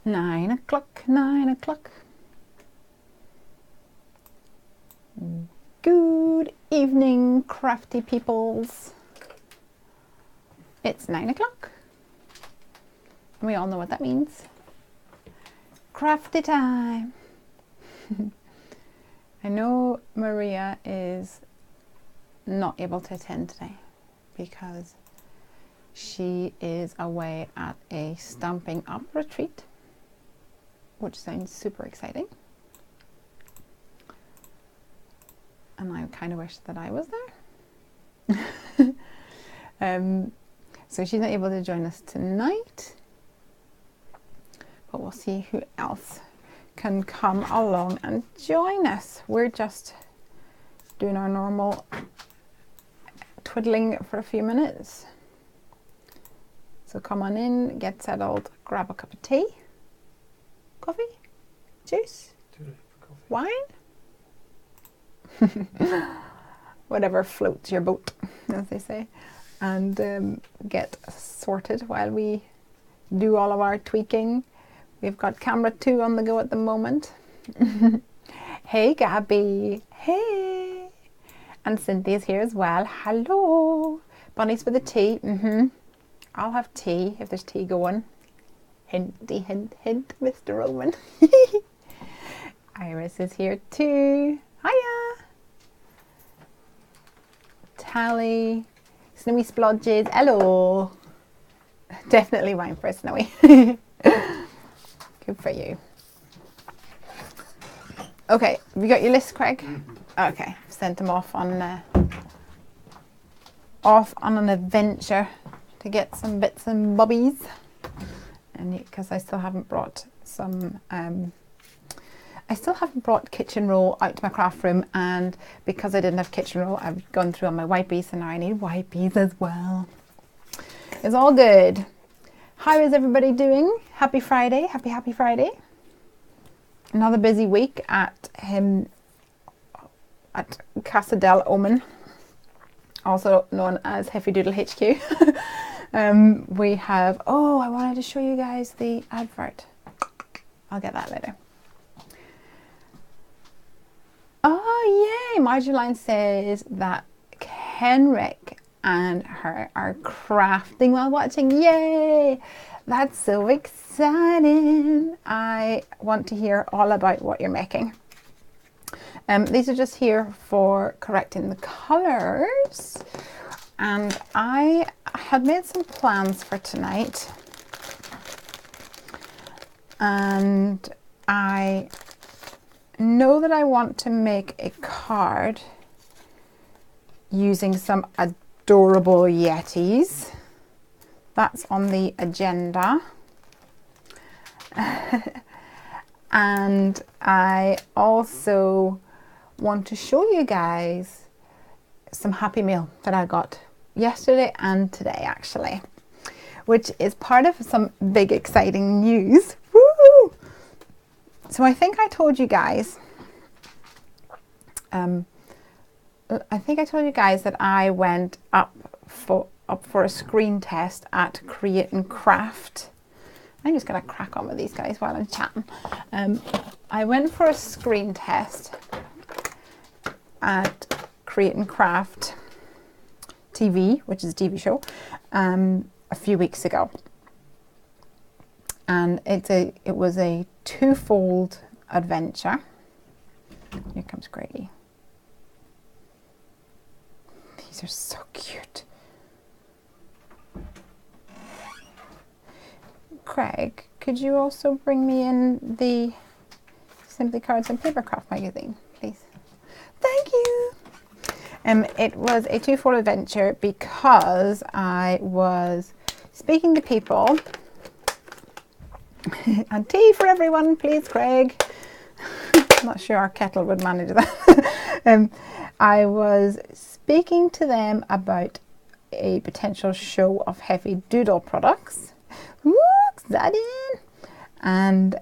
9 o'clock, 9 o'clock. Good evening, crafty peoples. It's 9 o'clock. We all know what that means. Crafty time. I know Maria is not able to attend today because she is away at a Stamping Up retreat, which sounds super exciting. And I kind of wish that I was there. So she's not able to join us tonight, but we'll see who else can come along and join us. We're just doing our normal twiddling for a few minutes. So come on in, get settled, grab a cup of tea, coffee, juice, Too late for coffee. wine, whatever floats your boat, as they say, and get sorted while we do all of our tweaking. We've got camera 2 on the go at the moment. Hey Gabby, hey, and Cynthia's here as well. Hello. Bunny's with the tea. I'll have tea if there's tea going. Hinty, hint, hint, Mr. Roman. Iris is here too. Hiya. Tally, Snowy Splodges, hello. Definitely wine for Snowy. Good for you. Okay, have you got your list, Craig? Okay, sent him off on an adventure to get some bits and bobbies, and because I still haven't brought some. I still haven't brought kitchen roll out to my craft room, and because I didn't have kitchen roll, I've gone through on my wipies, and now I need wipies as well. It's all good. How is everybody doing? Happy Friday, happy Friday. Another busy week at Casa del Oman, also known as Heffy Doodle HQ. We have, I wanted to show you guys the advert. I'll get that later. Oh yay, Marjorie says that Kenrick and her are crafting while watching. Yay, that's so exciting. I want to hear all about what you're making. These are just here for correcting the colours, and I had made some plans for tonight, and I know that I want to make a card using some adorable Yetis. That's on the agenda. And I also want to show you guys some Happy Meal that I got yesterday and today, actually, which is part of some big exciting news. Woo! So I think I told you guys, that I went up for a screen test at Create and Craft. I'm just going to crack on with these guys while I'm chatting. I went for a screen test at Create and Craft TV, which is a TV show, a few weeks ago. And it was a twofold adventure. Here comes Grady. These are so cute. Craig, could you also bring me in the Simply Cards and Papercraft magazine, please? Thank you. It was a twofold adventure because I was speaking to people. And tea for everyone, please, Craig. I'm not sure our kettle would manage that. I was speaking to them about a potential show of Heffy Doodle products. Ooh, exciting! And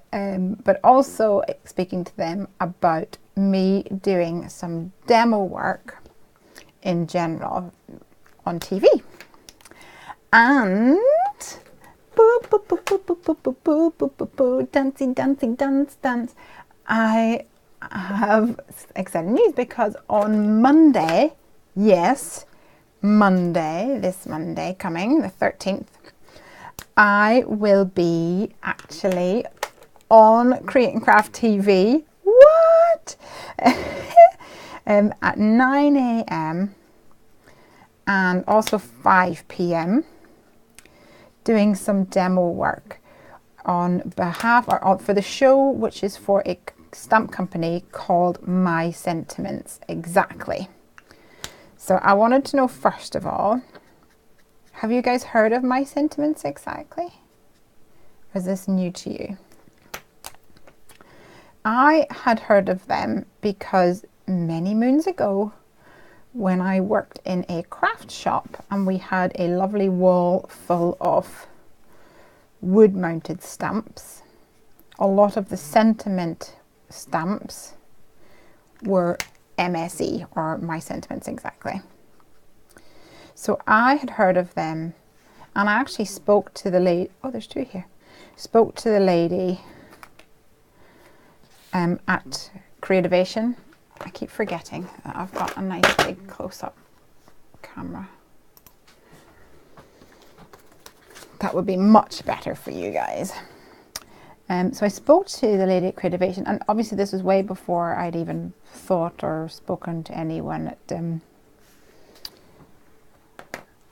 but also speaking to them about me doing some demo work in general on TV. And boop, Dancey, dancey, dance, dance. I have exciting news because on Monday, yes, Monday, this Monday coming, the 13th, I will be actually on Create and Craft TV. What? At 9 a.m. and also 5 p.m. doing some demo work on behalf or for the show, which is for a stamp company called My Sentiments Exactly. So I wanted to know, first of all, have you guys heard of My Sentiments Exactly? Or is this new to you? I had heard of them because many moons ago, when I worked in a craft shop and we had a lovely wall full of wood mounted stamps, a lot of the sentiment stamps were MSE, or My Sentiments Exactly. So I had heard of them, and I actually spoke to the lady, oh there's two here, spoke to the lady at Creativation. I keep forgetting that I've got a nice big close-up camera. That would be much better for you guys. So I spoke to the lady at Creativation, and obviously this was way before I'd even thought or spoken to anyone at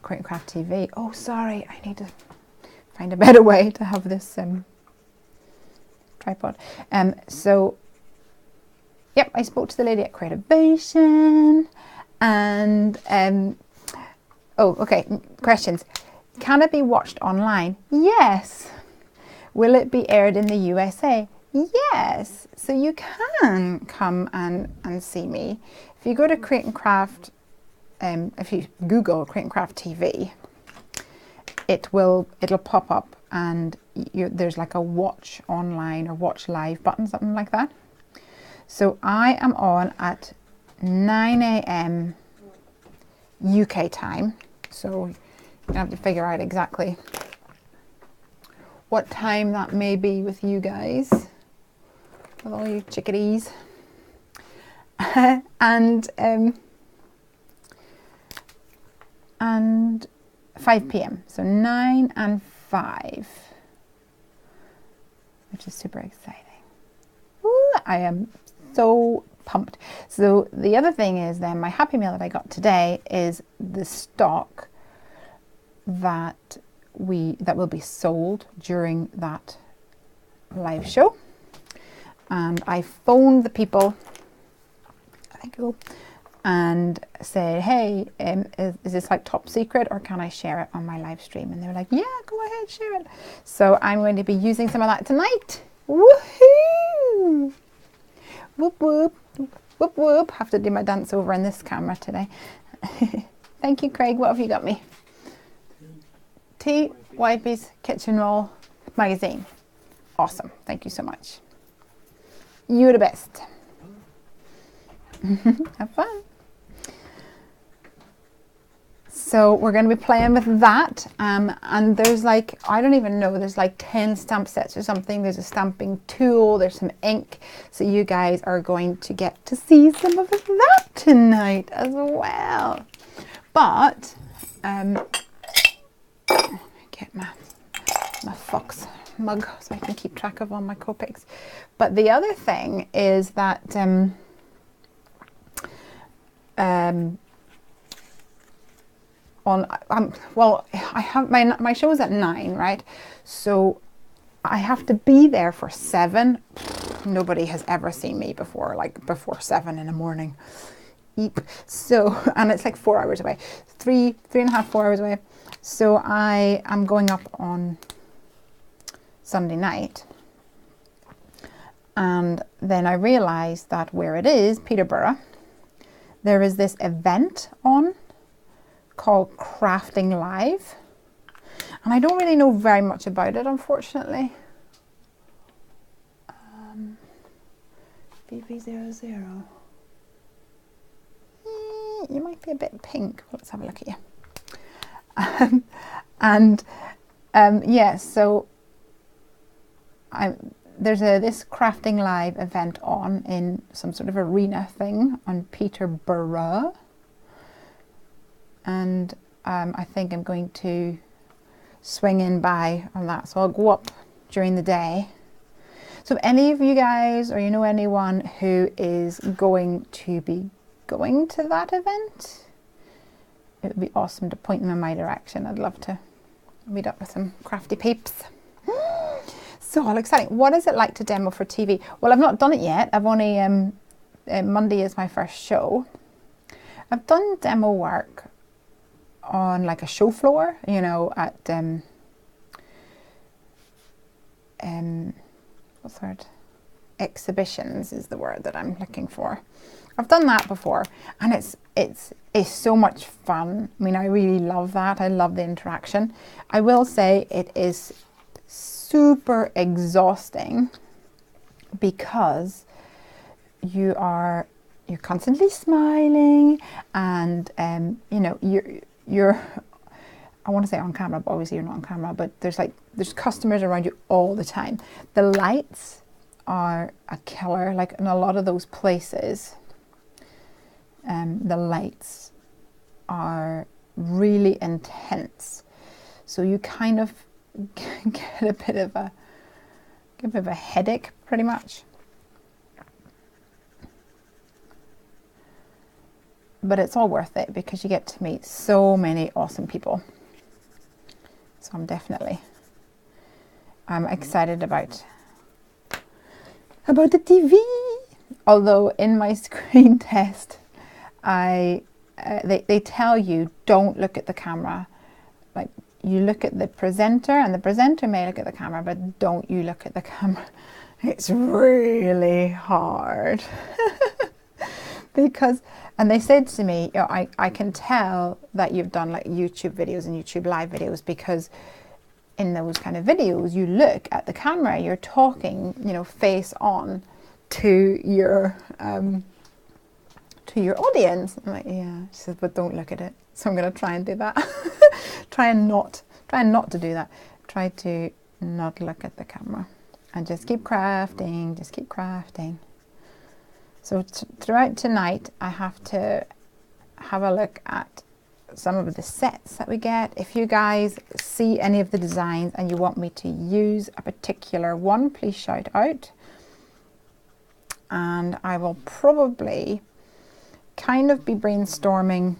Create and Craft TV. Oh, sorry, I need to find a better way to have this tripod. So, yep, I spoke to the lady at Creativation, and oh, okay, questions. Can it be watched online? Yes. Will it be aired in the USA? Yes. So you can come and see me. If you go to Create and Craft, if you Google Create and Craft TV, it'll pop up, and there's like a watch online or watch live button, something like that. So I am on at 9 a.m. UK time. So you have to figure out exactly what time that may be with you guys, with all you chickadees. and 5 p.m. So 9 and 5, which is super exciting. Ooh, I am so pumped. So the other thing is then my Happy Meal that I got today is the stock that will be sold during that live show. And I phoned the people, I think Google, and said, hey, is this like top secret, or can I share it on my live stream? And they were like, yeah, go ahead, share it. So I'm going to be using some of that tonight. Woohoo! Whoop whoop, whoop whoop. Have to do my dance over in this camera today. Thank you, Craig. What have you got me? Tea, wipes, kitchen roll, magazine. Awesome. Thank you so much. You're the best. Have fun. So we're going to be playing with that. And there's like, I don't even know, there's like 10 stamp sets or something. There's a stamping tool, there's some ink. So you guys are going to get to see some of that tonight as well. But, get my Fox mug so I can keep track of all my Copics. But the other thing is that well, I have my show is at 9, right? So I have to be there for 7. Nobody has ever seen me before, like before 7 in the morning. Eep. So, and it's like 4 hours away, 3.5, 4 hours away. So I am going up on Sunday night, and then I realized that where it is, Peterborough, there is this event on called Crafting Live, and I don't really know very much about it, unfortunately. BB00. You might be a bit pink. Let's have a look at you. And Yeah, so there's this crafting live event on in some sort of arena thing on Peterborough, and I think I'm going to swing in by on that, so I'll go up during the day. So if any of you guys, or you know anyone who is going to be going to that event, it would be awesome to point them in my direction. I'd love to meet up with some crafty peeps. So all exciting. What is it like to demo for TV? Well, I've not done it yet. I've only, Monday is my first show. I've done demo work on like a show floor, you know, at, what's the word? Exhibitions is the word that I'm looking for. I've done that before, and it's so much fun. I mean, I really love that. I love the interaction. I will say it is super exhausting because you're constantly smiling, and you know, you're I want to say on camera, but obviously you're not on camera, but there's customers around you all the time. The lights are a killer. Like in a lot of those places, the lights are really intense, so you kind of get a bit of a headache, pretty much. But it's all worth it because you get to meet so many awesome people. So I'm excited about the TV. Although in my screen test, they tell you don't look at the camera. Like, you look at the presenter, and the presenter may look at the camera, but don't you look at the camera. It's really hard. Because, and they said to me, you know, I can tell that you've done like YouTube videos and YouTube live videos, because in those kind of videos you look at the camera, you're talking, you know, face on to your audience. I'm like, yeah. She said, but don't look at it. So I'm going to try and do that. try not to do that. Try to not look at the camera and just keep crafting. Just keep crafting. So throughout tonight, I have to have a look at some of the sets that we get. If you guys see any of the designs and you want me to use a particular one, please shout out. And I will probably kind of be brainstorming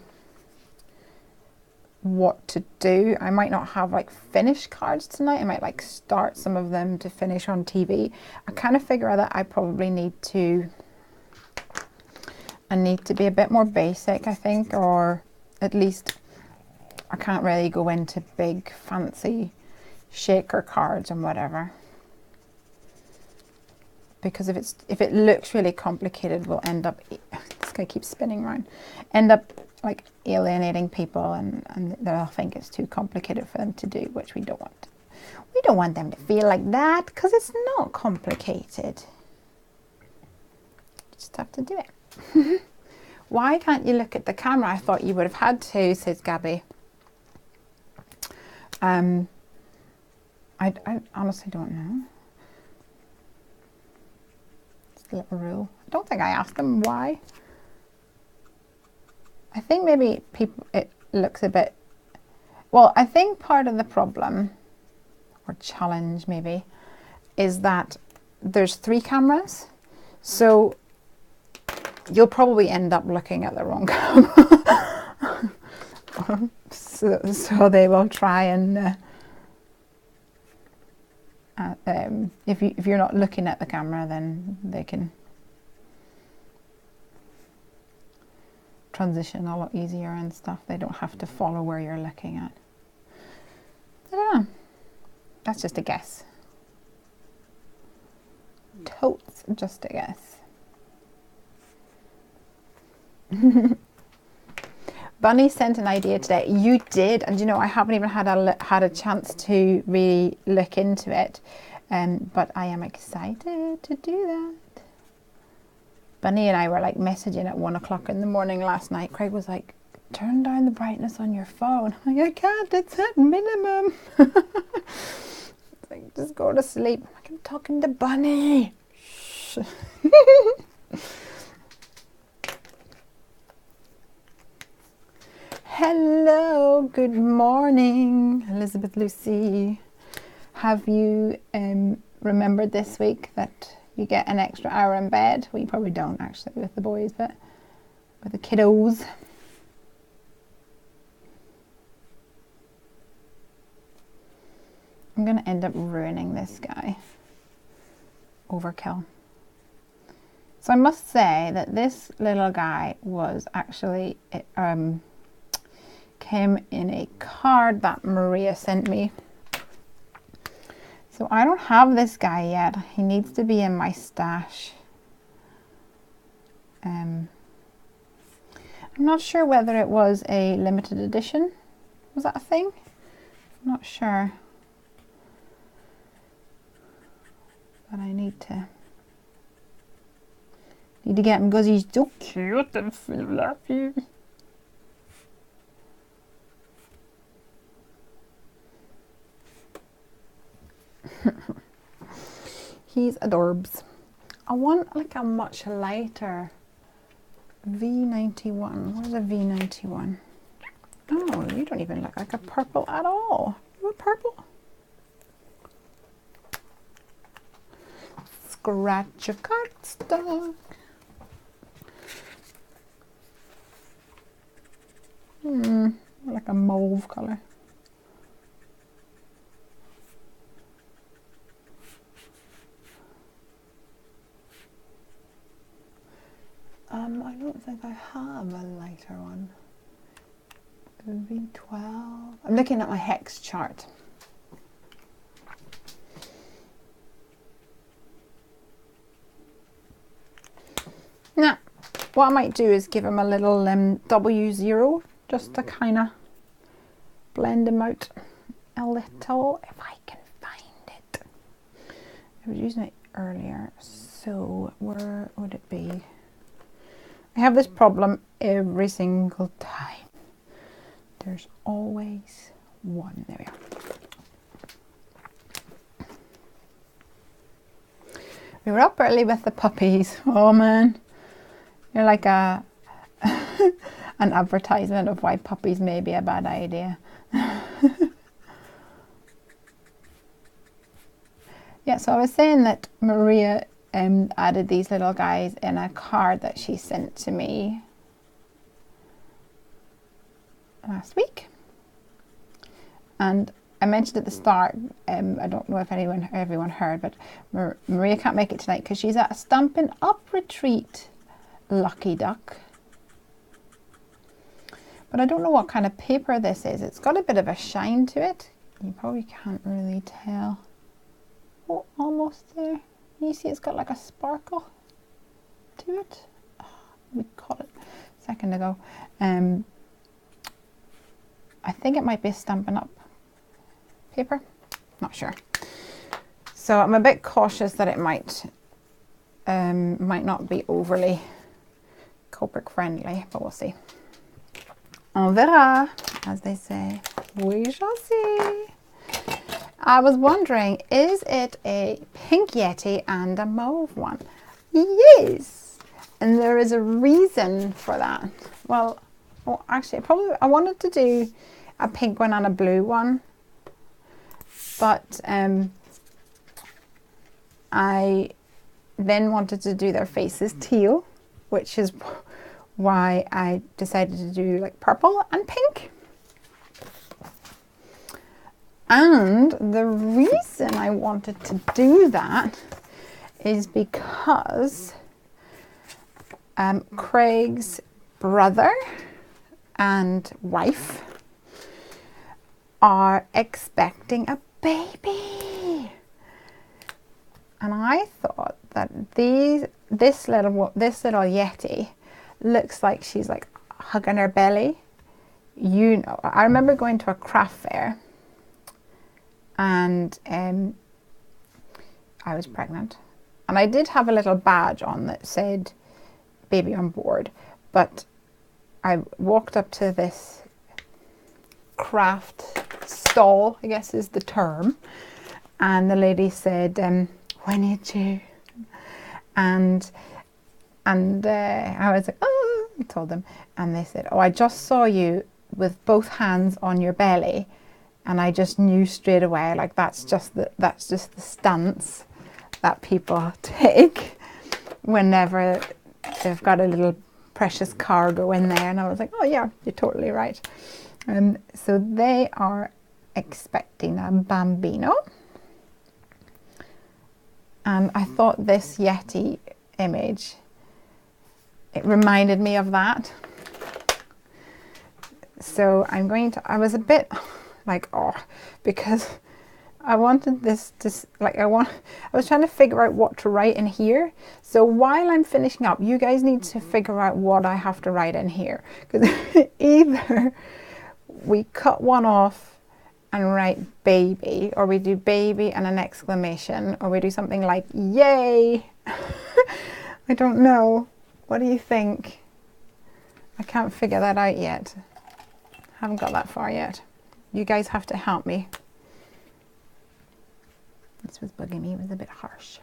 what to do. I might not have like finished cards tonight. I might like start some of them to finish on TV. I kind of figure out that I probably need to be a bit more basic, I think, or at least I can't really go into big fancy shaker cards and whatever, because if it looks really complicated, we'll end up, this guy keeps spinning around, end up like alienating people, and they'll think it's too complicated for them to do, which we don't want. We don't want them to feel like that, because it's not complicated. You just have to do it. Why can't you look at the camera? I thought you would have had to, says Gabby. I honestly don't know. It's a little rule. I don't think I asked them why. I think maybe it looks a bit, well, I think part of the problem, or challenge maybe, is that there's 3 cameras. So you'll probably end up looking at the wrong camera. so they will try and if you're not looking at the camera, then they can transition a lot easier and stuff. They don't have to follow where you're looking at. I don't know. That's just a guess. Totes just a guess. Bunny sent an idea today. You did, and you know, I haven't even had a chance to really look into it, but I am excited to do that. Bunny and I were like messaging at 1 o'clock in the morning last night. Craig was like, turn down the brightness on your phone. I'm like, I can't, it's at minimum. It's like, just go to sleep. I'm talking to Bunny. Shh. Hello, good morning, Elizabeth Lucy. Have you remembered this week that you get an extra hour in bed? Well, you probably don't actually with the boys, but with the kiddos. I'm going to end up ruining this guy. Overkill. So I must say that this little guy was actually, came in a card that Maria sent me. So I don't have this guy yet. He needs to be in my stash. I'm not sure whether it was a limited edition. Was that a thing? I'm not sure. But I need to get him because he's so cute and fluffy. He's adorbs. I want like a much lighter V91. Where's a V91? Oh, you don't even look like a purple at all. You a purple? Scratch your cardstock. Like a mauve colour. I don't think I have a lighter one. V12. I'm looking at my hex chart. Now, what I might do is give him a little W0 just to kind of blend him out a little, if I can find it. I was using it earlier, so where would it be? I have this problem every single time. There's always one. There we are. We were up early with the puppies. Oh man. You're like an advertisement of why puppies may be a bad idea. Yeah, so I was saying that Maria added these little guys in a card that she sent to me last week. And I mentioned at the start, I don't know if everyone heard, but Maria can't make it tonight because she's at a Stampin' Up retreat. Lucky duck. But I don't know what kind of paper this is. It's got a bit of a shine to it. You probably can't really tell. Oh, almost there. You see it's got like a sparkle to it. Oh, we caught it a second ago. I think it might be a Stampin' Up paper. Not sure. So I'm a bit cautious that it might not be overly Copic friendly, but we'll see. On verra, as they say. We shall see. I was wondering, is it a pink Yeti and a mauve one? Yes, and there is a reason for that. Well, actually, I wanted to do a pink one and a blue one, but I then wanted to do their faces teal, which is why I decided to do like purple and pink. And the reason I wanted to do that is because Craig's brother and wife are expecting a baby. And I thought that this little Yeti looks like she's like hugging her belly. You know, I remember going to a craft fair and I was pregnant. And I did have a little badge on that said baby on board, but I walked up to this craft stall, I guess is the term, and the lady said, when you do, and I was like, oh, I told them, and they said, oh, I just saw you with both hands on your belly, and I just knew straight away, like that's just the stance that people take whenever they've got a little precious cargo in there. And I was like, oh yeah, you're totally right. So they are expecting a bambino, and I thought this Yeti image, it reminded me of that. So I'm going to, I was a bit like, oh, because I wanted this to, like, I was trying to figure out what to write in here. So while I'm finishing up, you guys need to figure out what I have to write in here. Because either we cut one off and write baby, or we do baby and an exclamation, or we do something like yay. I don't know. What do you think? I can't figure that out yet. Haven't got that far yet. You guys have to help me. This was bugging me, it was a bit harsh.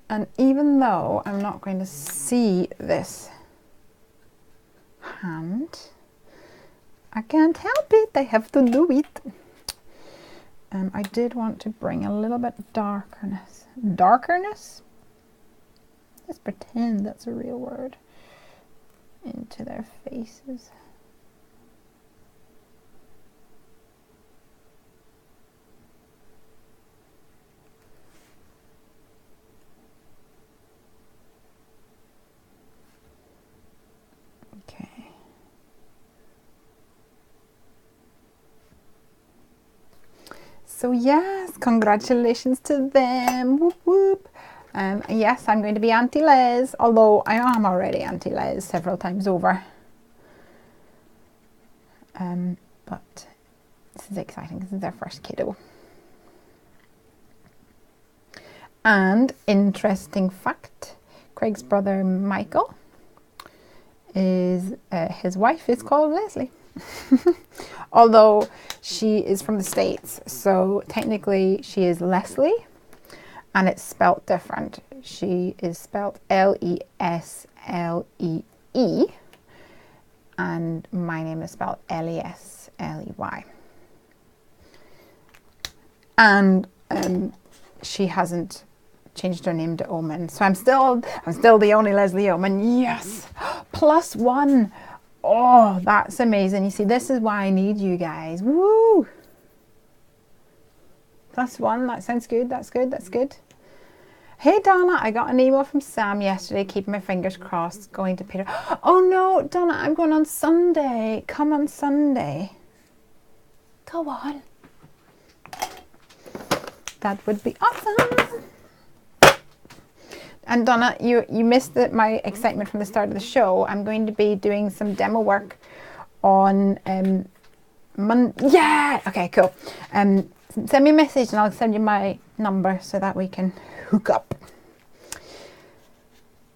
And even though I'm not going to see this hand, I can't help it, I have to do it. I did want to bring a little bit darkness. Darkness? Let's pretend that's a real word. Into their faces. Okay. So yes, congratulations to them. Whoop whoop. Yes, I'm going to be Auntie Les, although I am already Auntie Les several times over. But this is exciting. This is their first kiddo. And interesting fact, Craig's brother Michael is his wife is called Lesley. Although she is from the States, so technically she is Lesley, and it's spelt different. She is spelt Leslee, and my name is spelled Lesley. And she hasn't changed her name to Oman, so I'm still the only Lesley Oman. Yes, +1. Oh, that's amazing. You see, this is why I need you guys. Woo! +1, that sounds good. That's good. That's good. Hey Donna, I got an email from Sam yesterday, keeping my fingers crossed, going to Peter. Oh no, Donna, I'm going on Sunday. Come on Sunday. Go on. That would be awesome. And Donna, you missed my excitement from the start of the show. I'm going to be doing some demo work on Monday. Yeah! Okay, cool. Send me a message and I'll send you my number so that we can hook up.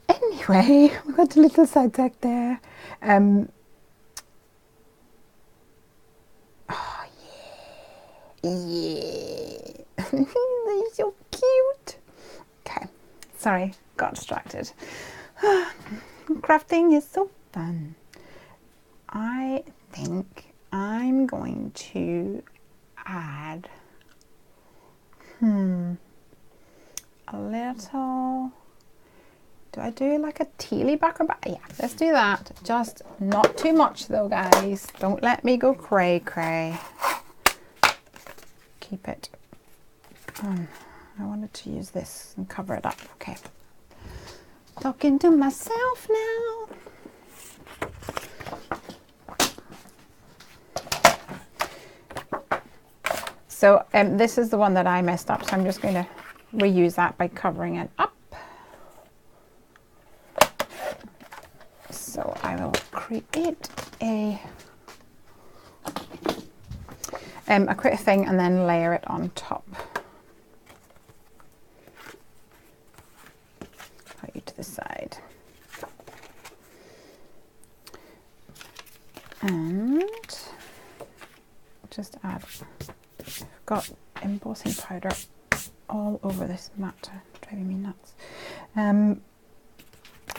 Anyway, we got a little sidetrack there. Oh yeah. Yeah. They're so cute. Okay. Sorry, got distracted. Crafting is so fun. I think I'm going to add a little, do I do like a tealy background? Yeah, let's do that. Just not too much though, guys. Don't let me go cray cray. Keep it on. I wanted to use this and cover it up. Okay. Talking to myself now. So this is the one that I messed up, so I'm just going to reuse that by covering it up. So I will create a thing and then layer it on top. And just add, I've got embossing powder all over this mat, driving me nuts. I'm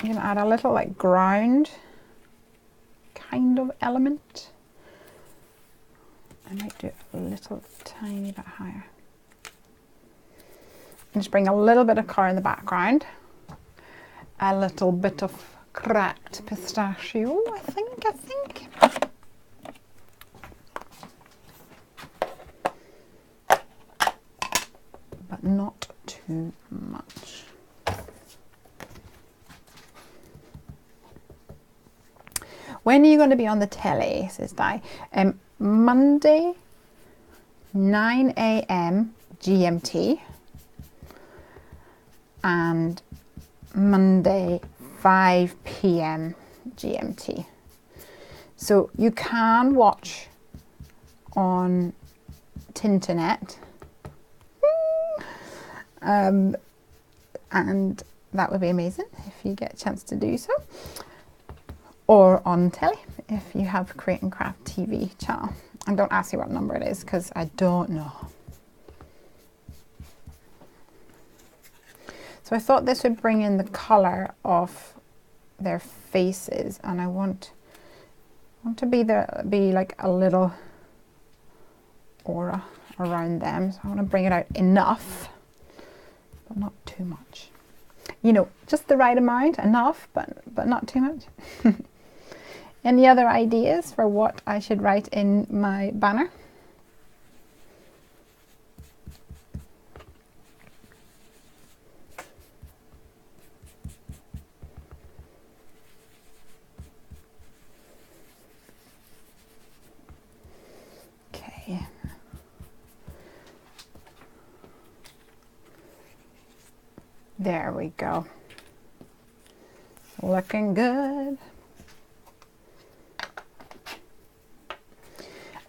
going to add a little like ground kind of element. I might do it a little tiny bit higher. And just bring a little bit of colour in the background. A little bit of cracked pistachio, I think. But not too much. When are you going to be on the telly, says Di? Monday, 9 AM GMT. And Monday, 5 PM GMT. So you can watch on Tinternet. And that would be amazing if you get a chance to do so. Or on telly if you have Create and Craft TV channel. And don't ask me what number it is because I don't know. So I thought this would bring in the colour of their faces, and I want to be like a little aura around them. So I want to bring it out enough, but not too much. You know, just the right amount, enough, but not too much. Any other ideas for what I should write in my banner? Okay. There we go. Looking good.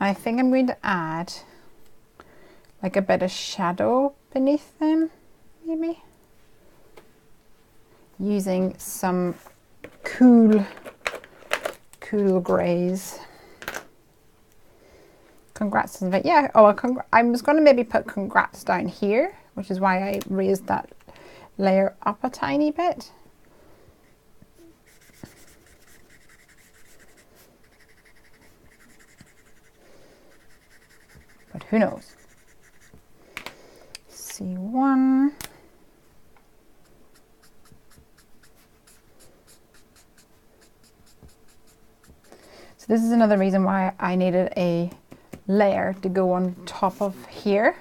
I think I'm going to add like a bit of shadow beneath them, maybe. Using some cool grays. Congrats to the bit. Yeah, oh, I was going to maybe put congrats down here, which is why I raised that layer up a tiny bit. But who knows? C1. So this is another reason why I needed a layer to go on top of here,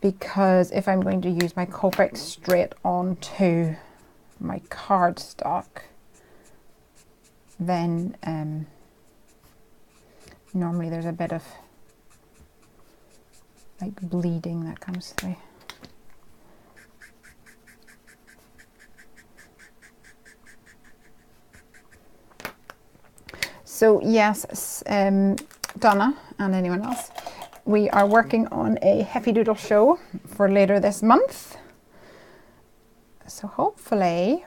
because if I'm going to use my Copic straight onto my cardstock, then normally there's a bit of like bleeding that comes through. So yes, Donna and anyone else, we are working on a Heffy Doodle show for later this month. So hopefully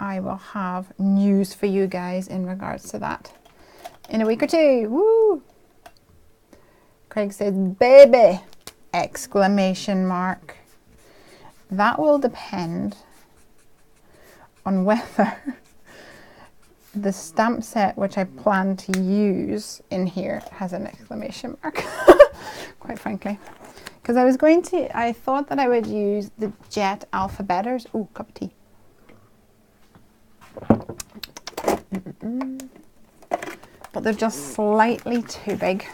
I will have news for you guys in regards to that in a week or two. Woo! Craig says, baby! Exclamation mark. That will depend on whether the stamp set which I plan to use in here has an exclamation mark, quite frankly. Because I thought that I would use the jet alphabeters. Ooh, cup of tea. But they're just slightly too big.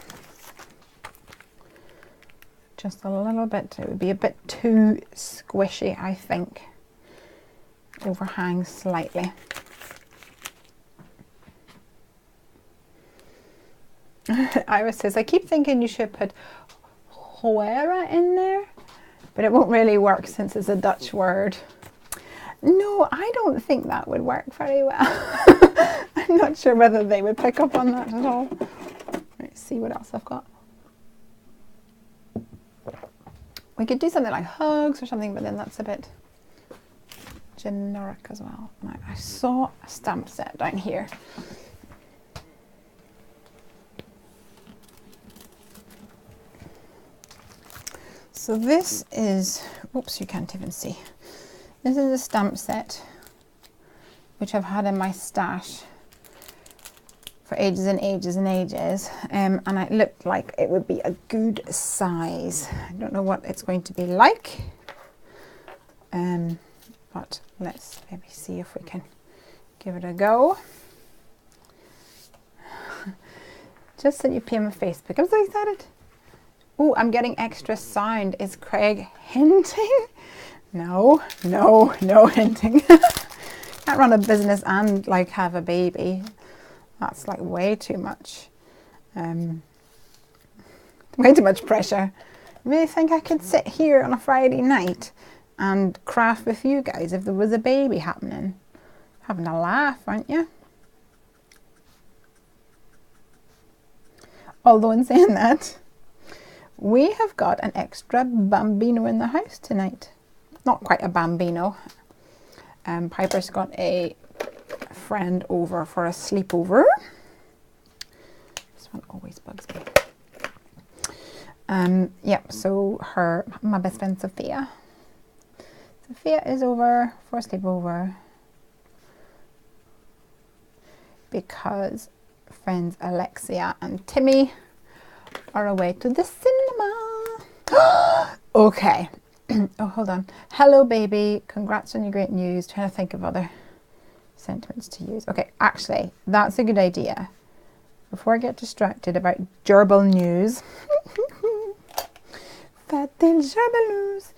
Just a little bit, it would be a bit too squishy, I think. Overhangs slightly. Iris says, I keep thinking you should put Hoera in there, but it won't really work since it's a Dutch word. No, I don't think that would work very well. I'm not sure whether they would pick up on that at all. Let's see what else I've got. We could do something like hugs or something, but then that's a bit generic as well. Now, I saw a stamp set down here So this is, oops, you can't even see. This is a stamp set which I've had in my stash for ages and ages and ages, and it looked like it would be a good size. I don't know what it's going to be like, but let's maybe see if we can give it a go. Just sent you PM on Facebook. I'm so excited. Oh, I'm getting extra sound. Is Craig hinting? No, no, no hinting. Can't run a business and like have a baby. That's like way too much. Way too much pressure. You really think I could sit here on a Friday night and craft with you guys if there was a baby happening? Having a laugh, aren't you? Although in saying that, we have got an extra bambino in the house tonight. Not quite a bambino. Piper's got a friend over for a sleepover. This one always bugs me. Yep, so my best friend Sophia. Sophia is over for a sleepover because friends Alexia and Timmy are away to the cinema. Okay. Oh, hold on. Hello, baby. Congrats on your great news. Trying to think of other sentiments to use. Okay, actually, that's a good idea. Before I get distracted about gerbil news. Fatil gerbil news.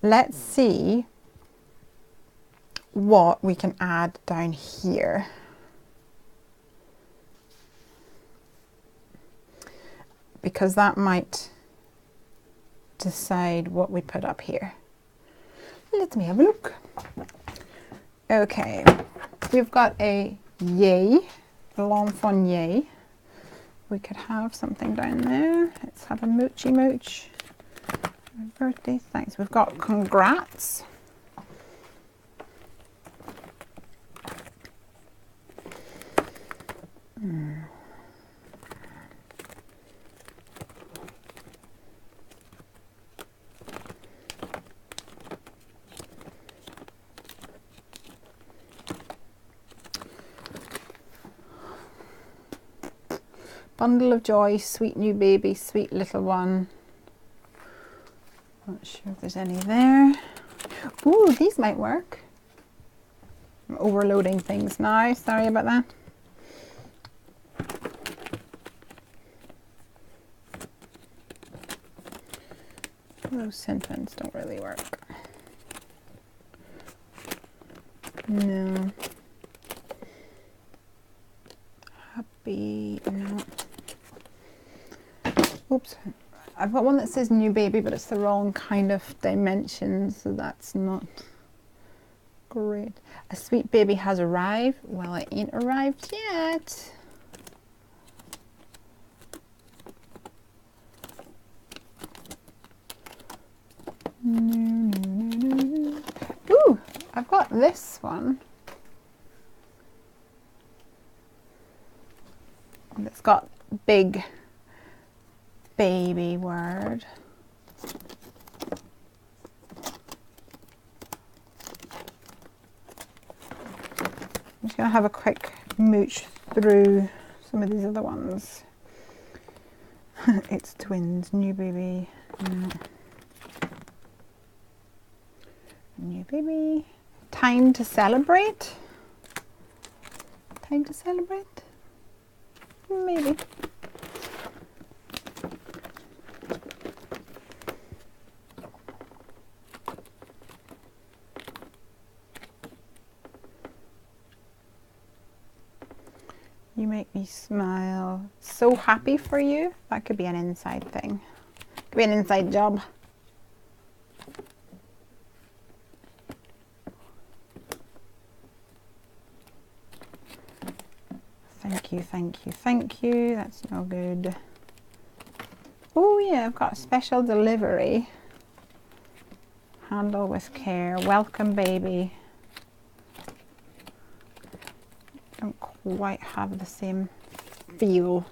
Let's see what we can add down here. Because that might decide what we put up here. Let me have a look. Okay, we've got a yay, l'enfant yay. We could have something down there. Let's have a moochy mooch. Birthday, thanks. We've got congrats. Bundle of joy, sweet new baby, sweet little one. Not sure if there's any there. Ooh, these might work. I'm overloading things now, sorry about that. Those sentiments don't really work. No. Happy, no. Oops, I've got one that says new baby, but it's the wrong kind of dimension, so that's not great. A sweet baby has arrived. Well, it ain't arrived yet. Ooh, I've got this one. It's got big baby word. I'm just going to have a quick mooch through some of these other ones. It's twins, new baby. No. New baby. Time to celebrate. Time to celebrate. Maybe. You make me smile. So happy for you. That could be an inside thing. Could be an inside job. Thank you, thank you, thank you. That's no good. Oh yeah, I've got a special delivery. Handle with care. Welcome, baby. Don't quite have the same feel.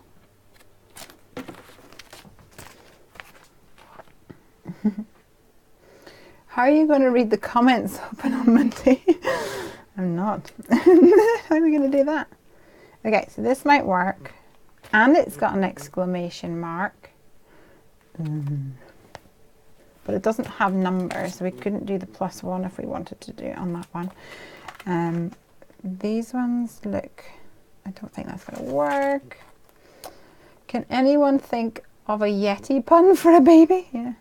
How are you going to read the comments open on Monday? I'm not. How are we going to do that? Okay, so this might work. And it's got an exclamation mark. But it doesn't have numbers, so we couldn't do the +1 if we wanted to do it on that one. These ones look, I don't think that's going to work. Can anyone think of a Yeti pun for a baby? Yeah.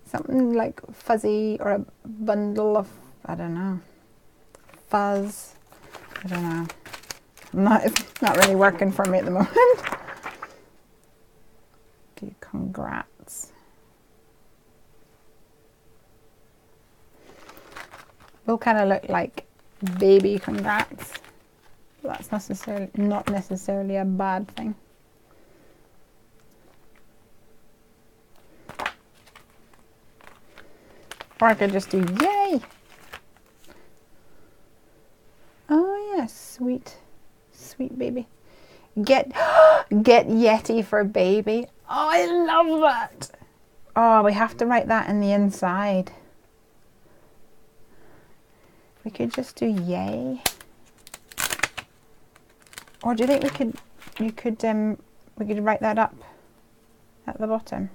Something like fuzzy or a bundle of, I don't know, fuzz. I don't know. It's not really working for me at the moment. Do congrats. Will kind of look like baby congrats. That's not necessarily a bad thing. Or I could just do yay. Oh yeah, sweet, sweet baby. Get Yeti for baby. Oh, I love that. Oh, we have to write that in the inside. We could just do yay. Or do you think we could write that up at the bottom?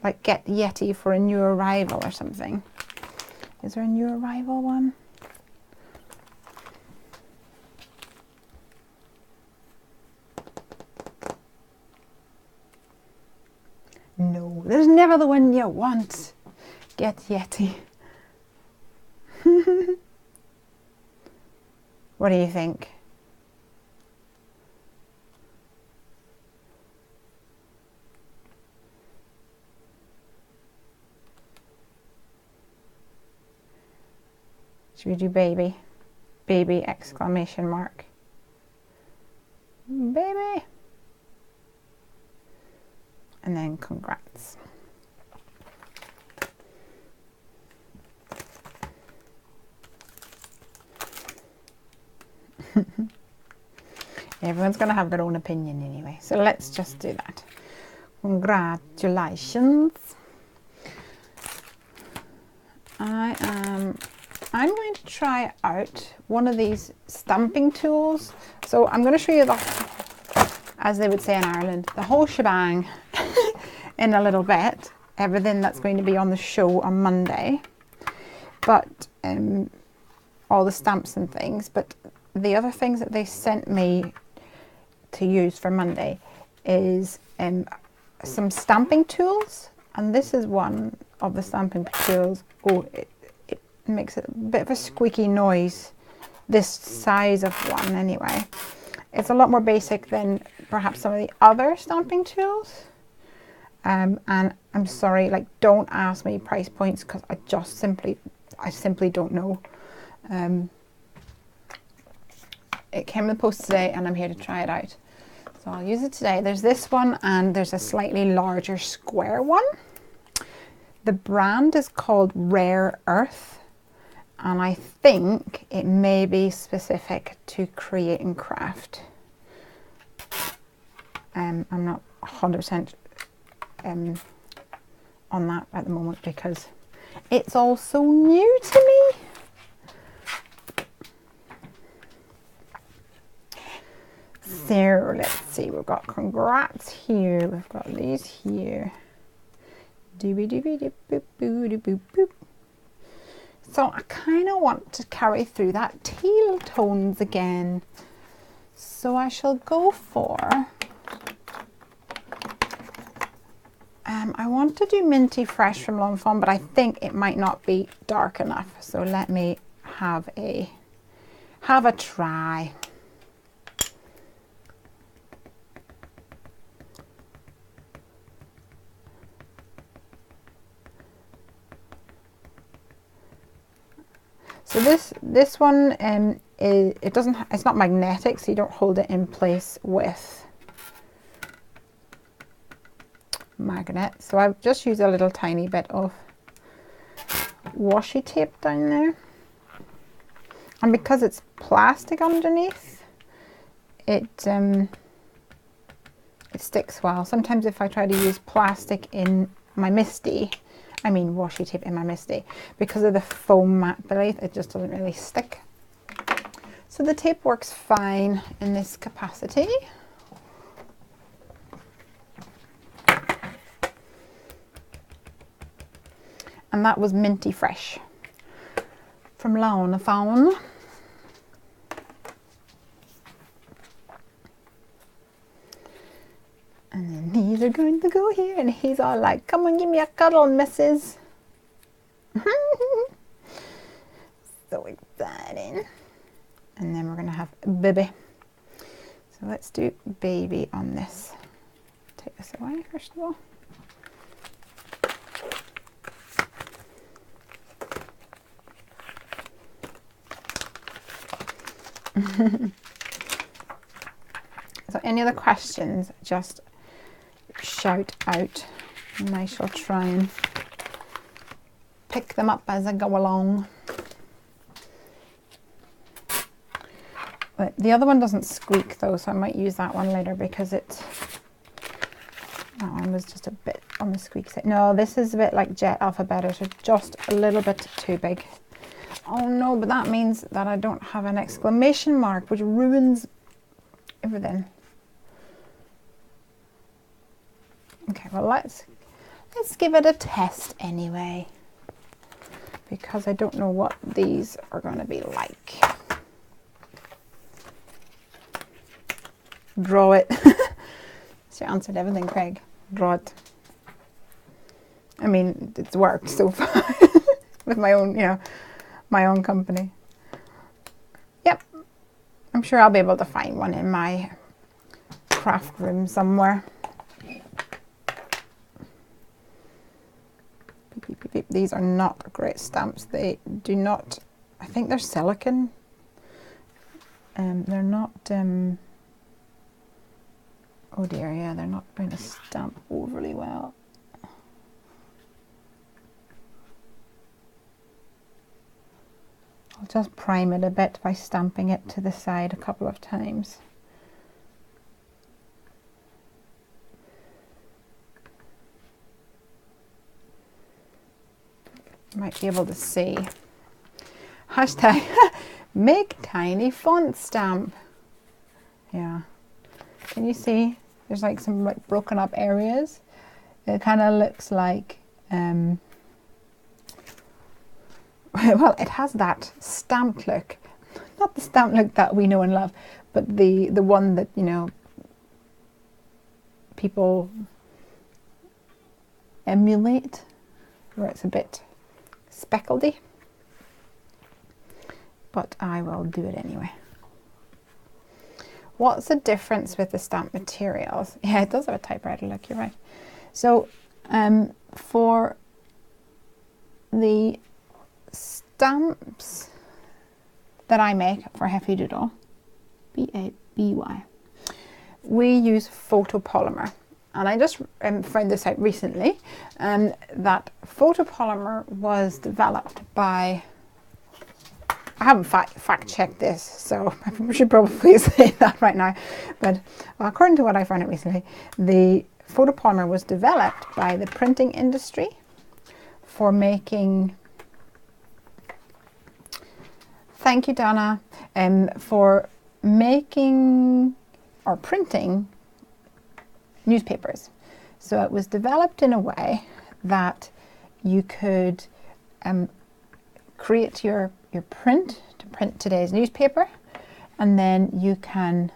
Like get Yeti for a new arrival or something. Is there a new arrival one? No, there's never the one you want. Get Yeti. What do you think? Should we do baby? Baby exclamation mark. Baby. And then congrats. Everyone's going to have their own opinion anyway, so let's just do that. Congratulations. I'm going to try out one of these stamping tools. So I'm going to show you the, as they would say in Ireland, the whole shebang in a little bit. Everything that's going to be on the show on Monday. But all the stamps and things. But the other things that they sent me to use for Monday is some stamping tools. And this is one of the stamping tools. Oh, it makes a bit of a squeaky noise. This size of one anyway. It's a lot more basic than perhaps some of the other stamping tools. And I'm sorry, like, don't ask me price points because I simply don't know. It came in the post today and I'm here to try it out. So I'll use it today. There's this one and there's a slightly larger square one. The brand is called Rare Earth. And I think it may be specific to create and craft. I'm not 100% on that at the moment because it's all so new to me. So let's see, we've got congrats here, we've got these here. Doobie doobie doop boop boop boop boop. So I kind of want to carry through that teal tones again. So I shall go for, I want to do Minty Fresh from Long Fawn, but I think it might not be dark enough. So let me have a try. So this one it's not magnetic, so you don't hold it in place with magnet. So I've just used a little tiny bit of washi tape down there, and because it's plastic underneath, it's sticks well. Sometimes if I try to use plastic in my MSE, I mean washi tape in my MSE, because of the foam mat beneath, it just doesn't really stick. So the tape works fine in this capacity. And that was minty fresh from Law on the phone. And then these are going to go here, and he's all like, come on, give me a cuddle, missus. So exciting. And then we're going to have baby. So let's do baby on this. Take this away first of all. So any other questions, just shout out and I shall try and pick them up as I go along. But the other one doesn't squeak though, so I might use that one later because that one was just a bit on the squeak side. No, this is a bit like Jet Alphabet, it's just a little bit too big. Oh no, but that means that I don't have an exclamation mark, which ruins everything. Okay, well let's give it a test anyway, because I don't know what these are going to be like. Draw it. She answered everything, Craig. Draw it. I mean, it's worked so far with my own, you know, my own company. Yep, I'm sure I'll be able to find one in my craft room somewhere. Beep, beep, beep, beep. These are not great stamps. They do not, I think they're silicone. They're not, oh dear, yeah, they're not going to stamp overly well. I'll just prime it a bit by stamping it to the side a couple of times. You might be able to see. Hashtag make tiny font stamp. Yeah. Can you see? There's like some like broken up areas. It kind of looks like well, it has that stamped look, not the stamped look that we know and love, but the one that, you know, people emulate, where it's a bit speckledy. But I will do it anyway. What's the difference with the stamp materials? Yeah, it does have a typewriter look, you're right. So for the stamps that I make for Heffy Doodle, B-A-B-Y, we use photopolymer. And I just found this out recently, that photopolymer was developed by, I haven't fact checked this, so I should probably say that right now, but according to what I found out recently, the photopolymer was developed by the printing industry for making, thank you Donna, for making or printing newspapers. So it was developed in a way that you could create your print to print today's newspaper, and then you can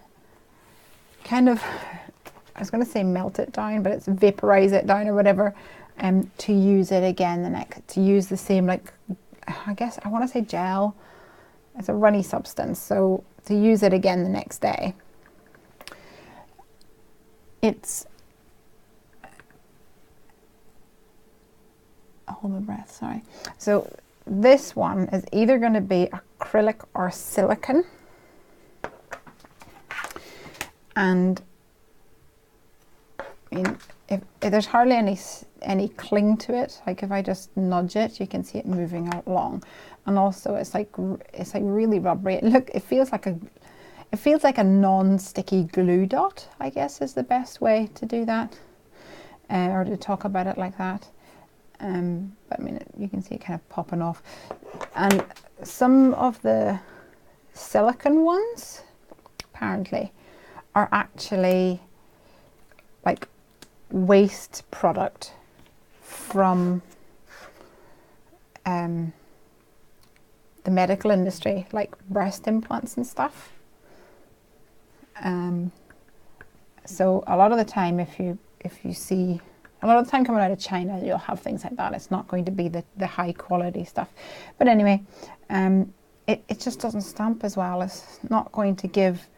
kind of, I was going to say melt it down, but it's vaporize it down or whatever, to use it again to use the same, like, I guess I want to say gel. It's a runny substance, so to use it again the next day. It's, hold my breath, sorry. So this one is either going to be acrylic or silicone. And I mean, if there's hardly any cling to it, like if I just nudge it, you can see it moving along. And also it's like really rubbery. Look, it feels like it feels like a non-sticky glue dot, I guess is the best way to do that, or to talk about it like that. But I mean, you can see it kind of popping off. And some of the silicone ones, apparently, are actually like waste product from the medical industry, like breast implants and stuff. So a lot of the time, if you see, a lot of the time coming out of China, you'll have things like that. It's not going to be the high quality stuff. But anyway, it just doesn't stamp as well. It's not going to give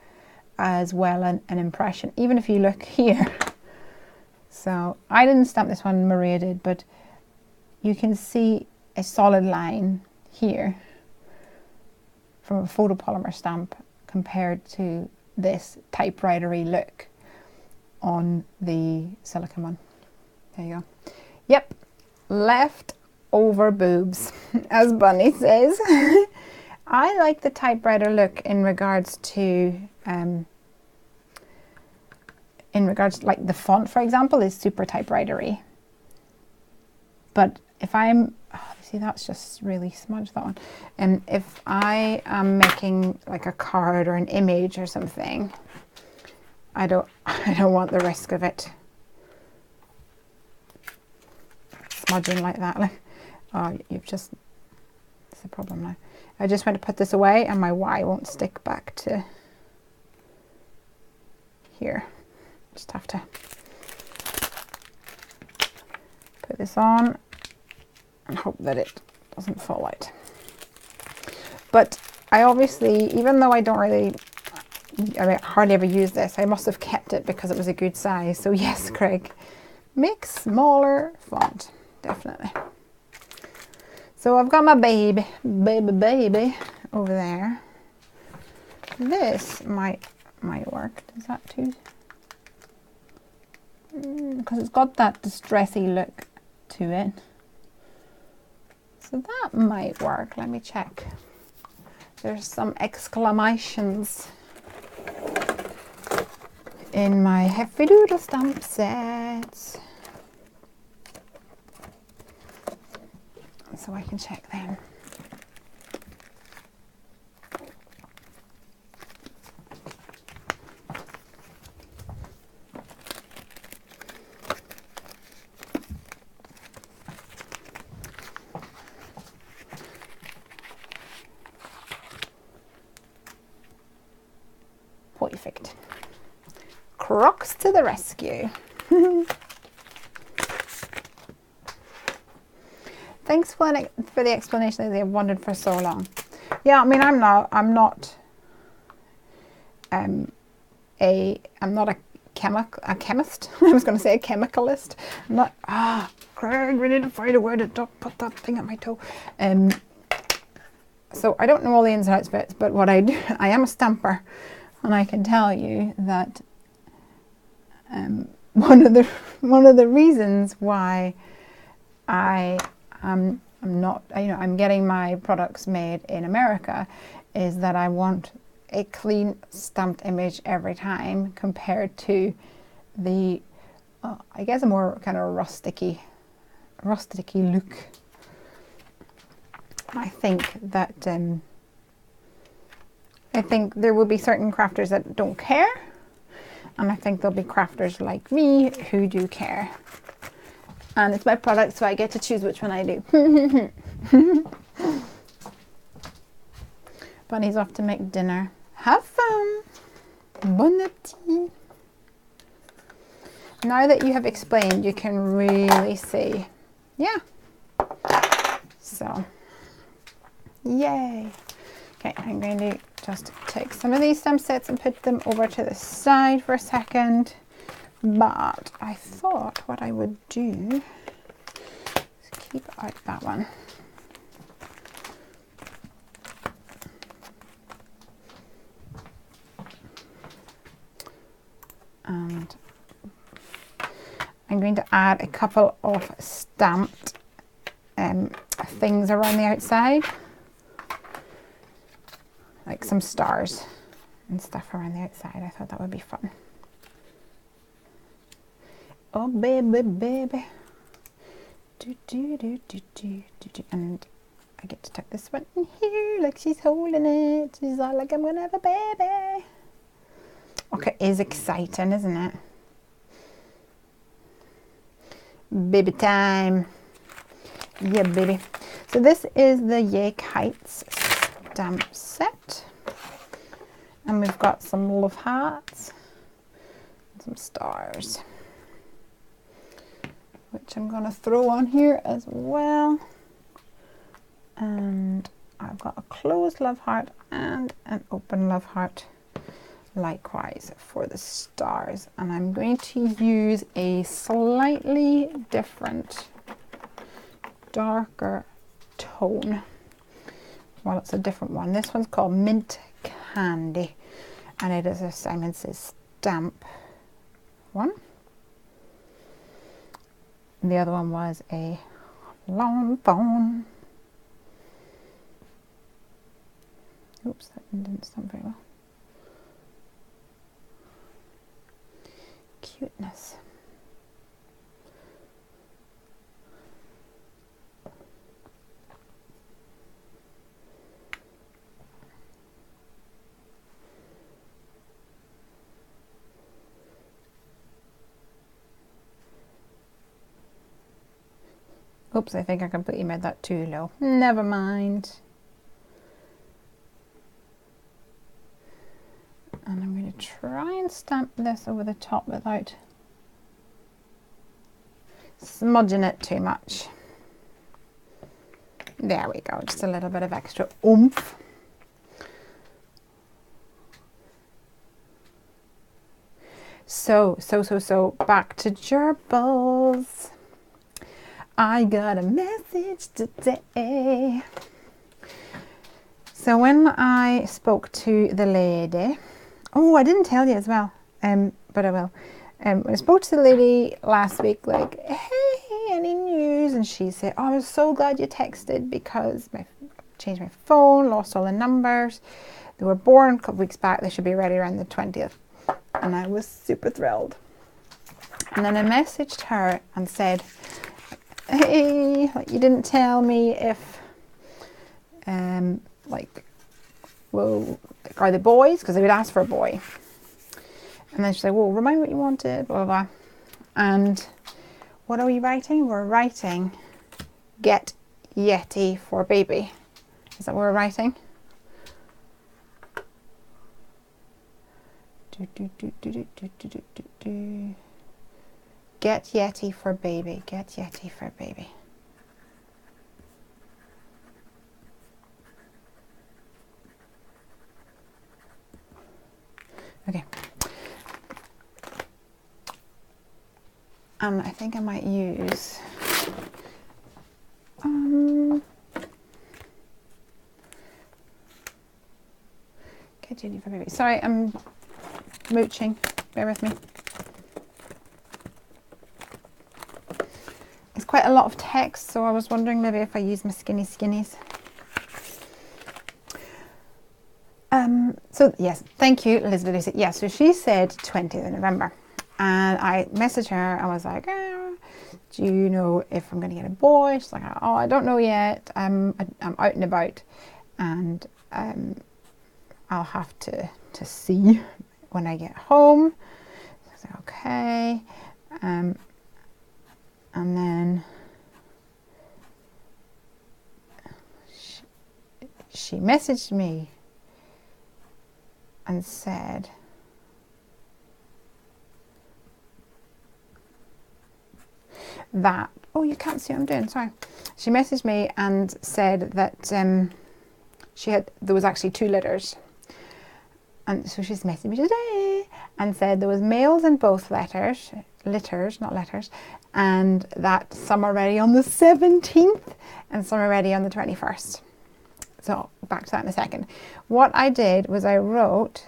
as well an impression, even if you look here. So I didn't stamp this one, Maria did, but you can see a solid line here from a photopolymer stamp compared to this typewriter-y look on the silicone one. There you go. Yep, leftover boobs, as Bunny says. I like the typewriter look in regards to like the font, for example, is super typewriter-y. But if I'm, see, that's just really smudged, that one. And if I am making like a card or an image or something, I don't want the risk of it smudging like that. Like, oh, you've just, it's a problem now. I just went to put this away and my Y won't stick back to here. Just have to put this on and hope that it doesn't fall out. But I obviously, even though I don't really, I mean, hardly ever use this, I must have kept it because it was a good size. So yes, Craig, make smaller font, definitely. So I've got my baby over there. This might work. Does that too? Because it's got that distressy look to it. So that might work. Let me check. There's some exclamations in my Heffy Doodle stamp sets. So I can check them. Perfect. Crocs to the rescue. Thanks for the explanation that they've wondered for so long. Yeah, I mean, I'm not a chemist. I was going to say a chemicalist. I'm not. Craig, we need to find a way to put that thing at my toe. So I don't know all the ins and outs bits, but what I do, I am a stamper, and I can tell you that one of the reasons why I'm not, I'm getting my products made in America is that I want a clean stamped image every time compared to the, I guess, a more kind of rusticy look. I think that I think there will be certain crafters that don't care, and I think there'll be crafters like me who do care. And it's my product, so I get to choose which one I do. Bunny's off to make dinner. Have fun! Bon appetit! Now that you have explained, you can really see. Yeah. So, yay! Okay, I'm going to just take some of these stamp sets and put them over to the side for a second. But I thought what I would do is keep out that one. And I'm going to add a couple of stamped things around the outside, like some stars. and stuff around the outside. I thought that would be fun. Oh baby, baby. And I get to tuck this one in here like she's holding it. She's all like, I'm gonna have a baby. Okay, it is exciting, isn't it? Baby time. Yeah, baby. So this is the Yake Heights stamp set. And we've got some love hearts, some stars, which I'm going to throw on here as well. And I've got a closed love heart and an open love heart likewise for the stars. And I'm going to use a slightly different, darker tone. Well, it's a different one. This one's called Mint Candy, and it is a Simon Says stamp one. And the other one was a long phone. Oops, that one didn't stamp very well. Cuteness. Oops, I think I completely made that too low. Never mind. And I'm going to try and stamp this over the top without smudging it too much. There we go, just a little bit of extra oomph. So, back to gerbils. I got a message today. So when I spoke to the lady, oh, I didn't tell you as well, but I will. When I spoke to the lady last week, like, hey, any news? And she said, oh, I was so glad you texted because I changed my phone, lost all the numbers. They were born a couple weeks back. They should be ready around the 20th. And I was super thrilled. And then I messaged her and said, hey, like, you didn't tell me if, well, are they boys? Because they would ask for a boy. And then she said, well, remind me what you wanted, blah, blah, blah. And what are we writing? We're writing, get Yeti for baby. Is that what we're writing? Get Yeti for baby, get Yeti for baby. Okay. And I think I might use get Yeti for baby. Sorry, I'm mooching. Bear with me. It's quite a lot of text, so I was wondering maybe if I use my skinnies. So yes, thank you, Elizabeth. Yeah, so she said 20th of November, and I messaged her. I was like, oh, do you know if I'm going to get a boy? She's like, oh, I don't know yet. I'm out and about, and I'll have to see when I get home. So I was like, okay. And then she messaged me and said, that, oh, you can't see what I'm doing, sorry. She messaged me and said that there was actually 2 litters. And so she's messaged me today and said there was males in both litters, not letters, and that some are ready on the 17th and some are ready on the 21st. So back to that in a second. What I did was I wrote,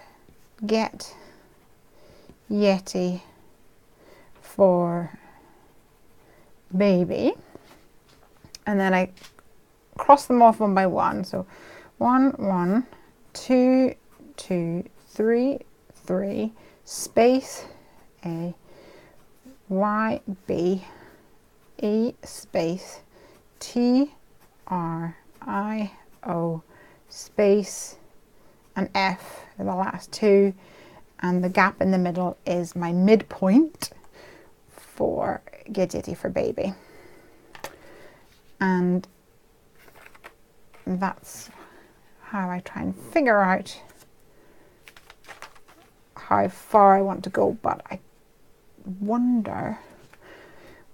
get Yeti for baby, and then I crossed them off one by one. So 1, 1, 2, 2, 3 3 space A Y B E space T R I O space and F are the last two, and the gap in the middle is my midpoint for Gidgety for baby. And that's how I try and figure out how far I want to go, but I wonder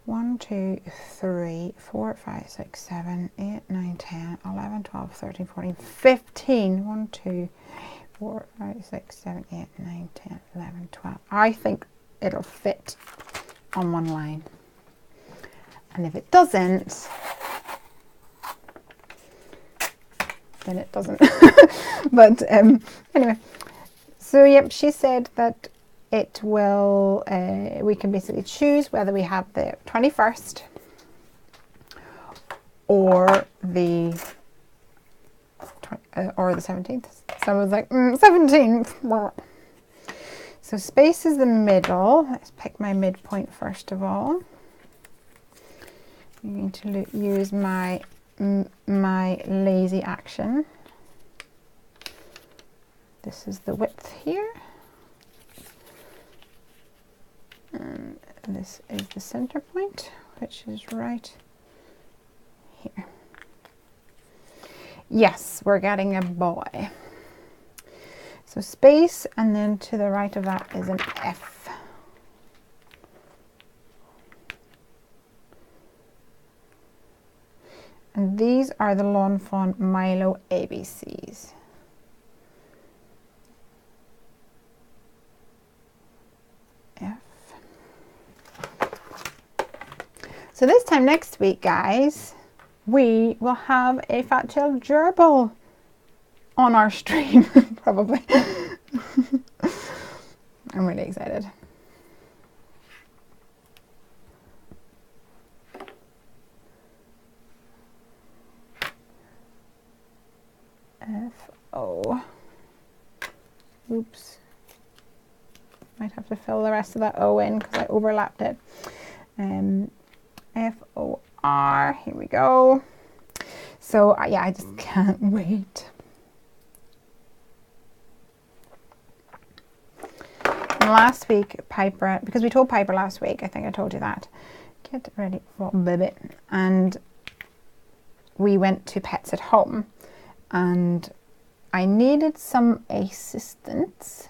1 2 3 4 5 6 7 8 9 10 11 12 13 14 15 1 2 4 5 6 7 8 9 10 11 12. I think it'll fit on one line, and if it doesn't, then it doesn't. But anyway, so yep, she said that it will, we can basically choose whether we have the 21st or the 17th. So I was like, 17th. So space is the middle. Let's pick my midpoint first of all. I'm going to use my lazy action. This is the width here. And this is the center point, which is right here. Yes, we're getting a boy. So space, and then to the right of that is an F. And these are the Lawn Fawn Milo ABCs. F. So this time next week, guys, we will have a Fat Tail gerbil on our stream, probably. I'm really excited. F-O. Oops. Might have to fill the rest of that O in because I overlapped it. F-O-R. Here we go. So yeah, I just can't wait. And last week, Piper, because we told Piper last week, I think I told you that, get ready for baby, and we went to Pets at Home, and I needed some assistance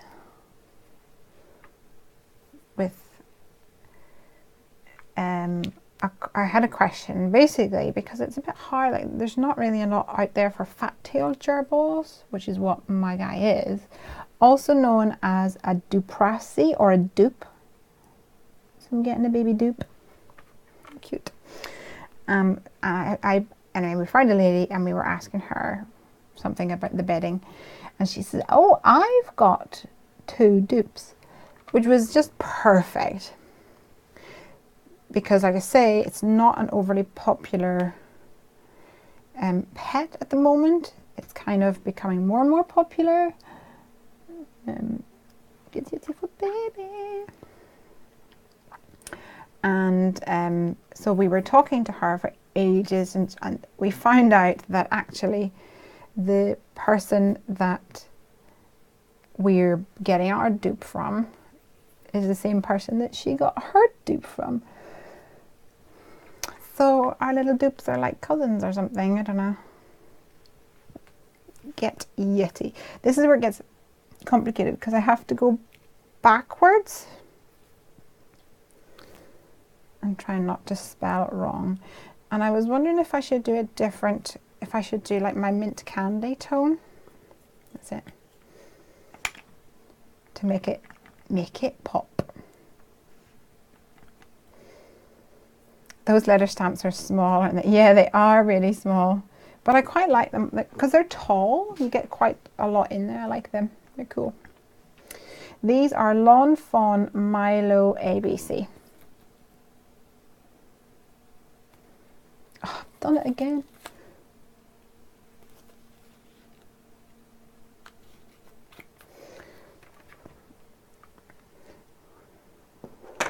with, I had a question, basically, because it's a bit hard, like there's not really a lot out there for fat-tailed gerbils, which is what my guy is, also known as a duprasi or a dupe. So I'm getting a baby dupe. Cute. Anyway, we found a lady and we were asking her something about the bedding, and she said, oh, I've got 2 dupes, which was just perfect. Because like I say, it's not an overly popular pet at the moment. It's kind of becoming more and more popular. Beautiful baby. And so we were talking to her for ages, and we found out that actually the person that we're getting our dupe from is the same person that she got her dupe from. So our little dupes are like cousins or something, I don't know. Get Yeti. This is where it gets complicated because I have to go backwards. I'm trying not to spell it wrong. And I was wondering if I should do it different, if I should do like my mint candy tone. That's it. To make it pop. Those letter stamps are small, aren't they? Yeah, they are really small. But I quite like them because they're tall. You get quite a lot in there. I like them. They're cool. These are Lawn Fawn Milo ABC. Oh, I've done it again.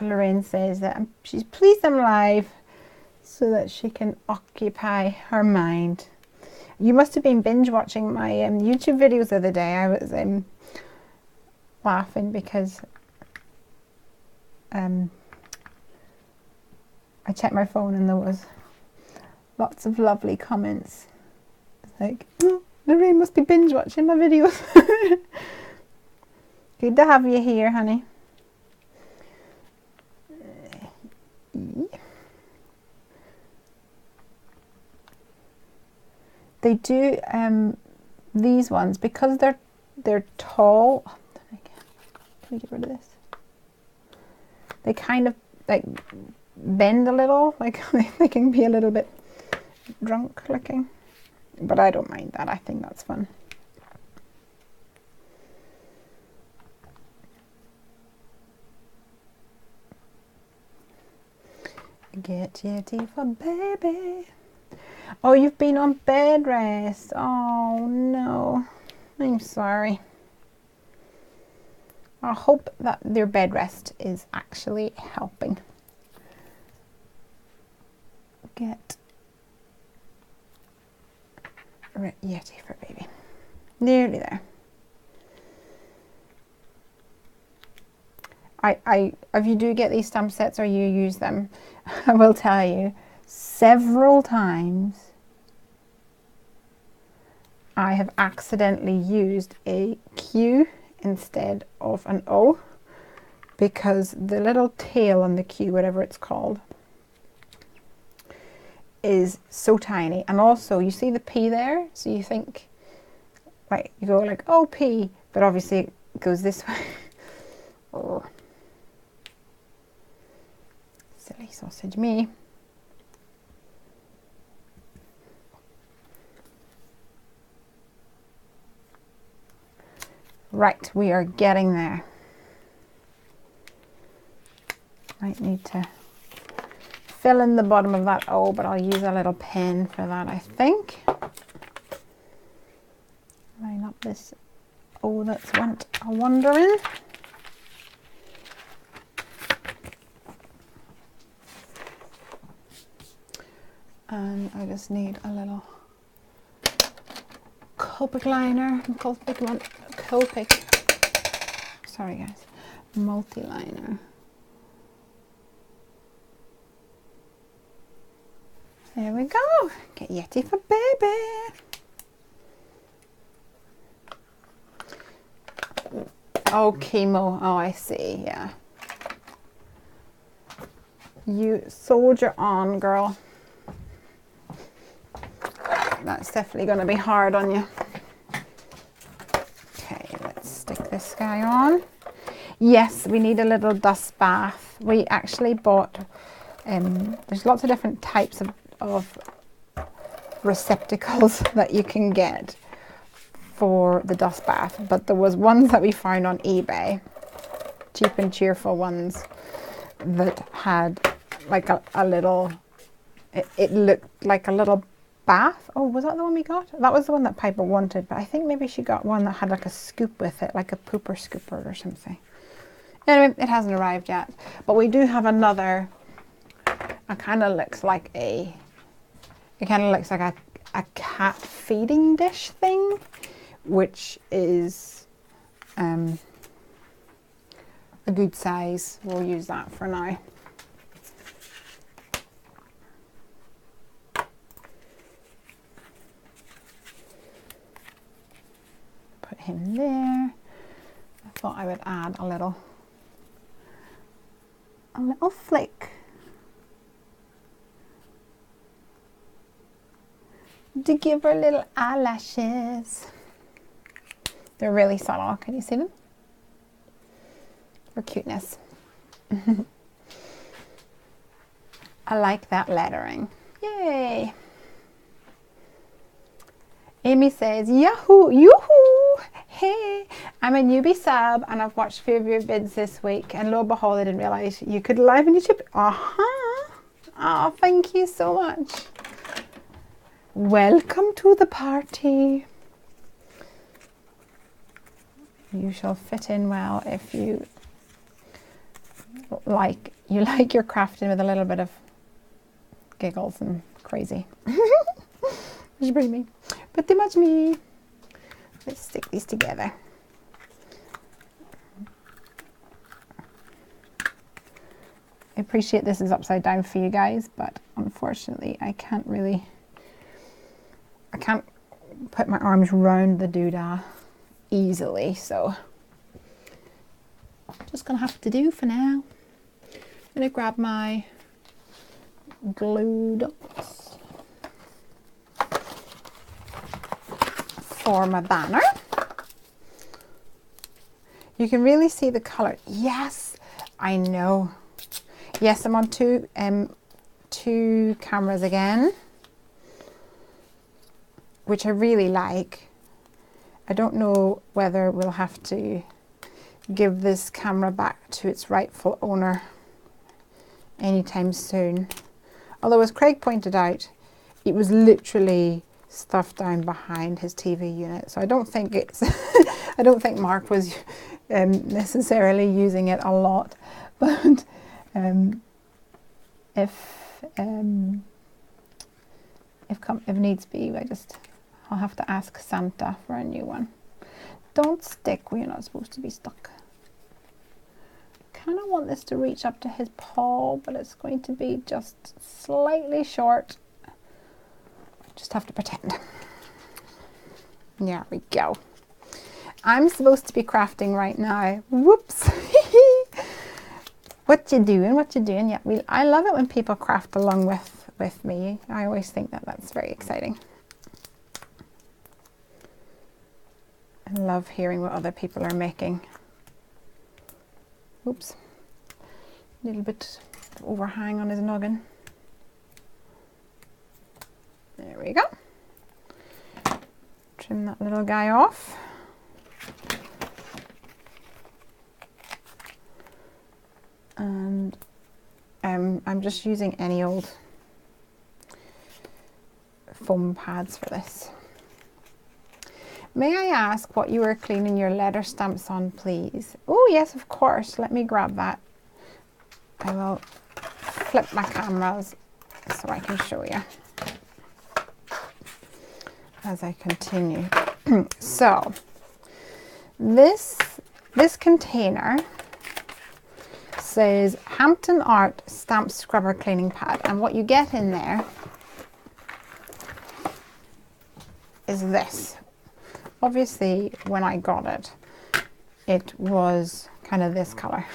Lorraine says that she's pleased I'm live so that she can occupy her mind. You must have been binge watching my YouTube videos the other day. I was laughing because I checked my phone and there was lots of lovely comments. It's like, oh, Lorraine must be binge watching my videos. Good to have you here, honey. They do these ones because they're tall. Can we get rid of this? They kind of like bend a little, like they can be a little bit drunk looking, but I don't mind that. I think that's fun. Get Yeti for baby. Oh, you've been on bed rest. Oh no, I'm sorry. I hope that your bed rest is actually helping. Get Yeti for baby. Nearly there. If you do get these stamp sets or you use them, I will tell you, several times I have accidentally used a Q instead of an O because the little tail on the Q, whatever it's called, is so tiny. And also you see the P there, so you think, like, you go like, oh, P, but obviously it goes this way. Oh, silly sausage me. Right, we are getting there. Might need to fill in the bottom of that O, but I'll use a little pen for that, I think. Line up this O that's went a wandering. And I just need a little Copic liner, Copic, sorry guys, multi-liner. There we go. Get Yeti for baby. Oh, chemo. Oh, I see. Yeah. You soldier on, girl. That's definitely going to be hard on you. Okay, let's stick this guy on. Yes, we need a little dust bath. We actually bought, there's lots of different types of receptacles that you can get for the dust bath, but there was ones that we found on eBay, cheap and cheerful ones, that had like a little, it looked like a little bath. Oh, was that the one we got? That was the one that Piper wanted, but I think maybe she got one that had like a scoop with it, like a pooper scooper or something. Anyway, it hasn't arrived yet, but we do have another. It kind of looks like a cat feeding dish thing, which is a good size. We'll use that for now. Put him there. I thought I would add a little flick to give her little eyelashes. They're really subtle. Can you see them? For cuteness. I like that lettering. Yay! Amy says, Yahoo! Yoo-hoo! Hey! I'm a newbie sub and I've watched a few of your vids this week, and lo and behold, I didn't realise you could live on YouTube. Oh, thank you so much. Welcome to the party. You shall fit in well if you like your crafting with a little bit of giggles and crazy. Which is pretty me. Pretty much me. Let's stick these together. I appreciate this is upside down for you guys, but unfortunately I can't put my arms round the doodah easily, so just gonna have to do for now. I'm gonna grab my glue dots for my banner. You can really see the color. Yes, I know. Yes, I'm on two cameras again, which I really like. I don't know whether we'll have to give this camera back to its rightful owner anytime soon. Although, as Craig pointed out, it was literally stuffed down behind his TV unit. So I don't think it's, I don't think Mark was necessarily using it a lot. But if needs be, I'll have to ask Santa for a new one. Don't stick where you're not supposed to be stuck. Kind of want this to reach up to his paw, but it's going to be just slightly short. Just have to pretend. There we go. I'm supposed to be crafting right now. Whoops. What you doing? What you doing? Yeah, I love it when people craft along with me. I always think that that's very exciting. I love hearing what other people are making. Oops. A little bit of overhang on his noggin. There we go. Trim that little guy off. And I'm just using any old foam pads for this. May I ask what you were cleaning your letter stamps on, please? Oh yes, of course. Let me grab that. I will flip my cameras so I can show you as I continue. So this container says Hampton Art Stamp Scrubber Cleaning Pad, and what you get in there is this. Obviously, when I got it, it was kind of this color.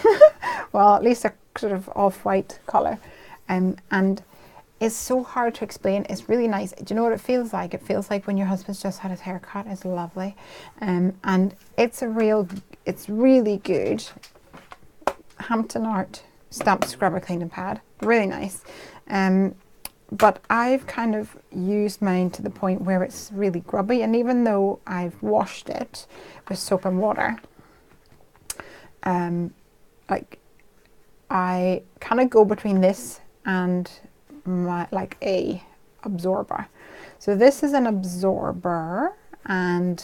Well, at least a sort of off-white color. And it's so hard to explain. It's really nice. Do you know what it feels like? It feels like when your husband's just had his hair cut. It's lovely. And it's really good. Hampton Art Stamp Scrubber Cleaning Pad. Really nice. But I've kind of used mine to the point where it's really grubby, and even though I've washed it with soap and water, like I kind of go between this and my a absorber. So this is an absorber, and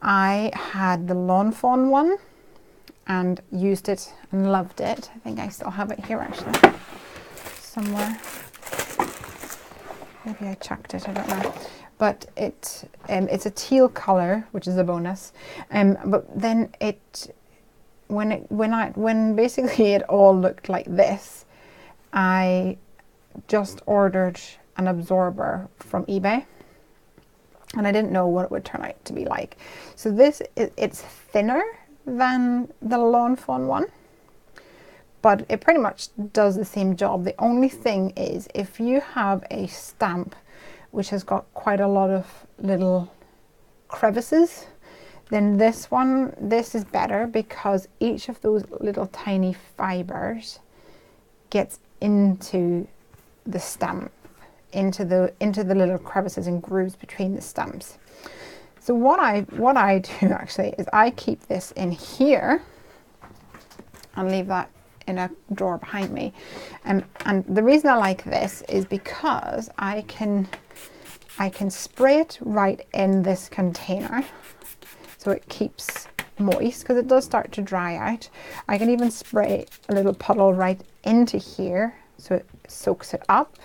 I had the Lawn Fawn one and used it and loved it. I think I still have it here actually. Somewhere. Maybe I chucked it, I don't know. But it's a teal color, which is a bonus. But then when basically it all looked like this, I just ordered an absorber from eBay, and I didn't know what it would turn out to be like. So this it's thinner than the Lawn Fawn one, but it pretty much does the same job. The only thing is, if you have a stamp which has got quite a lot of little crevices, then this is better, because each of those little tiny fibers gets into the stamp, into the little crevices and grooves between the stamps. So what I do actually is I keep this in here and leave that in a drawer behind me, and the reason I like this is because I can spray it right in this container, so it keeps moist, because it does start to dry out. I can even spray a little puddle right into here so it soaks it up.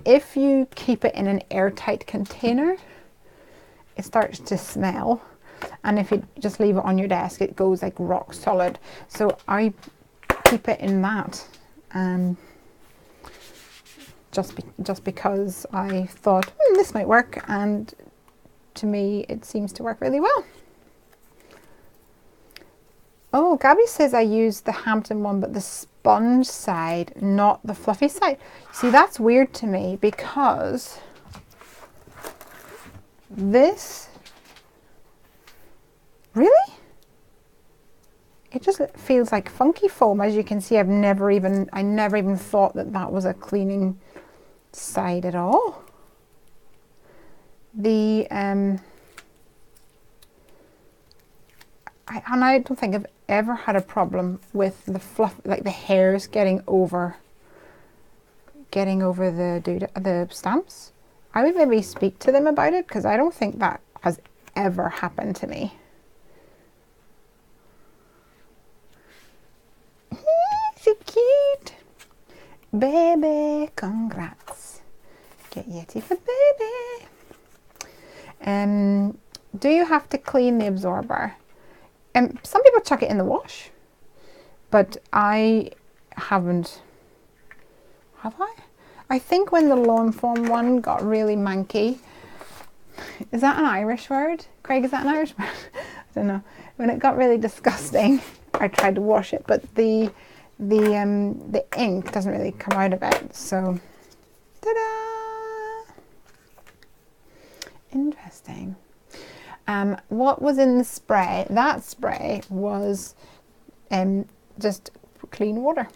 If you keep it in an airtight container, it starts to smell, and if you just leave it on your desk, it goes like rock solid. So I keep it in that, just because I thought this might work, and to me it seems to work really well. Oh, Gabby says I used the Hampton one, but the sponge side, not the fluffy side. See, that's weird to me, because this, really? It just feels like funky foam. As you can see, I never even thought that that was a cleaning side at all. The I don't think I've ever had a problem with the fluff, like the hairs getting over the stamps. I would maybe speak to them about it, because I don't think that has ever happened to me. So cute. Baby, congrats. Get Yeti for baby. Do you have to clean the absorber? Some people chuck it in the wash, but I haven't. Have I? I think when the lawn foam one got really manky. Is that an Irish word? Craig, is that an Irish word? I don't know. When it got really disgusting, I tried to wash it, but the ink doesn't really come out of it. So, ta-da! Interesting. What was in the spray? That spray was just clean water.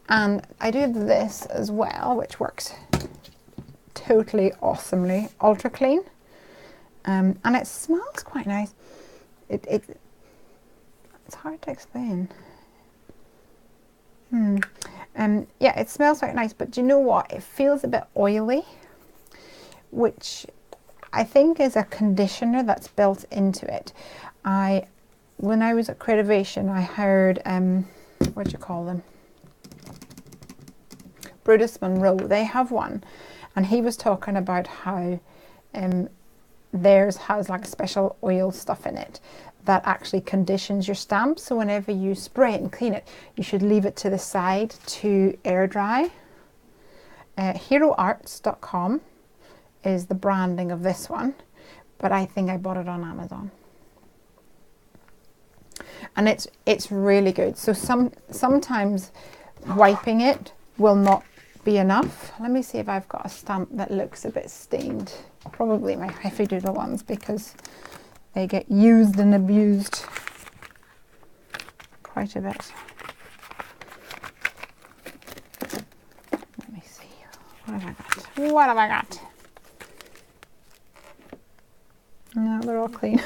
And I do this as well, which works totally awesomely, ultra clean. And it smells quite nice. It's hard to explain. Yeah, it smells quite nice, but do you know what? It feels a bit oily, which I think is a conditioner that's built into it. When I was at Creativation, I heard, what do you call them? Brutus Monroe, they have one, and he was talking about how theirs has like special oil stuff in it that actually conditions your stamp. So whenever you spray it and clean it, you should leave it to the side to air dry. HeroArts.com is the branding of this one, but I think I bought it on Amazon, and it's really good. So sometimes wiping it will not be enough. Let me see if I've got a stamp that looks a bit stained. Probably my Heffy Doodle ones, because they get used and abused quite a bit. Let me see. What have I got? What have I got? No, they're all clean.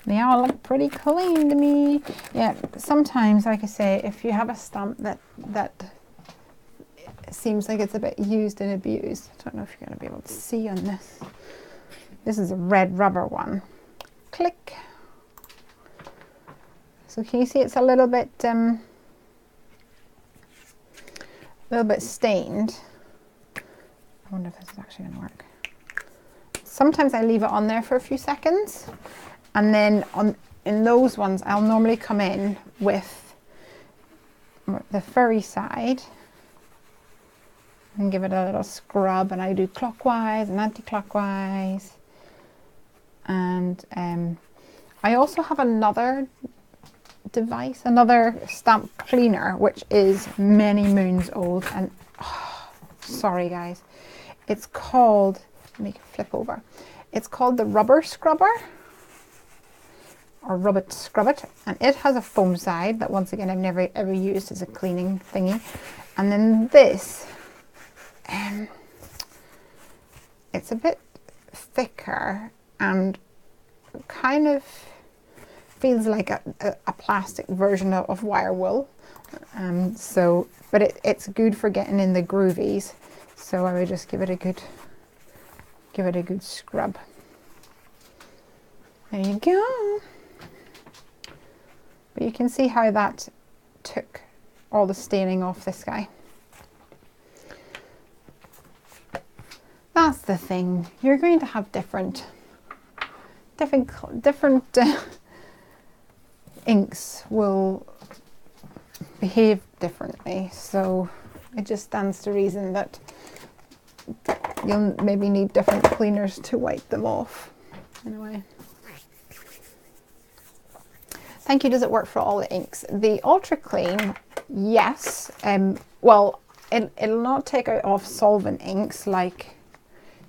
They all look pretty clean to me. Yeah, sometimes, like I say, if you have a stamp that seems like it's a bit used and abused, I don't know if you're going to be able to see on this. This is a red rubber one. Click. So can you see it's a little bit stained. I wonder if this is actually going to work. Sometimes I leave it on there for a few seconds, and then in those ones I'll normally come in with the furry side and give it a little scrub, and I do clockwise and anti-clockwise. And I also have another device, another stamp cleaner, which is many moons old, and sorry guys, it's called, let me flip over, it's called the Rubber Scrubber, or Rub It Scrub It, and it has a foam side that, once again, I've never ever used as a cleaning thingy. And then this, it's a bit thicker and kind of feels like a plastic version of wire wool. But it's good for getting in the groovies. So I would just give it a good scrub. There you go. But you can see how that took all the staining off this guy. That's the thing. You're going to have different inks will behave differently. So it just stands to reason that you'll maybe need different cleaners to wipe them off. Anyway. Thank you. Does it work for all the inks? The Ultra Clean, yes. Well, it'll not take out off solvent inks like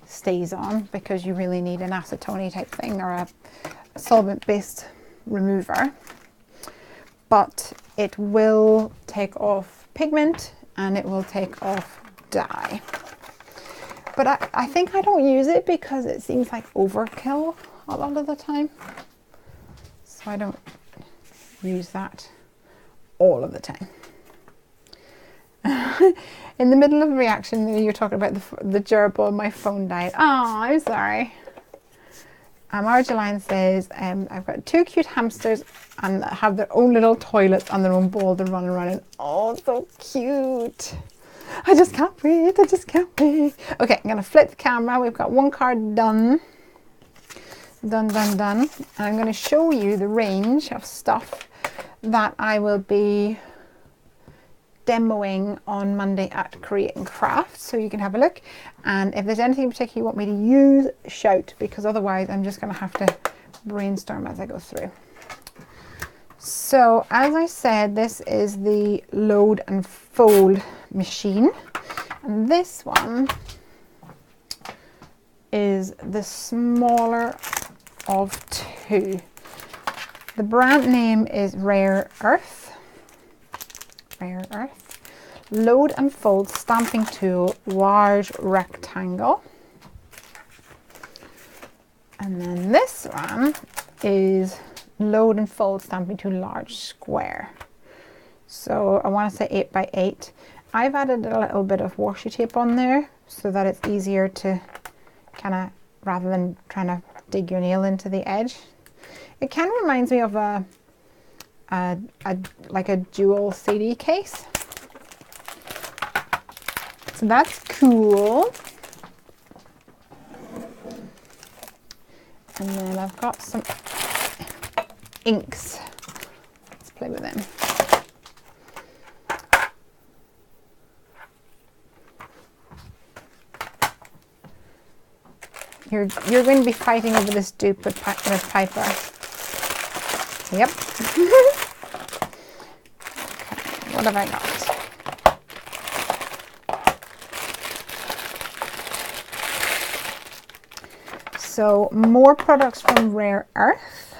Stays On, because you really need an acetone type thing or a solvent-based remover. But it will take off pigment and it will take off dye. But I think I don't use it because it seems like overkill a lot of the time. So I don't use that all of the time. In the middle of the reaction, you're talking about the gerbil, my phone died. Oh, I'm sorry. Marjoline says, I've got 2 cute hamsters and have their own little toilets and their own bowl to run around in. Oh, so cute. I just can't wait. I just can't wait. Okay, I'm going to flip the camera. We've got one card done. Done. And I'm going to show you the range of stuff that I will be demoing on Monday at Create and Craft, so you can have a look. And if there's anything in particular you want me to use, shout, because otherwise I'm just going to have to brainstorm as I go through. So as I said, this is the load and fold machine, and this one is the smaller of 2. The brand name is Rare Earth. Load and fold stamping tool, large rectangle. And then this one is load and fold stamping tool, large square. So I want to say 8 by 8. I've added a little bit of washi tape on there so that it's easier to kind of, rather than trying to dig your nail into the edge. It kind of reminds me of like a dual CD case. So that's cool. And then I've got some inks. Let's play with them. You're going to be fighting over this dupe with Piper. Yep. Okay, what have I got? So more products from Rare Earth.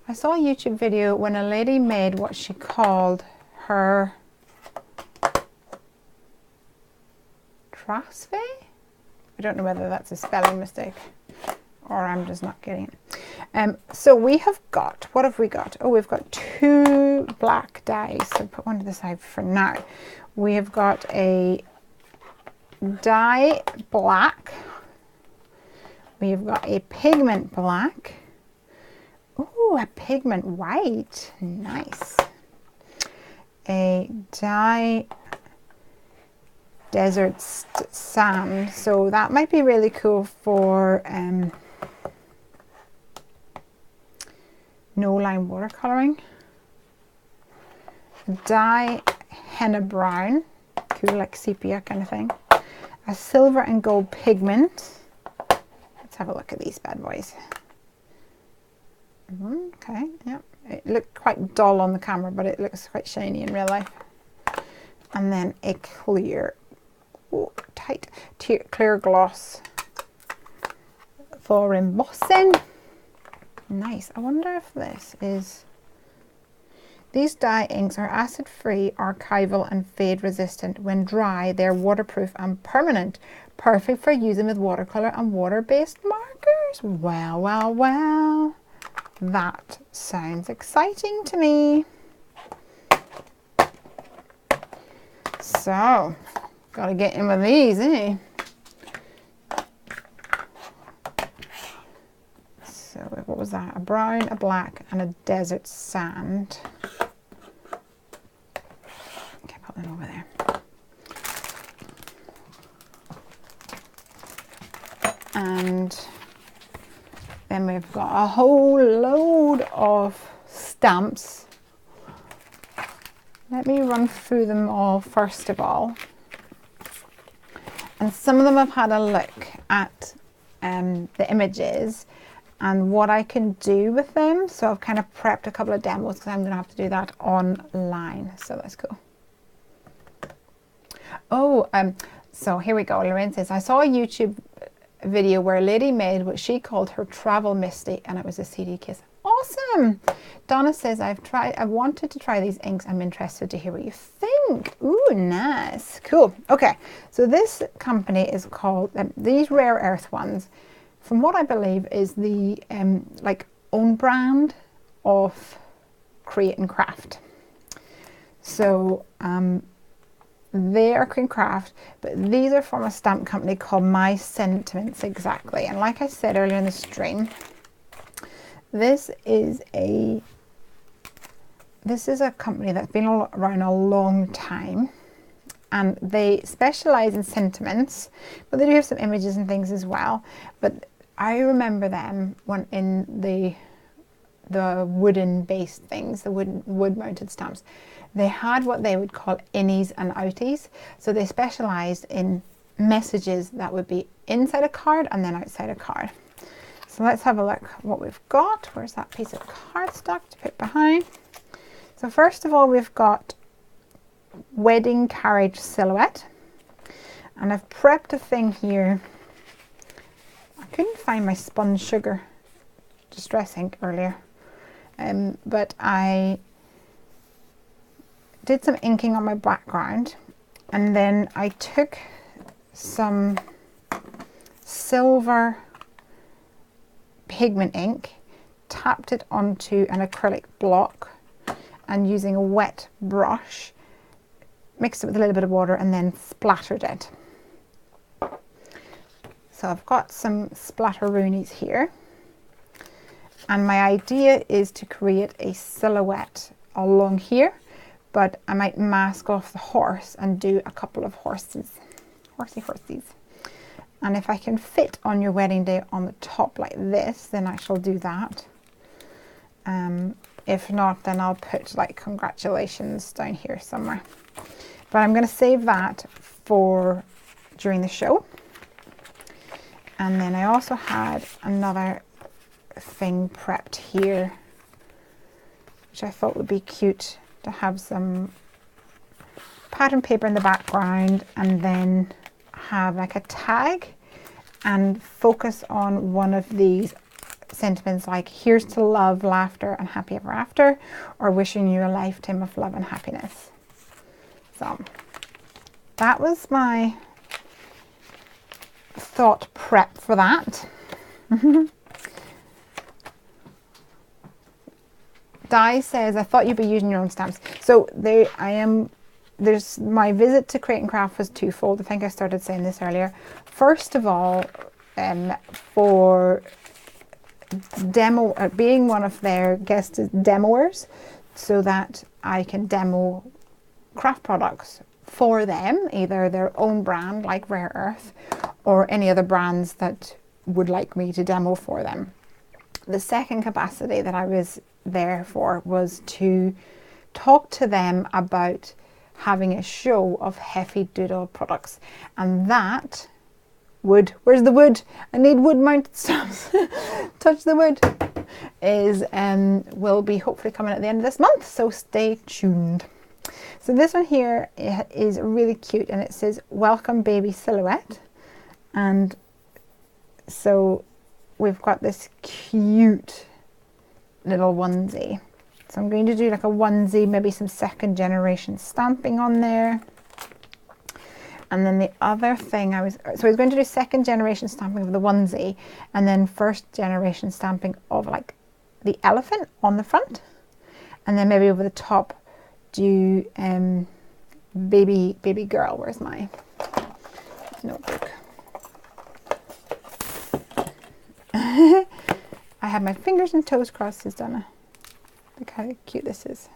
I saw a YouTube video when a lady made what she called her crafty. I don't know whether that's a spelling mistake or I'm just not getting it. So we have got, what have we got? Oh, we've got 2 black dyes. So put one to the side for now. We have got a dye black. We've got a pigment black. Oh, a pigment white. Nice. A dye desert sand. So that might be really cool for no line watercoloring. Dye henna brown. Cool, like sepia kind of thing. A silver and gold pigment. Let's have a look at these bad boys. Okay, yeah, it looked quite dull on the camera, but it looks quite shiny in real life. And then a clear, tight, clear gloss for embossing. Nice. I wonder if this is... These dye inks are acid-free, archival and fade resistant. When dry, they're waterproof and permanent. Perfect for using with watercolor and water-based markers. Well, well, well. That sounds exciting to me. So, gotta get in with these, eh? So, what was that? A brown, a black, and a desert sand. Okay, put them over there. And then we've got a whole load of stamps. Let me run through them all first of all. And some of them I've had a look at the images and what I can do with them. So I've kind of prepped a couple of demos because I'm going to have to do that online. So that's cool. Oh, so here we go. Lorraine says, I saw a YouTube video where a lady made what she called her travel misty, and it was a CD case. Awesome. Donna says, I wanted to try these inks. I'm interested to hear what you think. Ooh, nice. Cool. Okay, so this company is called, these rare earth ones, from what I believe is the like own brand of Create and Craft. So they are Create and Craft, but these are from a stamp company called My Sentiments Exactly. And like I said earlier in the stream, this is a company that's been around a long time, and they specialize in sentiments, but they do have some images and things as well. But I remember them when in the wooden based things, the wood mounted stamps, they had what they would call innies and outies. So they specialized in messages that would be inside a card and then outside a card. So let's have a look what we've got. Where's that piece of cardstock to put behind? So first of all, we've got Wedding Carriage Silhouette. And I've prepped a thing here. I couldn't find my spun sugar distress ink earlier. But I did some inking on my background, and then I took some silver pigment ink, tapped it onto an acrylic block, and using a wet brush mixed it with a little bit of water and then splattered it. So I've got some splatteroonies here, and my idea is to create a silhouette along here, but I might mask off the horse and do a couple of horsies. And if I can fit on your wedding day on the top like this, then I shall do that. If not, then I'll put like congratulations down here somewhere. But I'm going to save that for during the show. And then I also had another thing prepped here, which I thought would be cute to have some pattern paper in the background, and then have like a tag and focus on one of these sentiments, like here's to love, laughter, and happy ever after, or wishing you a lifetime of love and happiness. So that was my thought prep for that. Di says, I thought you'd be using your own stamps. So there's my visit to Create and Craft was twofold. I think I started saying this earlier. First of all, for demo, being one of their guest demoers, so that I can demo craft products for them, either their own brand like Rare Earth or any other brands that would like me to demo for them. The second capacity that I was there for was to talk to them about having a show of Heffy Doodle products, and that wood, where's the wood? I need wood mounted stamps. Touch the wood. Is will be hopefully coming at the end of this month, so stay tuned. So this one here is really cute, and it says welcome baby silhouette, and so we've got this cute little onesie. So I'm going to do like a onesie, maybe some second generation stamping on there. And then the other thing I was going to do second generation stamping of the onesie, and then first generation stamping of like the elephant on the front, and then maybe over the top do baby girl. Where's my notebook? I have my fingers and toes crossed, as Donna. Look how cute this is.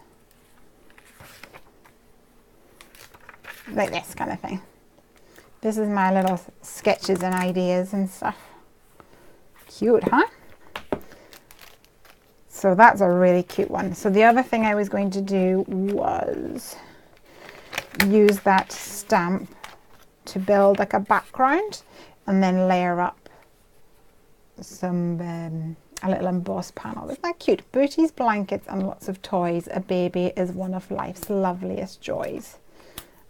Like this kind of thing. This is my little sketches and ideas and stuff. Cute, huh? So that's a really cute one. So the other thing I was going to do was use that stamp to build like a background and then layer up some a little embossed panel. Isn't that cute? Booties, blankets and lots of toys. A baby is one of life's loveliest joys.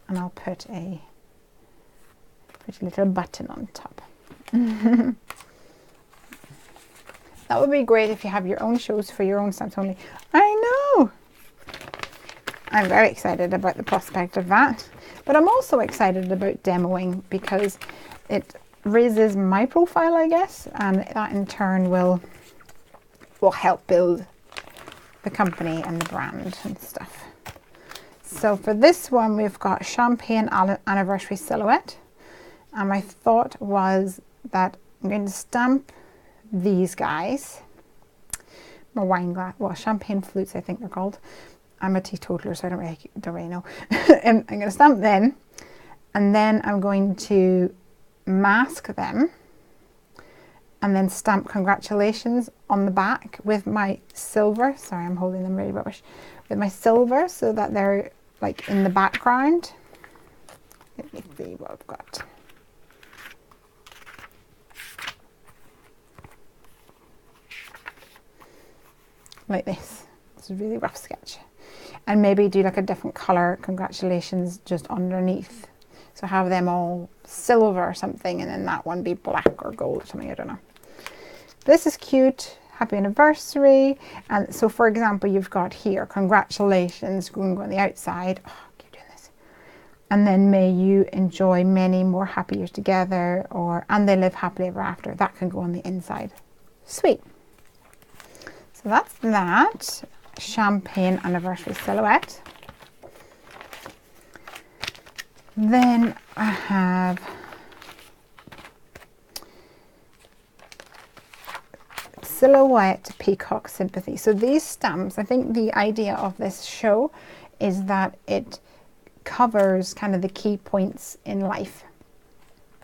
And I'll put a pretty little button on top. That would be great if you have your own shows for your own stamps only. I know! I'm very excited about the prospect of that. But I'm also excited about demoing because it raises my profile, I guess, and that in turn will help build the company and the brand and stuff. So for this one, we've got Champagne Anniversary Silhouette. And my thought was that I'm going to stamp these guys. My wine glass, well, champagne flutes, I think they're called. I'm a teetotaler, so I don't really know. And I'm going to stamp them. And then I'm going to mask them. And then stamp congratulations on the back with my silver. Sorry, I'm holding them really rubbish. With my silver so that they're like in the background. Let me see what I've got. Like this. It's a really rough sketch. And maybe do like a different colour congratulations just underneath. So have them all silver or something and then that one be black or gold or something, I don't know. This is cute. Happy anniversary. And so for example, you've got here, congratulations, going on the outside. Oh, keep doing this. And then may you enjoy many more happy years together, or and they live happily ever after. That can go on the inside. Sweet. So that's that. Champagne Anniversary Silhouette. Then I have Silhouette Peacock Sympathy. So these stamps, I think the idea of this show is that it covers kind of the key points in life.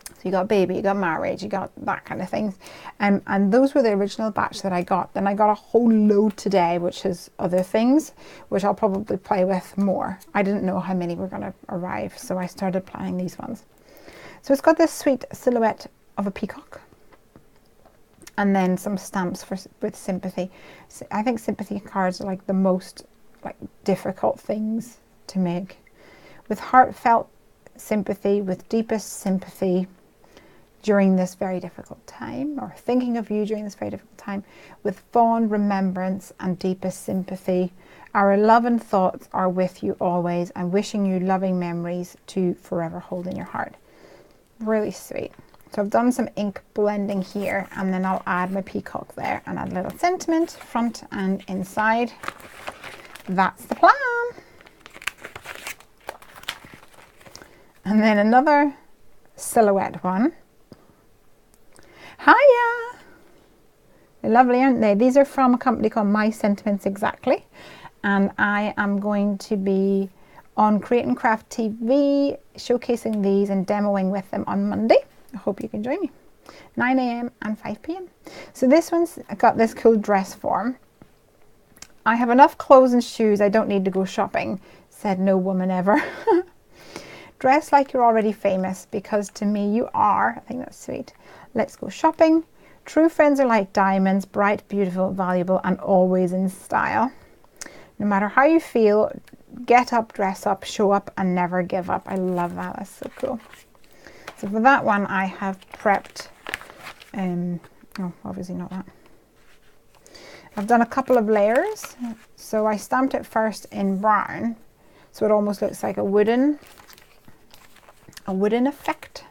So you got baby, you got marriage, you got that kind of things. And those were the original batch that I got. Then I got a whole load today, which is other things, which I'll probably play with more. I didn't know how many were going to arrive, so I started planning these ones. So it's got this sweet silhouette of a peacock. And then some stamps with sympathy. So I think sympathy cards are like the most difficult things to make. With heartfelt sympathy, with deepest sympathy during this very difficult time, or thinking of you during this very difficult time, with fond remembrance and deepest sympathy, our love and thoughts are with you always, and wishing you loving memories to forever hold in your heart. Really sweet. So I've done some ink blending here, and then I'll add my peacock there and add a little sentiment front and inside. That's the plan. And then another silhouette one. Hiya! They're lovely, aren't they? These are from a company called My Sentiments Exactly. And I am going to be on Create and Craft TV, showcasing these and demoing with them on Monday. I hope you can join me. 9 AM and 5 PM. So this one's got this cool dress form. I have enough clothes and shoes, I don't need to go shopping, said no woman ever. Dress like you're already famous, because to me you are. I think that's sweet. Let's go shopping. True friends are like diamonds, bright, beautiful, valuable, and always in style. No matter how you feel, get up, dress up, show up, and never give up. I love that. That's so cool. So for that one, I have prepped, oh, obviously not that. I've done a couple of layers. So I stamped it first in brown, so it almost looks like a wooden effect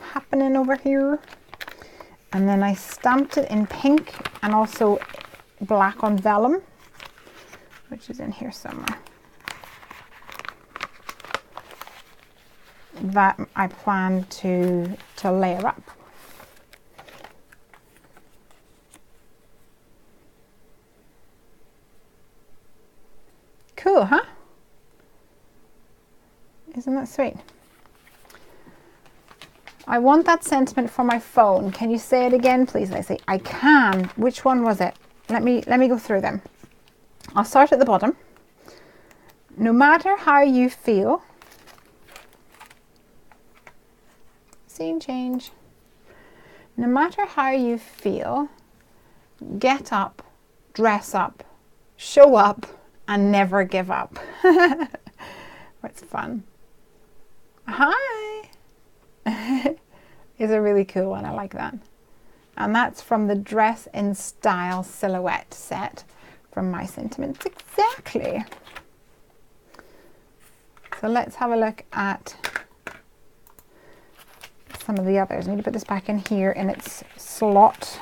happening over here. And then I stamped it in pink and also black on vellum, which is in here somewhere. that I plan to layer up. Cool, huh? Isn't that sweet? I want that sentiment for my phone. Can you say it again, please, Lesley? I can. Which one was it? Let me go through them. I'll start at the bottom. No matter how you feel, scene change. No matter how you feel, get up, dress up, show up, and never give up. It's fun. Hi. It's a really cool one. I like that. And that's from the Dress in Style silhouette set from My Sentiments Exactly. So let's have a look at some of the others. I need to put this back in here in its slot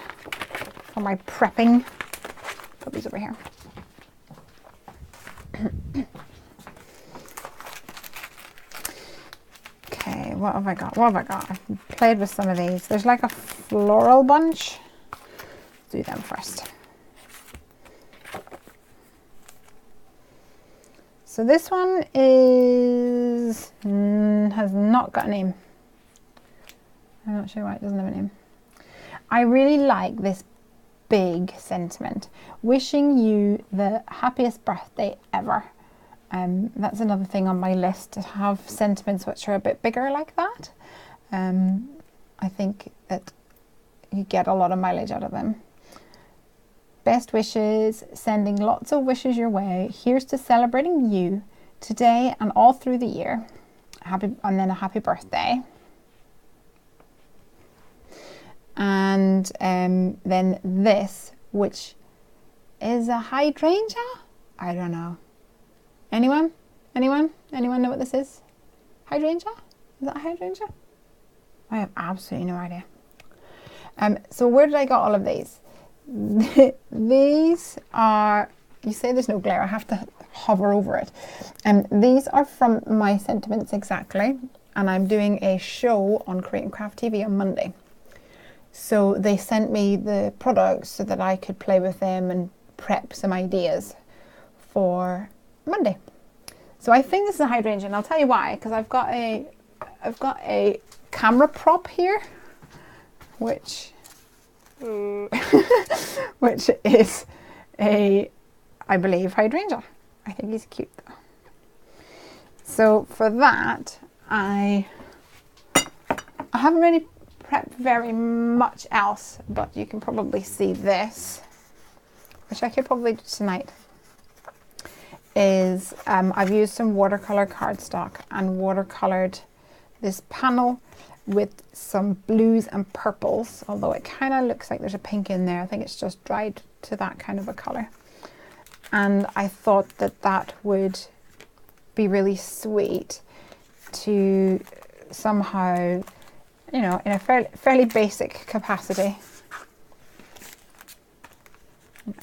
for my prepping. Put these over here. Okay, what have I got? What have I got? I've played with some of these. There's like a floral bunch. Let's do them first. So this one is has not got a name. I'm not sure why it doesn't have a name. I really like this big sentiment. Wishing you the happiest birthday ever. That's another thing on my list, to have sentiments which are a bit bigger like that. I think that you get a lot of mileage out of them. Best wishes, sending lots of wishes your way. Here's to celebrating you today and all through the year. And then a happy birthday. And then this, which is a hydrangea? I don't know. Anyone? Anyone know what this is? Hydrangea? Is that a hydrangea? I have absolutely no idea. So where did I get all of these? These are, you say there's no glare, I have to hover over it. These are from My Sentiments Exactly, and I'm doing a show on Create and Craft TV on Monday. So they sent me the products so that I could play with them and prep some ideas for Monday. So I think this is a hydrangea, and I'll tell you why, because I've got a camera prop here, which which is a, I believe, hydrangea. I think he's cute though. So for that, I haven't really prepped very much else, but you can probably see this, which I could probably do tonight. Is I've used some watercolor cardstock and watercolored this panel with some blues and purples, although it kind of looks like there's a pink in there. I think it's just dried to that kind of a color. And I thought that that would be really sweet to somehow, you know, in a fairly basic capacity,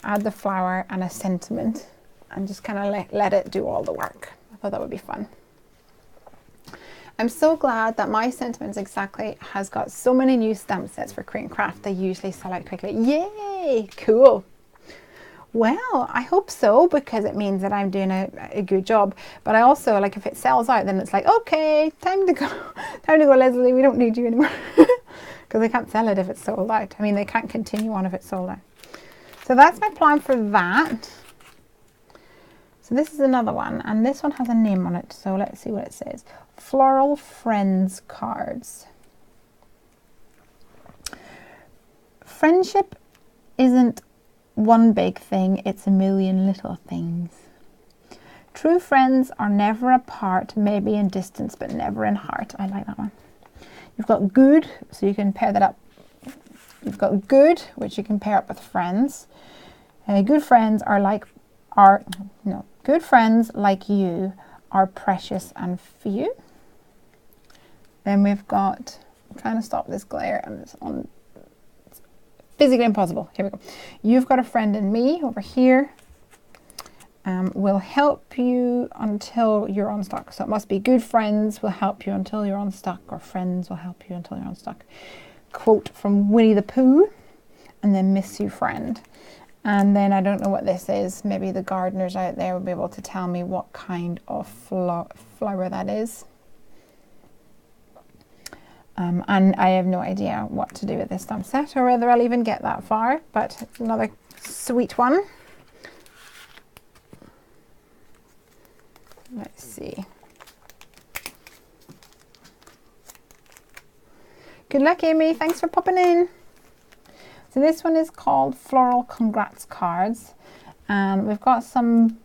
add the flower and a sentiment and just kind of let it do all the work. I thought that would be fun. I'm so glad that My Sentiments Exactly has got so many new stamp sets for Create and Craft. They usually sell out quickly. Yay! Cool. Well, I hope so, because it means that I'm doing a good job. But I also, like, if it sells out, then it's like, okay, time to go. Time to go, Lesley. We don't need you anymore. Because they can't sell it if it's sold out. I mean, they can't continue on if it's sold out. So that's my plan for that. So this is another one, and this one has a name on it. So let's see what it says. Floral Friends Cards. Friendship isn't one big thing, it's a million little things. True friends are never apart, maybe in distance, but never in heart. I like that one. You've got good, so you can pair that up. You've got good, which you can pair up with friends. Good friends good friends like you are precious and few. Then we've got, I'm trying to stop this glare, and it's physically impossible. Here we go. You've got a friend in me over here. will help you until you're unstuck. So it must be good friends will help you until you're unstuck, or friends will help you until you're unstuck. Quote from Winnie the Pooh, and then miss you friend. And then I don't know what this is. Maybe the gardeners out there will be able to tell me what kind of flower that is. And I have no idea what to do with this stamp set, or whether I'll even get that far, but it's another sweet one. Let's see. Good luck, Amy. Thanks for popping in. So this one is called Floral Congrats Cards. And we've got some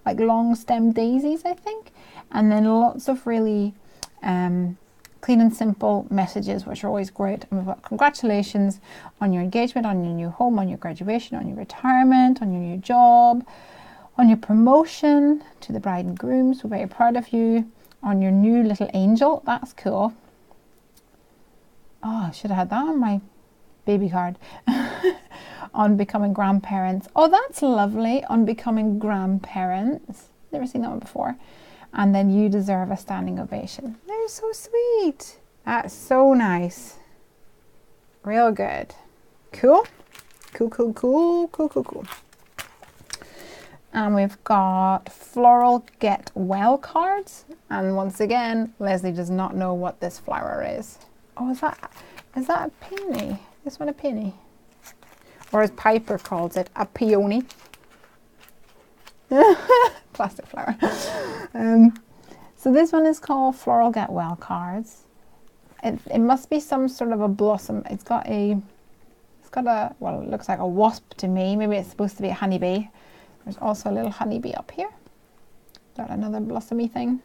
like long stem daisies, I think. And then lots of really clean and simple messages, which are always great. And we've got congratulations on your engagement, on your new home, on your graduation, on your retirement, on your new job, on your promotion, to the bride and groom, so very proud of you, on your new little angel, that's cool. Oh, I should have had that on my baby card. On becoming grandparents, oh that's lovely, on becoming grandparents, never seen that one before. And then you deserve a standing ovation. They're so sweet. That's so nice. Real good. Cool. Cool, cool, cool, cool, cool, cool. And we've got Floral Get Well cards. And once again, Lesley does not know what this flower is. Oh, is that a peony? This one a peony? Or as Piper calls it, a peony. Plastic flower. So this one is called Floral Get Well cards. It must be some sort of a blossom. It's got a, well, it looks like a wasp to me. Maybe it's supposed to be a honeybee. There's also a little honeybee up here. Got another blossomy thing.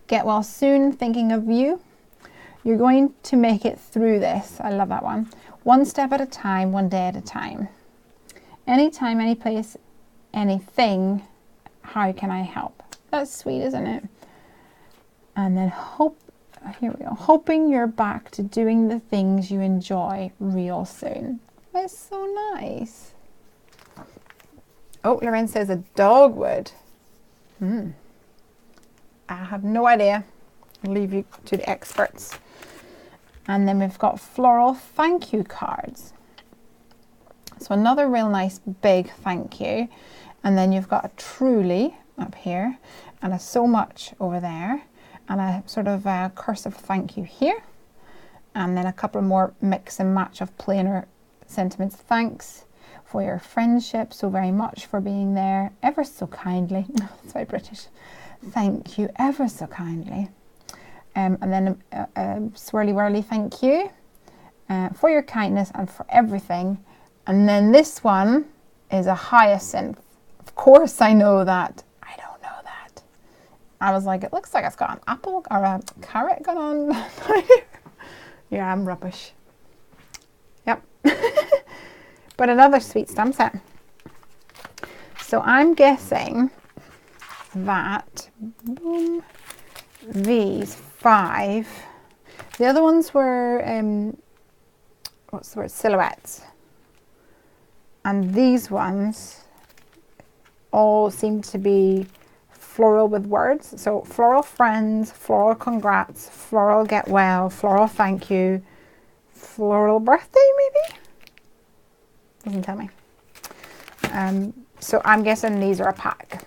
Get well soon, thinking of you. You're going to make it through this. I love that one. One step at a time, one day at a time. Anytime, any place, anything, how can I help? That's sweet, isn't it? And then here we go. Hoping you're back to doing the things you enjoy real soon. That's so nice. Oh, Lorraine says a dogwood. I have no idea. I'll leave you to the experts. And then we've got floral thank you cards. So another real nice big thank you. And then you've got a truly up here and a so much over there and a sort of a cursive thank you here. And then a couple more mix and match of plainer sentiments. Thanks for your friendship so very much, for being there ever so kindly. That's very British. Thank you ever so kindly. And then a swirly whirly thank you for your kindness and for everything. And then this one is a hyacinth. Of course I know that. I don't know that. I was like, it looks like it's got an apple or a carrot going on. Yeah, I'm rubbish. Yep. But another sweet stamp set. So I'm guessing that these 5, the other ones were what's the word, silhouettes, and these ones all seem to be floral with words. So floral friends, floral congrats, floral get well, floral thank you, floral birthday maybe, doesn't tell me. So I'm guessing these are a pack.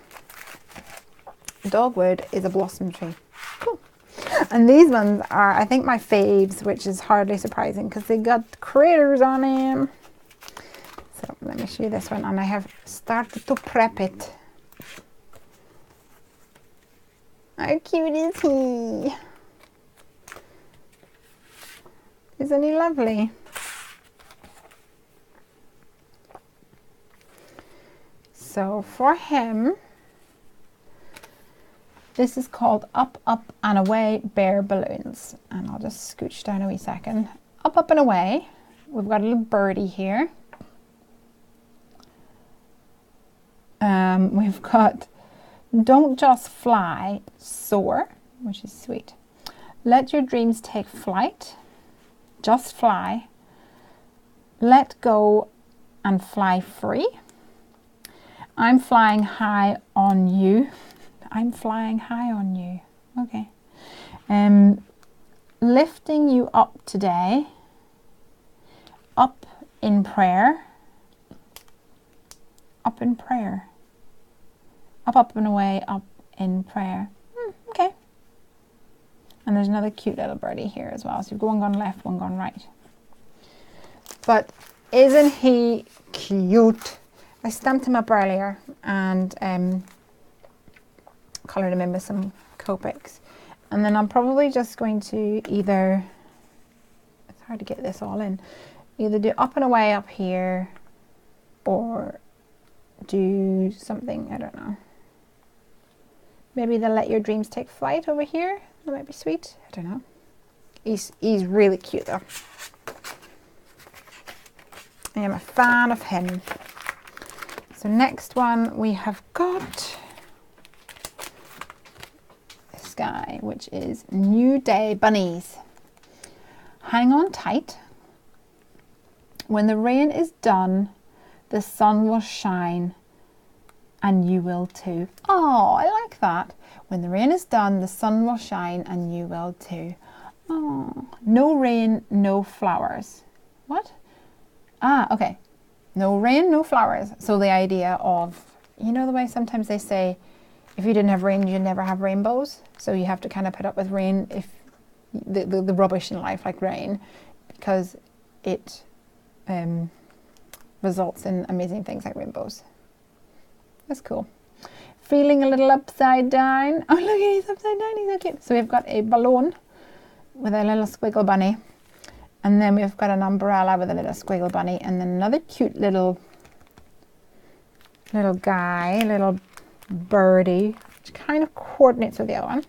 Dogwood is a blossom tree. Cool. And these ones are, I think, my faves, which is hardly surprising because they got critters on them. So let me show you this one, and I have started to prep it. How cute is he? Isn't he lovely? So for him, this is called Up, Up and Away Bear Balloons. And I'll just scooch down a wee second. Up, up and away. We've got a little birdie here. We've got don't just fly, soar, which is sweet. Let your dreams take flight. Just fly. Let go and fly free. I'm flying high on you. I'm flying high on you. Okay. Lifting you up today. Up in prayer. Up in prayer. Up and away, up in prayer. Okay. And there's another cute little birdie here as well. So you've got one gone left, one gone right. But isn't he cute? I stamped him up earlier and coloured him in with some Copics. And then I'm probably just going to either, it's hard to get this all in, either do up and away up here or do something, I don't know. Maybe the Let Your Dreams Take Flight over here. That might be sweet. I don't know. He's really cute though. I am a fan of him. So next one we have got this guy, which is New Day Bunnies. Hang on tight. When the rain is done, the sun will shine and you will too. Oh, I like that. When the rain is done, the sun will shine and you will too. Oh, no rain, no flowers. What? Ah, okay. No rain, no flowers. So the idea of, you know the way sometimes they say, if you didn't have rain, you'd never have rainbows. So you have to kind of put up with rain, if the rubbish in life like rain, because it results in amazing things like rainbows. That's cool. Feeling a little upside down. Oh, look, he's upside down. He's so cute. So we've got a balloon with a little squiggle bunny. And then we've got an umbrella with a little squiggle bunny. And then another cute little guy, little birdie, which kind of coordinates with the other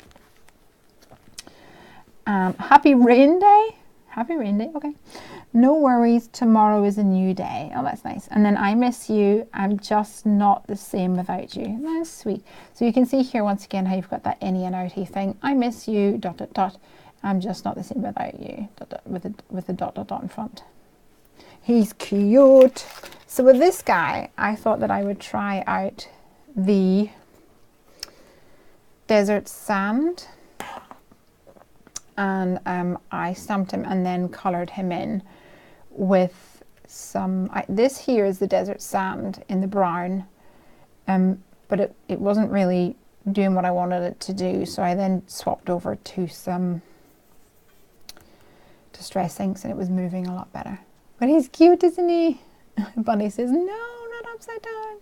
one. Happy rain day. Happy rain day. Okay. No worries, tomorrow is a new day. Oh, that's nice. And then I miss you. I'm just not the same without you. That's sweet. So you can see here once again how you've got that innie and outie thing. I miss you, ... I'm just not the same without you, ... with the ... in front. He's cute. So with this guy, I thought that I would try out the desert sand. And I stamped him and then coloured him in with some, this here is the desert sand in the brown, but it wasn't really doing what I wanted it to do, so I then swapped over to some distress inks and it was moving a lot better. But he's cute, isn't he? Bunny says, no, not upside down.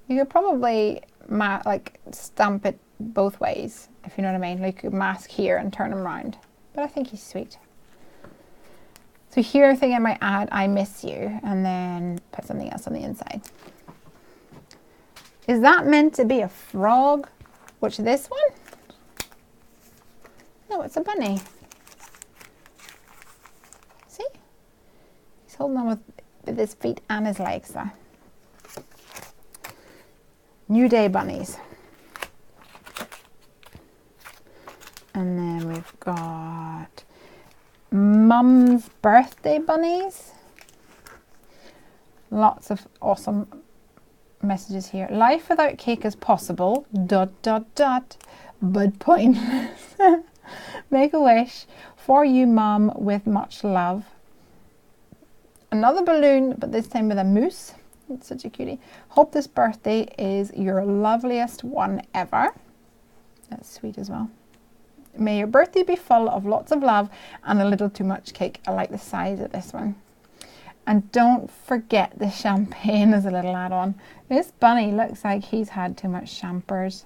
You could probably like stamp it both ways, if you know what I mean. Like you could mask here and turn him around. But I think he's sweet. So here I think I might add I miss you and then put something else on the inside. Is that meant to be a frog? Which, this one? No, it's a bunny. See? He's holding on with his feet and his legs there. New Day Bunnies. And then we've got Mum's Birthday Bunnies. Lots of awesome messages here. Life without cake is possible, ... but pointless. Make a wish for you, Mum, with much love. Another balloon, but this time with a moose. It's such a cutie. Hope this birthday is your loveliest one ever. That's sweet as well. May your birthday be full of lots of love and a little too much cake. I like the size of this one. And don't forget the champagne as a little add-on. This bunny looks like he's had too much champers.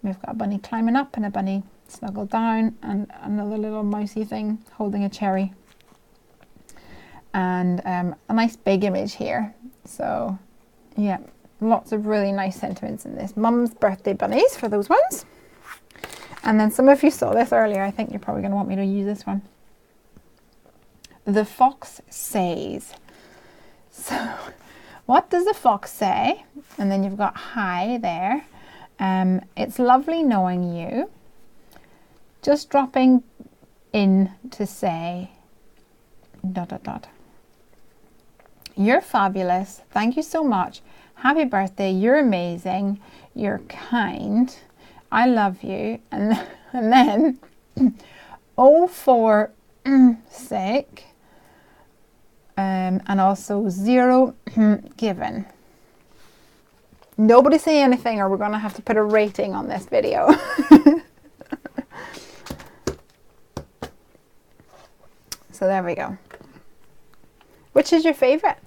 We've got a bunny climbing up and a bunny snuggled down and another little mousy thing holding a cherry. And a nice big image here. So yeah, lots of really nice sentiments in this. Mum's Birthday Bunnies for those ones. And then some of you saw this earlier. I think you're probably going to want me to use this one. The fox says. So what does the fox say? And then you've got hi there. It's lovely knowing you. Just dropping in to say ... You're fabulous. Thank you so much. happy birthday, you're amazing, you're kind, I love you, and then O for sick, and also 0 given. Nobody say anything or we're going to have to put a rating on this video. So there we go. Which is your favorite?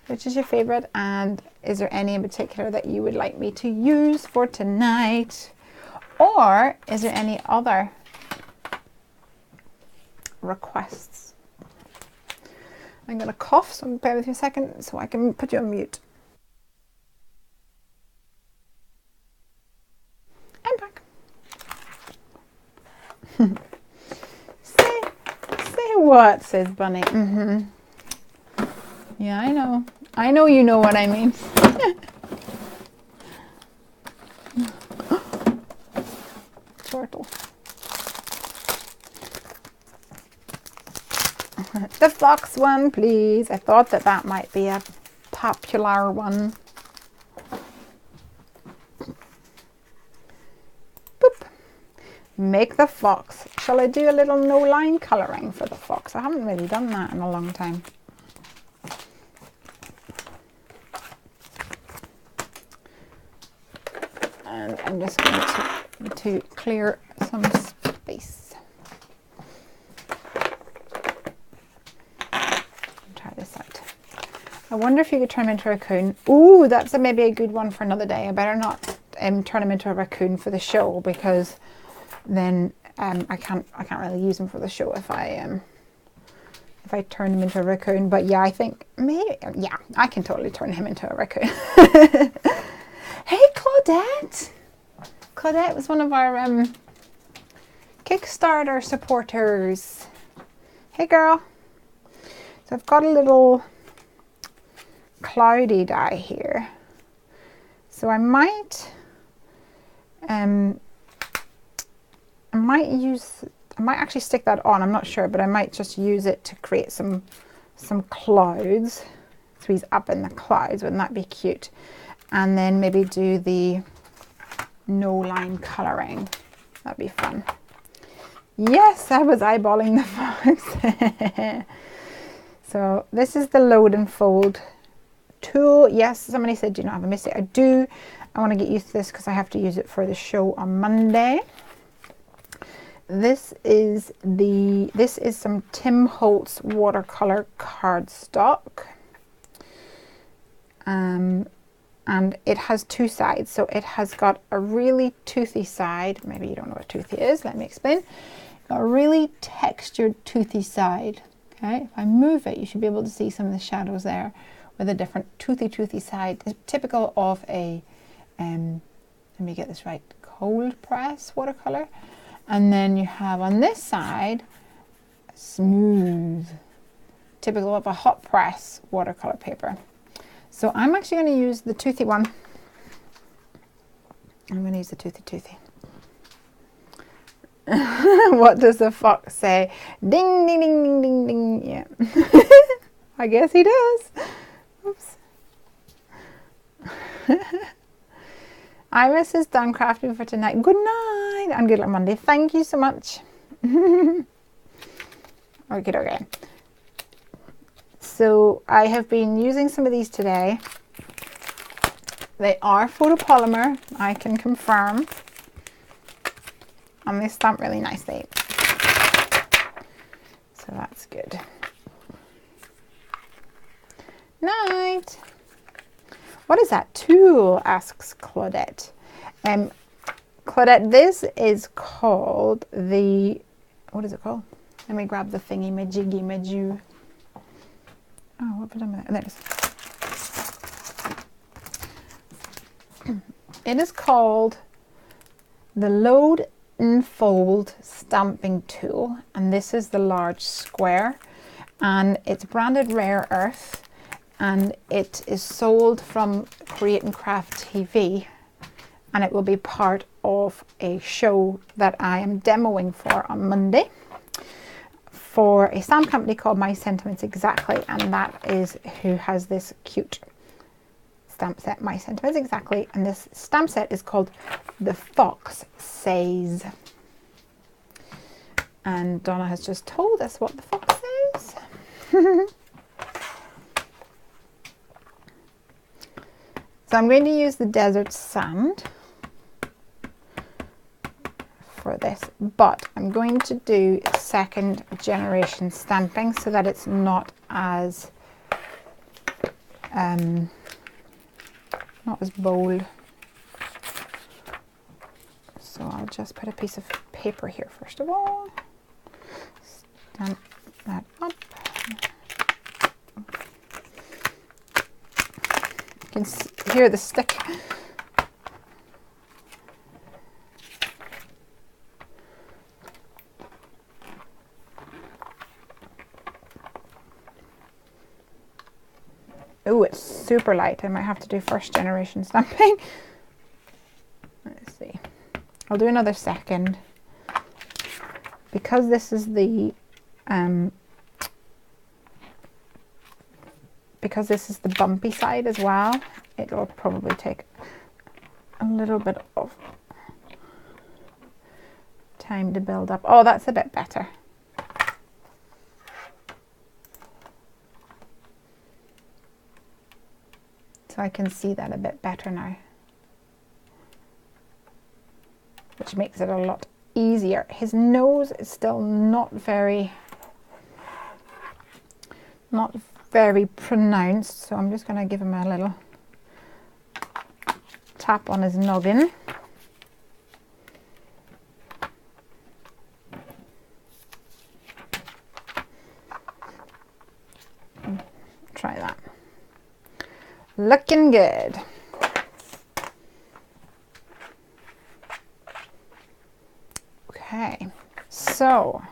Which is your favorite, and is there any in particular that you would like me to use for tonight? Or is there any other requests? I'm going to cough, so bear with me a second so I can put you on mute. I'm back. Say what, says Bunny. Yeah, I know. I know you know what I mean. Turtle. The fox one, please. I thought that might be a popular one. Boop. Make the fox. Shall I do a little no line colouring for the fox? I haven't really done that in a long time. And I'm just going to clear some space. Try this out. I wonder if you could turn him into a raccoon. Ooh, that's maybe a good one for another day. I better not turn him into a raccoon for the show, because then I can't really use him for the show if I turn him into a raccoon. But yeah, I think maybe, yeah, I can totally turn him into a raccoon. Hey, Claudette! Claudette was one of our Kickstarter supporters. Hey, girl. So I've got a little cloudy dye here. So I might actually stick that on. I'm not sure, but I might just use it to create some clouds. So he's up in the clouds. Wouldn't that be cute? And then maybe do the no line colouring. That'd be fun. Yes, I was eyeballing the fox. So this is the load and fold tool. Yes, somebody said, do you not have a MSE? I do. I want to get used to this because I have to use it for the show on Monday. This is some Tim Holtz watercolor cardstock. And it has two sides. So it has got a really toothy side. Maybe you don't know what toothy is. Let me explain. Got a really textured toothy side. Okay, if I move it, you should be able to see some of the shadows there with a different toothy side. It's typical of a, let me get this right, cold press watercolor. And then you have on this side, smooth, typical of a hot press watercolor paper. So I'm actually going to use the toothy one. I'm going to use the toothy. What does the fox say? Ding, ding, ding, ding, ding, ding. Yeah. I guess he does. Oops. Iris is done crafting for tonight. Good night and good luck Monday. Thank you so much. Okay. So I have been using some of these today. They are photopolymer, I can confirm. And they stamp really nicely. So that's good. Night. What is that tool? Asks Claudette. Claudette, this is called the, what is it called? Let me grab the thingy, majiggy, maju. Oh, what have I done with it? There it is. It is called the Load and Fold Stamping Tool, and this is the large square, and it's branded Rare Earth, and it is sold from Create and Craft TV, and it will be part of a show that I am demoing for on Monday for a stamp company called My Sentiments Exactly, and that is who has this cute stamp set, My Sentiments Exactly, and this stamp set is called The Fox Says. And Donna has just told us what the fox says. So I'm going to use the desert sand for this, but I'm going to do second generation stamping so that it's not as bold. So I'll just put a piece of paper here first of all. Stamp that up. You can hear the stick. Oh, it's super light. I might have to do first generation stamping. Let's see. I'll do another second. Because this is the bumpy side as well, it'll probably take a little bit of time to build up. Oh, that's a bit better. So I can see that a bit better now, which makes it a lot easier. His nose is still not very pronounced, so I'm just going to give him a little tap on his noggin. Try that. Looking good. Okay, so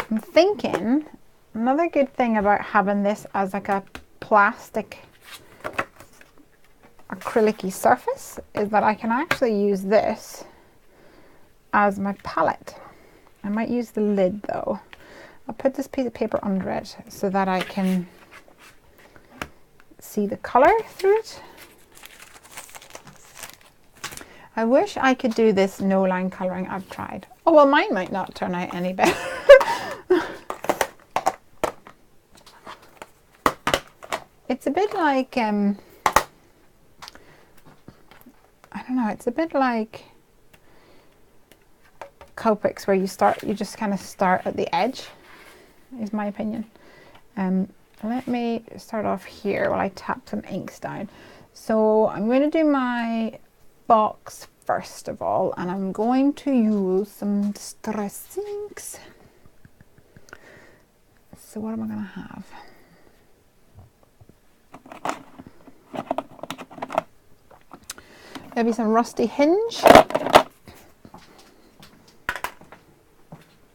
I'm thinking another good thing about having this as like a plastic acrylic-y surface is that I can actually use this as my palette. I might use the lid though. I'll put this piece of paper under it so that I can see the color through it. I wish I could do this no line coloring. I've tried. Oh well, mine might not turn out any better. It's a bit like I don't know, it's a bit like Copics where you just kind of start at the edge, is my opinion. Let me start off here while I tap some inks down. So I'm going to do my box first of all, and I'm going to use some distress inks. So what am I going to have? Maybe some Rusty Hinge.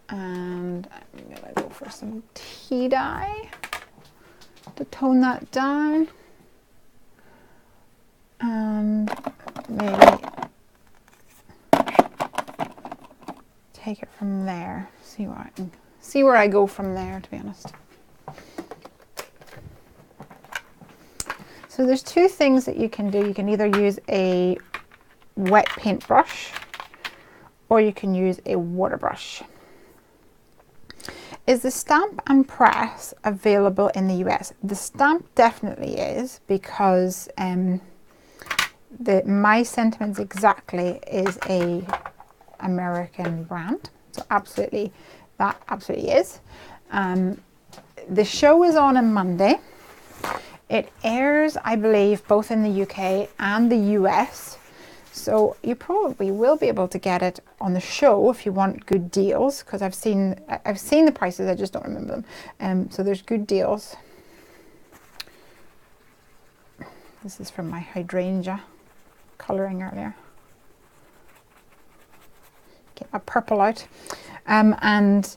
And I'm going to go for some tea dye to tone that down. And maybe take it from there. See where I go from there, to be honest. So there's two things that you can do. You can either use a wet paintbrush or you can use a water brush. Is the Stamp and Press available in the US? The Stamp definitely is, because the My Sentiments Exactly is a American brand. So absolutely, that absolutely is. The show is on Monday. It airs, I believe, both in the UK and the US. So you probably will be able to get it on the show if you want good deals, because I've seen the prices, I just don't remember them. So there's good deals. This is from my hydrangea colouring earlier. Get my purple out. And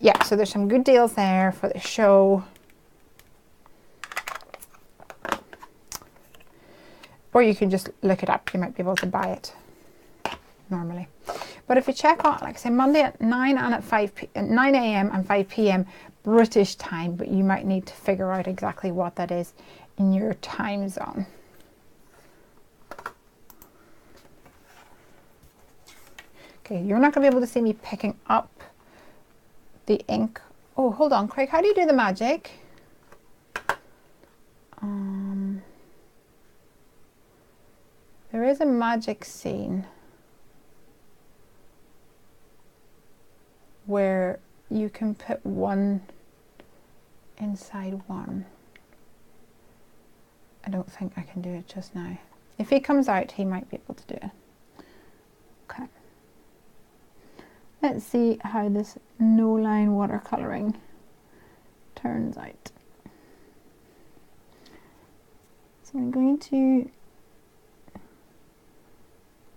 yeah, so there's some good deals there for the show. Or you can just look it up. You might be able to buy it normally. But if you check out, like I say, Monday at 9 and at 9 a.m. and 5 p.m. British time, but you might need to figure out exactly what that is in your time zone. Okay, you're not going to be able to see me picking up the ink. Oh, hold on, Craig, how do you do the magic? There is a magic scene where you can put one inside one. I don't think I can do it just now. If he comes out, he might be able to do it. Okay. Let's see how this no-line watercolouring turns out. So I'm going to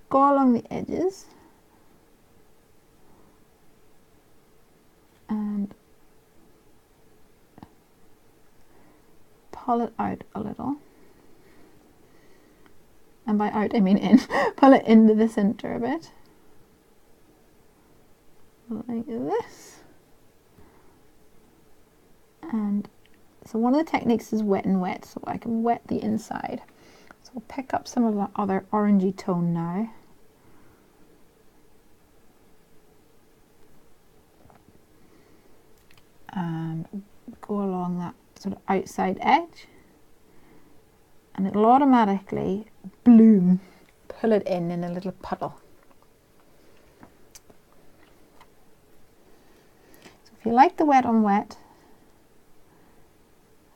go along the edges and pull it out a little. And by out I mean in. Pull it into the centre a bit. Like this. And so one of the techniques is wet and wet, so I can wet the inside. So we'll pick up some of that other orangey tone now. And go along that sort of outside edge. And it'll automatically bloom, pull it in a little puddle. So if you like the wet on wet,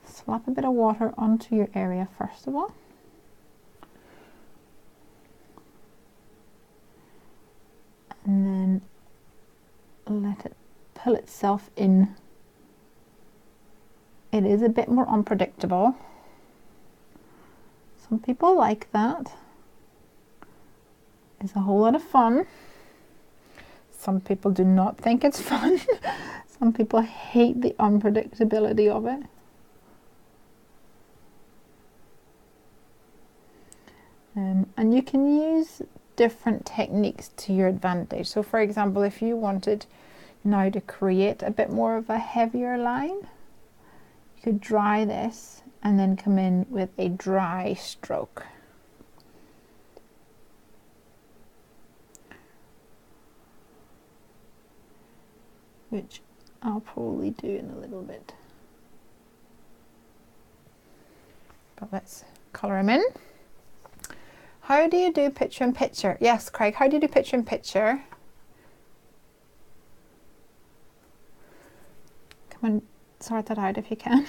slap a bit of water onto your area first of all. And then let it pull itself in. It is a bit more unpredictable. Some people like that. It's a whole lot of fun. Some people do not think it's fun. Some people hate the unpredictability of it. And you can use different techniques to your advantage. So for example, if you wanted now to create a bit more of a heavier line, you could dry this and then come in with a dry stroke. Which I'll probably do in a little bit. But let's colour him in. How do you do picture in picture? Yes, Craig, how do you do picture in picture? Come and sort that out if you can.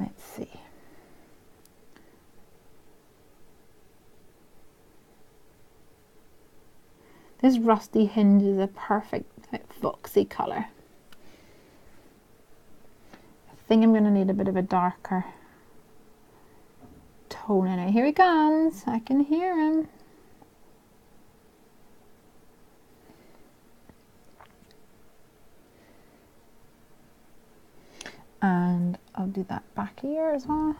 Let's see. This rusty hinge is a perfect foxy colour. I think I'm going to need a bit of a darker tone in it. Here he comes. I can hear him. And I'll do that back here as well.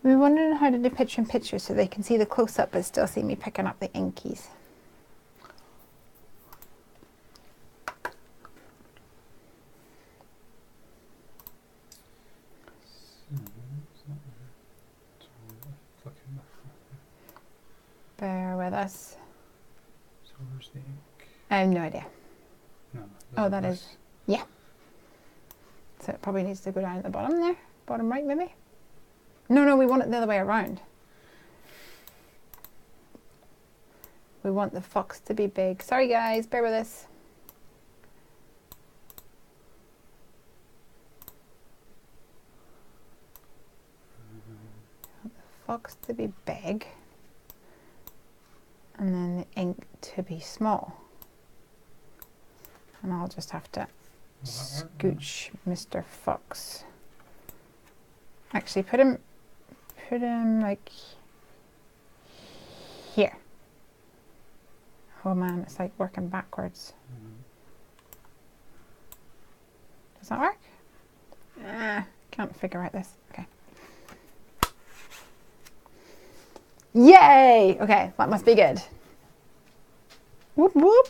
We were wondering how to do picture in picture so they can see the close-up but still see me picking up the inkies. Bear with us. So where's the ink? I have no idea. No, oh, that is, yeah. So it probably needs to go down at the bottom there. Bottom right, maybe? No, we want it the other way around. We want the fox to be big. Sorry guys, bear with us. We want the fox to be big. And then the ink to be small. And I'll just have to scooch Mr. Fox. Actually, put him like here. Oh man, it's like working backwards. Does that work? Can't figure out this. Okay. Yay! Okay, that must be good. Whoop whoop.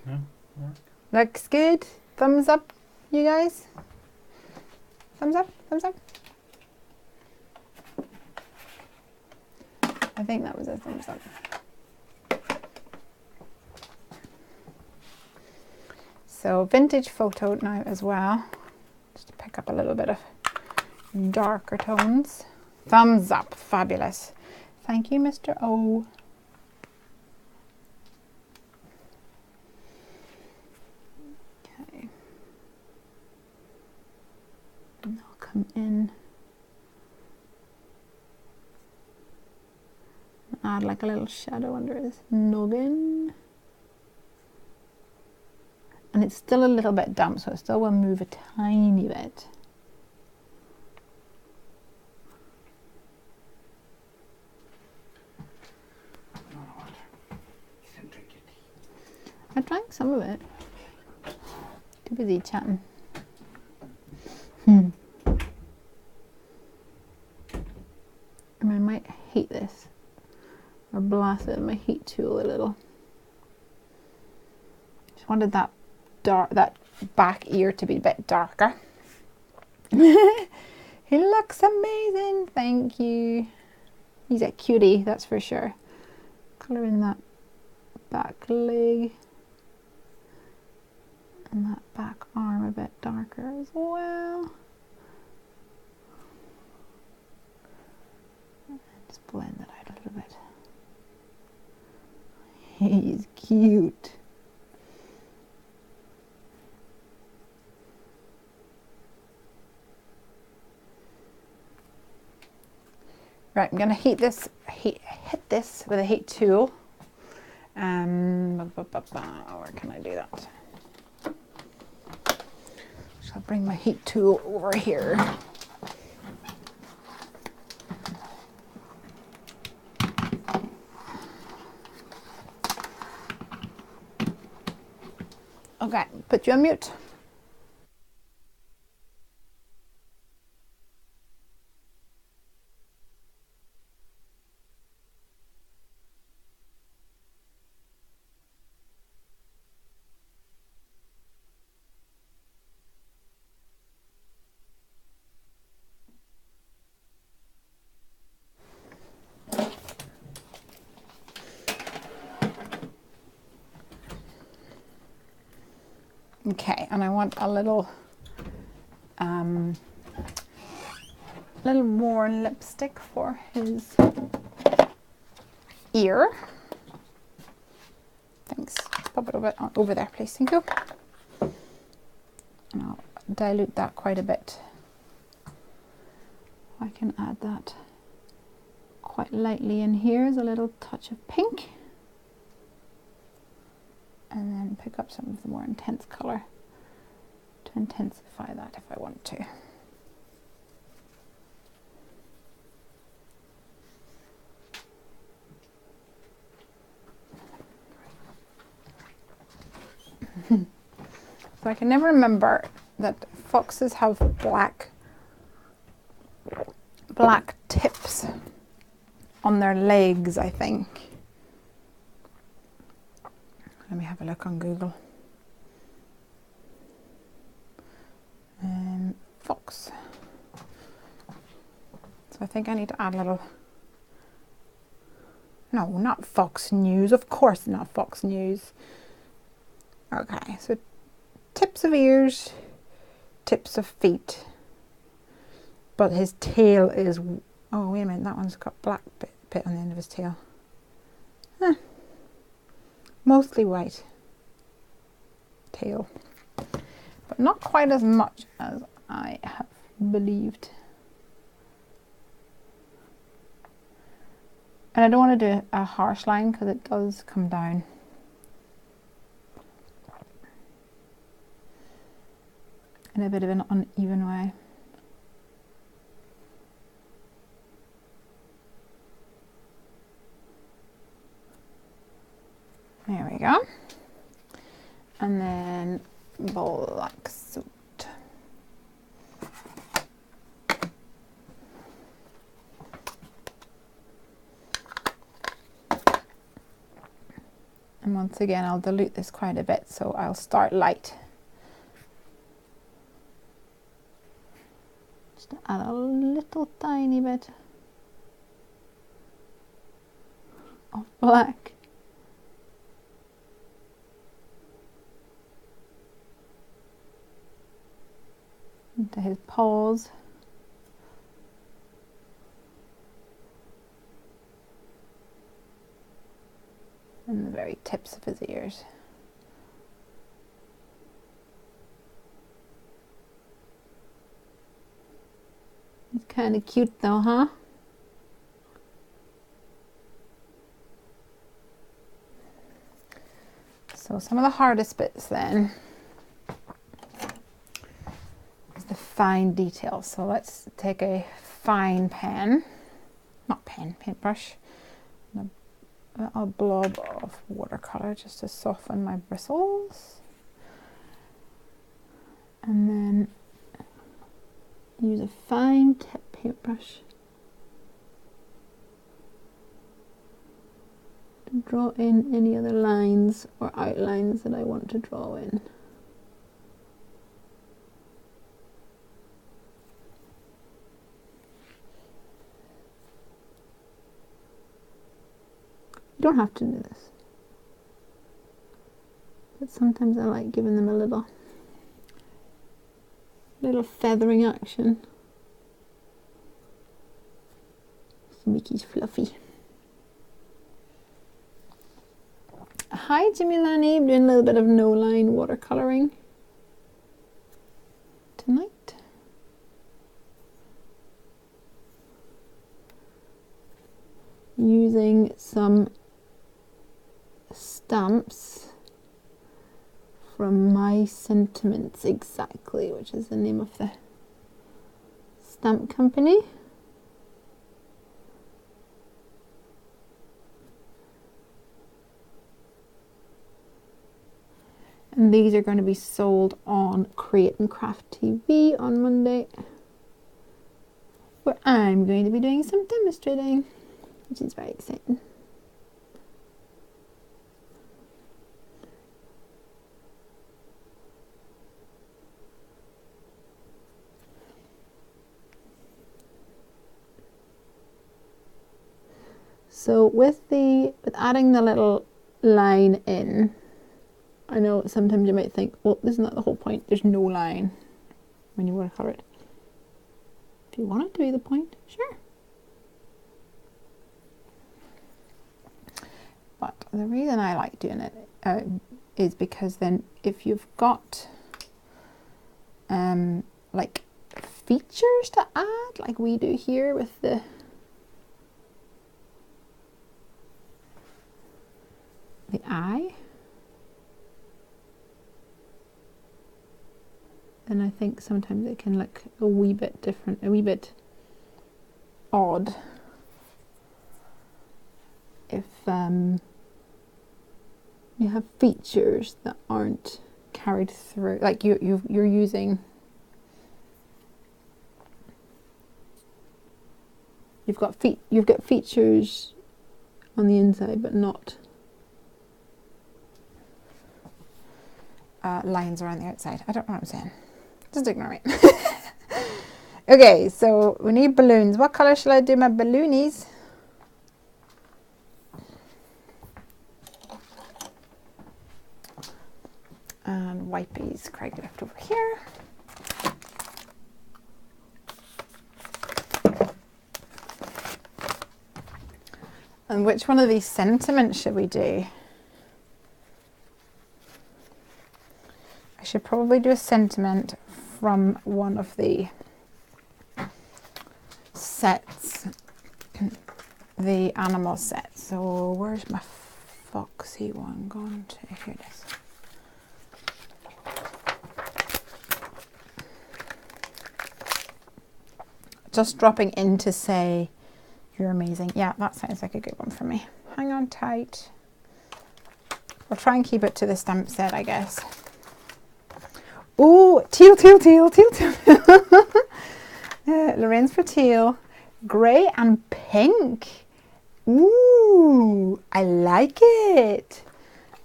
No? Work? Looks good. Thumbs up, you guys. Thumbs up, thumbs up. I think that was a thumbs up. So vintage photo now as well. Just to pick up a little bit of darker tones. Thumbs up, fabulous. Thank you, Mr. O. Okay. And I'll come in. Add like a little shadow under his noggin. And it's still a little bit damp, so it still will move a tiny bit. I drank some of it. Too busy chatting. And I might heat this or blast it with my heat tool a little. Just wanted that back ear to be a bit darker. He looks amazing. Thank you. He's a cutie, that's for sure. Colouring that back leg. And that back arm a bit darker as well. Just blend that out a little bit. He's cute. Right, I'm gonna hit this with a heat tool. Where can I do that? I'll bring my heat tool over here. Okay, put you on mute. Okay, and I want a little more lipstick for his ear. Thanks. Pop it over there, please. Thank you. And I'll dilute that quite a bit. I can add that quite lightly in here as a little touch of pink. And then pick up some of the more intense colour to intensify that if I want to. So I can never remember that foxes have black tips on their legs, I think. Let me have a look on Google. Fox. So I think I need to add a little... No, not Fox News. Of course not Fox News. Okay, so tips of ears, tips of feet. But his tail is... Oh, wait a minute. That one's got black bit on the end of his tail. Huh. Mostly white tail, but not quite as much as I have believed. And I don't want to do a harsh line because it does come down. In a bit of an uneven way. There we go. And then black suit. And once again, I'll dilute this quite a bit, so I'll start light. Just add a little tiny bit of black. Into his paws. And the very tips of his ears. It's kind of cute though, huh? So some of the hardest bits then is the fine details. So let's take a fine pen, not pen, paintbrush, and a blob of watercolor just to soften my bristles. And then use a fine tip paintbrush to draw in any other lines or outlines that I want to draw in. You don't have to do this, but sometimes I like giving them a little feathering action. So Mickey's fluffy. Hi Jimmy Lanny, doing a little bit of no line watercoloring tonight. Using some stamps from My Sentiments Exactly, which is the name of the stamp company. And these are going to be sold on Create and Craft TV on Monday, where I'm going to be doing some demonstrating, which is very exciting. So with adding the little line in, I know sometimes you might think, well, isn't that the whole point? There's no line when you watercolor it. If you want it to be the point, sure. But the reason I like doing it is because then if you've got like features to add, like we do here with the eye, then I think sometimes it can look a wee bit different, a wee bit odd if you have features that aren't carried through, like you're using, you've got features on the inside but not lines around the outside. I don't know what I'm saying. Just ignore me. Okay, so we need balloons. What color shall I do my balloonies? And wipies Craig left over here. And which one of these sentiments should we do? I should probably do a sentiment from one of the sets, the animal set. So where's my foxy one gone to? Here it is. Just dropping in to say you're amazing. Yeah, that sounds like a good one for me. Hang on tight. We'll try and keep it to the stamp set, I guess. Oh, teal. Lorraine's for teal. Grey and pink. Ooh, I like it.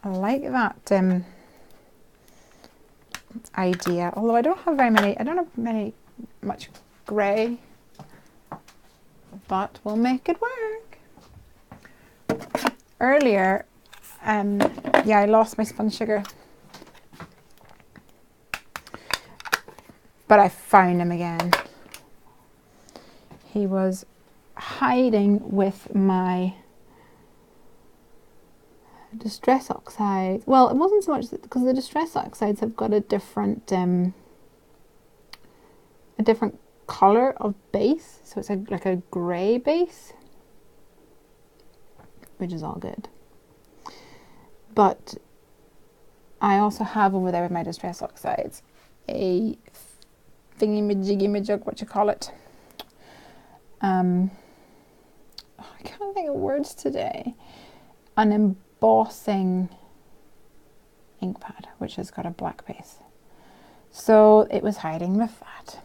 I like that idea, although I don't have much grey, but we'll make it work. Earlier, yeah, I lost my spun sugar, but I found him again. He was hiding with my distress oxides. Well, it wasn't so much because the distress oxides have got a different color of base, so it's like a grey base, which is all good. But I also have over there with my distress oxides a thingy-majiggy-majug, what you call it. I can't think of words today. An embossing ink pad, which has got a black base. So it was hiding with that.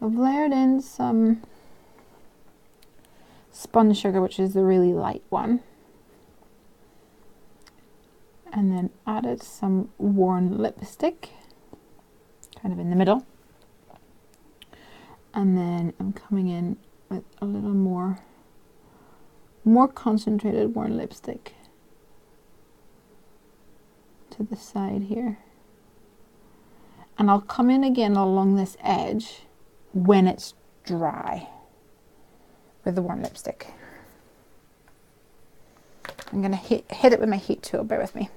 I've layered in some spun sugar, which is the really light one, and then added some worn lipstick, kind of in the middle, and then I'm coming in with a little more concentrated worn lipstick to the side here, and I'll come in again along this edge when it's dry with the worn lipstick. I'm going to hit it with my heat tool, bear with me.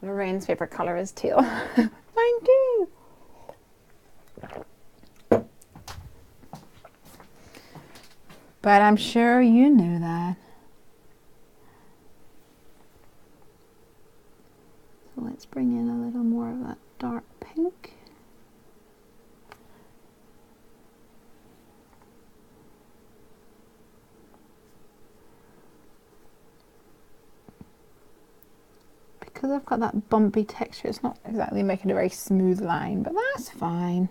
Lorraine's favourite colour is teal. Mine too. But I'm sure you knew that. So let's bring in a little more of that dark pink. Because I've got that bumpy texture, it's not exactly making a very smooth line, but that's fine.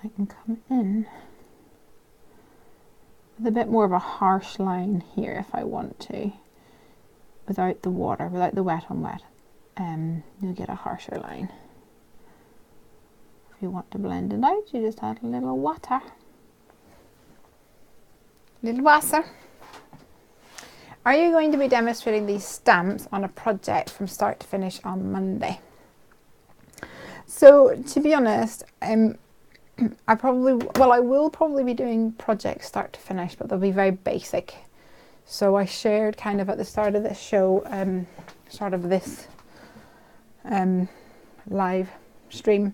I can come in with a bit more of a harsh line here if I want to, without the water, without the wet on wet. You'll get a harsher line. If you want to blend it out, you just add a little water. Little water. Are you going to be demonstrating these stamps on a project from start to finish on Monday? So, to be honest, I will probably be doing projects start to finish, but they'll be very basic. So I shared kind of at the start of this show, start of this live stream,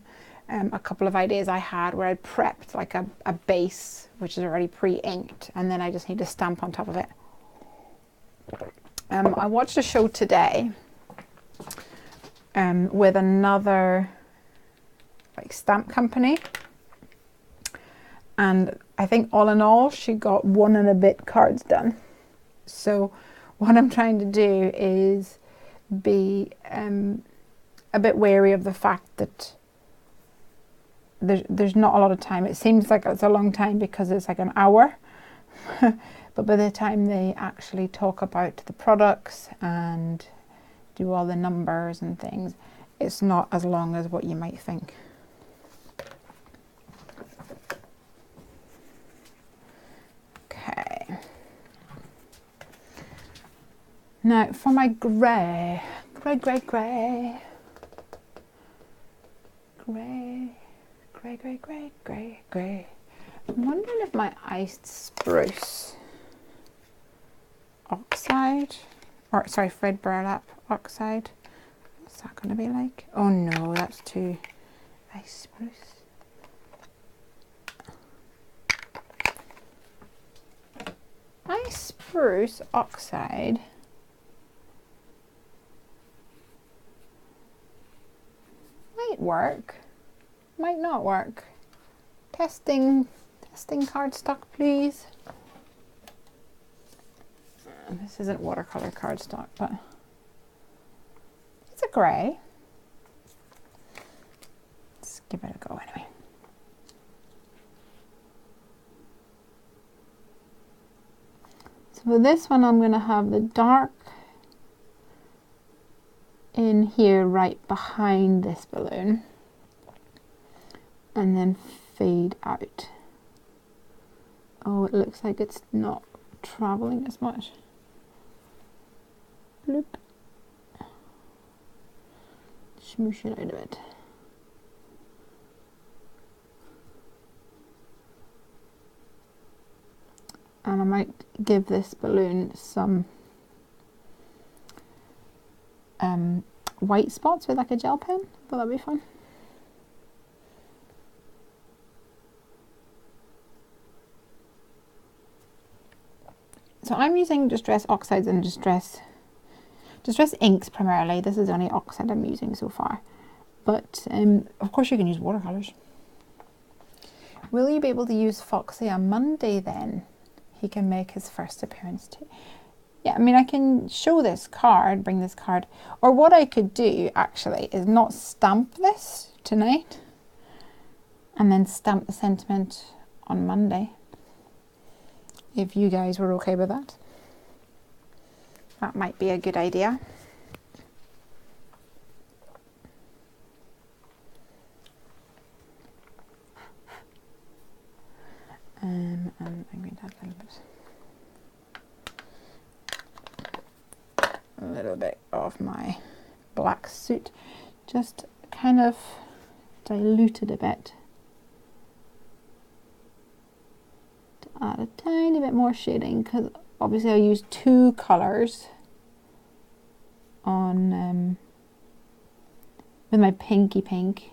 a couple of ideas I had where I'd prepped like a base which is already pre-inked, and then I just need to stamp on top of it. I watched a show today with another like stamp company, and I think all in all she got 1 and a bit cards done. So what I'm trying to do is be a bit wary of the fact that there's not a lot of time. It seems like it's a long time because it's like an hour, but by the time they actually talk about the products and do all the numbers and things, it's not as long as what you might think. Okay. Now for my grey, grey, grey, grey, grey, grey, grey, grey, grey, grey. I'm wondering if my iced spruce oxide, or sorry, Fred burlap oxide, what's that going to be like? Oh no, that's too iced spruce. Iced spruce oxide. Might work, might not work. Testing cardstock, please. This isn't watercolor cardstock, but it's a grey. Let's give it a go anyway. So for this one, I'm going to have the dark in here right behind this balloon and then fade out. Oh, it looks like it's not traveling as much. Bloop. Smoosh it out a bit. And I might give this balloon some white spots with like a gel pen. Thought that'd be fun. So I'm using Distress Oxides and Distress inks primarily. This is the only oxide I'm using so far. But of course you can use watercolours. Will you be able to use Foxy on Monday then? He can make his first appearance too. Yeah, I mean, I can show this card, bring this card. Or what I could do actually is not stamp this tonight and then stamp the sentiment on Monday. If you guys were okay with that. That might be a good idea. And I'm going to add a little bit of my black soot, just kind of dilute it a bit to add a tiny bit more shading, because obviously I use two colours on with my pinky pink,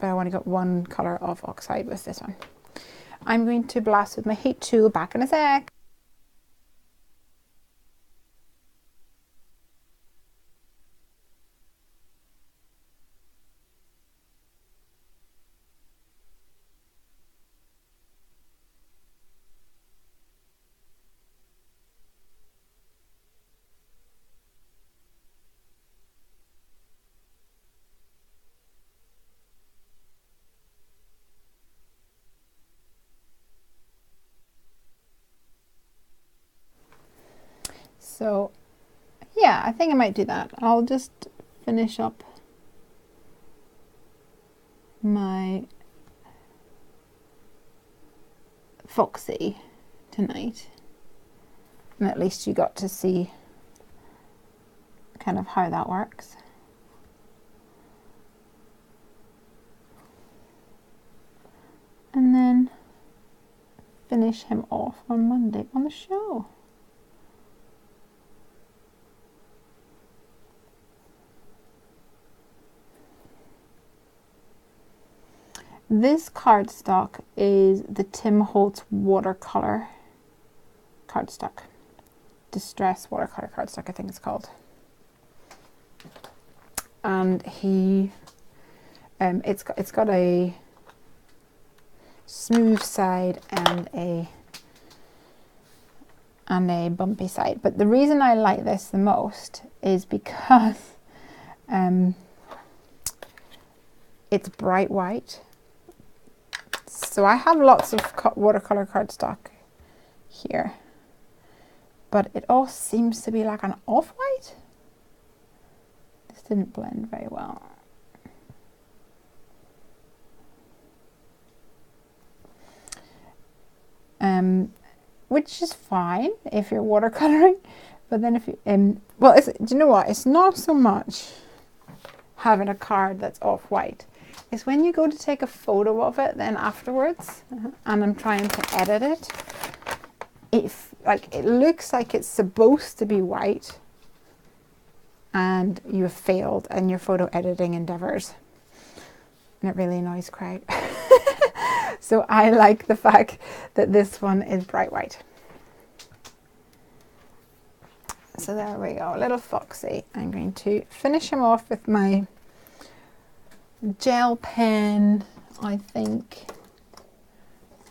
but I only got one colour of oxide with this one. I'm going to blast with my heat tool. Back in a sec. So yeah, I think I might do that. I'll just finish up my Foxy tonight, and at least you got to see kind of how that works. And then finish him off on Monday on the show. This cardstock is the Tim Holtz watercolor cardstock. Distress watercolor cardstock, I think it's called. And he, it's got a smooth side and a bumpy side. But the reason I like this the most is because it's bright white. So I have lots of watercolor cardstock here, but it all seems to be like an off-white. This didn't blend very well. which is fine if you're watercoloring. But then if you, well, do you know what? It's not so much having a card that's off-white. It's when you go to take a photo of it then afterwards, and I'm trying to edit it. It looks like it's supposed to be white, and you have failed in your photo editing endeavors, and it really annoys Craig. So I like the fact that this one is bright white. So there we go, little Foxy. I'm going to finish him off with my gel pen, I think.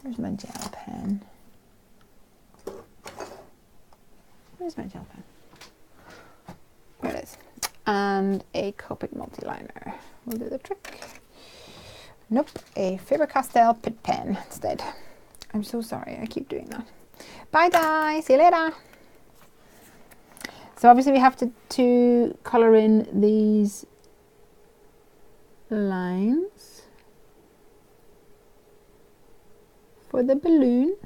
Where's my gel pen? Where's my gel pen? Here it is. And a Copic multi-liner will do the trick. Nope, a Faber-Castell Pitt pen instead. I'm so sorry, I keep doing that. Bye guys, see you later. So obviously we have to colour in these lines for the balloon,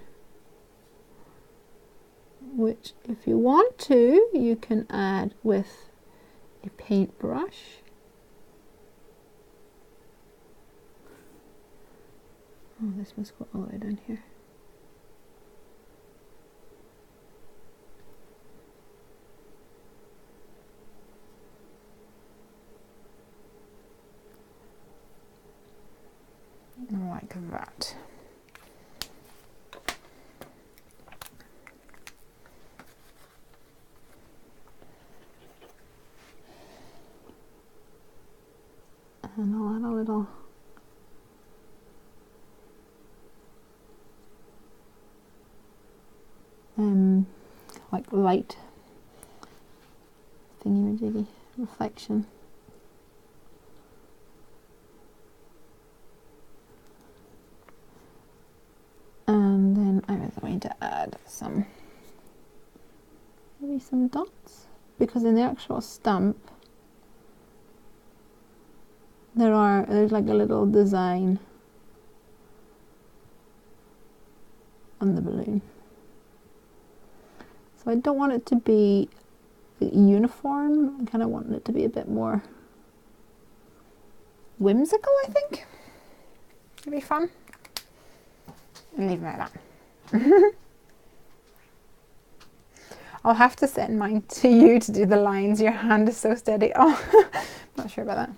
which if you want to, you can add with a paintbrush. Oh, this must go all the way down here. Like that. And I'll add a little like light thingy-majiggy reflection. And then I was going to add maybe some dots, because in the actual stamp there's like a little design on the balloon. So I don't want it to be uniform. I kind of want it to be a bit more whimsical, I think. It'd be fun. And leave it like that. I'll have to send mine to you to do the lines. Your hand is so steady. Oh, not sure about that.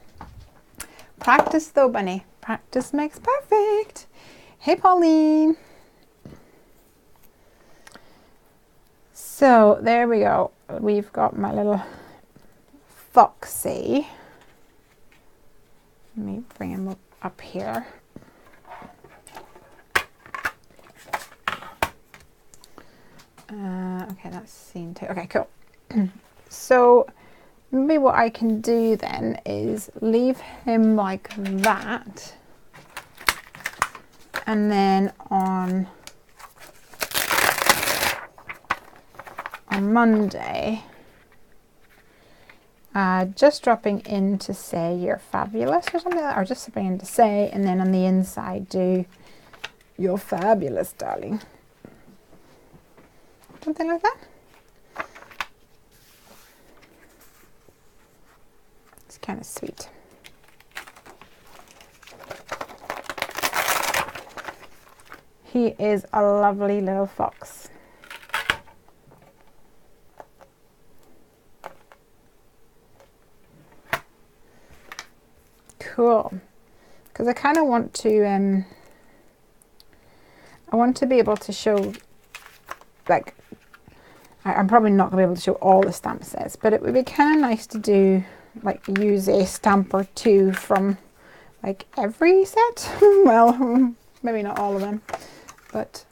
Practice though, Bunny. Practice makes perfect. Hey, Pauline. So there we go. We've got my little Foxy. Let me bring him up here. Okay, that's scene 2. Okay, cool. So maybe what I can do then is leave him like that, and then on Monday, just dropping in to say you're fabulous or something like that, or just dropping in to say, and then on the inside do you're fabulous, darling. Something like that. It's kind of sweet. He is a lovely little fox. Cool. Because I kind of want to, I want to be able to show, like, I'm probably not going to be able to show all the stamp sets, but it would be kind of nice to do, like, use a stamp or two from, like, every set. Well, maybe not all of them, but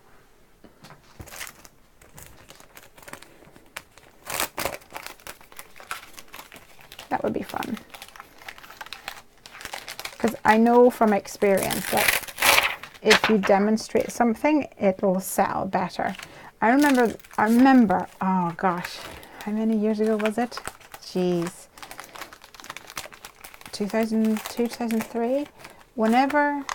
that would be fun. Because I know from experience that if you demonstrate something, it'll sell better. I remember, oh gosh, how many years ago was it? Jeez. 2002, 2003? Whenever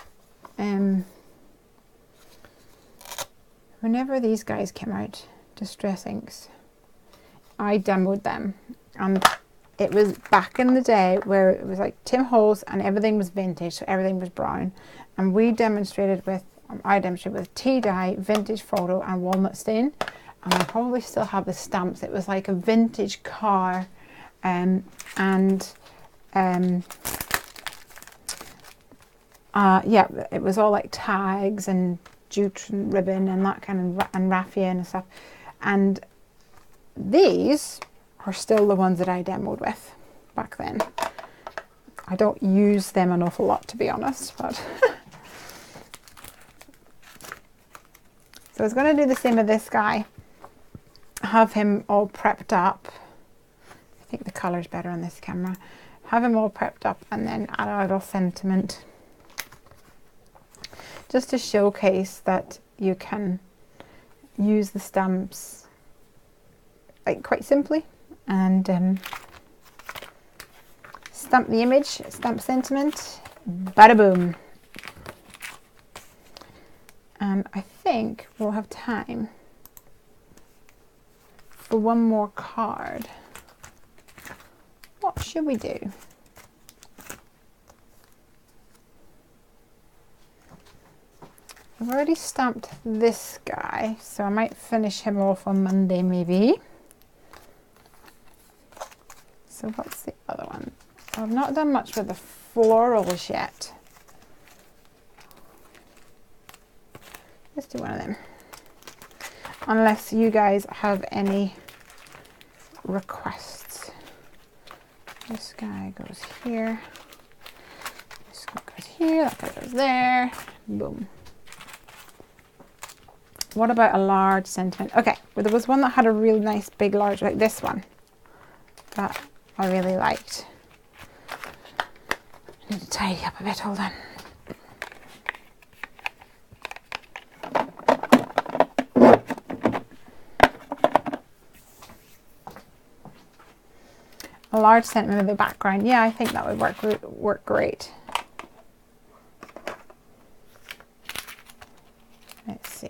whenever these guys came out, Distress Inks, I demoed them, and it was back in the day where it was like Tim Holtz and everything was vintage, so everything was brown, and I demonstrated with tea dye, vintage photo and walnut stain, and I probably still have the stamps. It was like a vintage car, yeah, it was all like tags and jute and ribbon and that kind of, and raffia and stuff, and these are still the ones that I demoed with back then. I don't use them an awful lot, to be honest, but so I was going to do the same with this guy, have him all prepped up. I think the colour's better on this camera. Have him all prepped up and then add a little sentiment, just to showcase that you can use the stamps like quite simply, and stamp the image, stamp sentiment, bada boom. And I think we'll have time for one more card. What should we do? I've already stamped this guy, so I might finish him off on Monday maybe. So what's the other one? I've not done much with the florals yet. Let's do one of them. Unless you guys have any requests. This guy goes here. This guy goes here. That guy goes there. Boom. What about a large sentiment? Okay, well, there was one that had a real nice big large, like this one, that I really liked. I need to tidy up a bit, hold on. A large sentiment with the background. Yeah, I think that would work great. Let's see.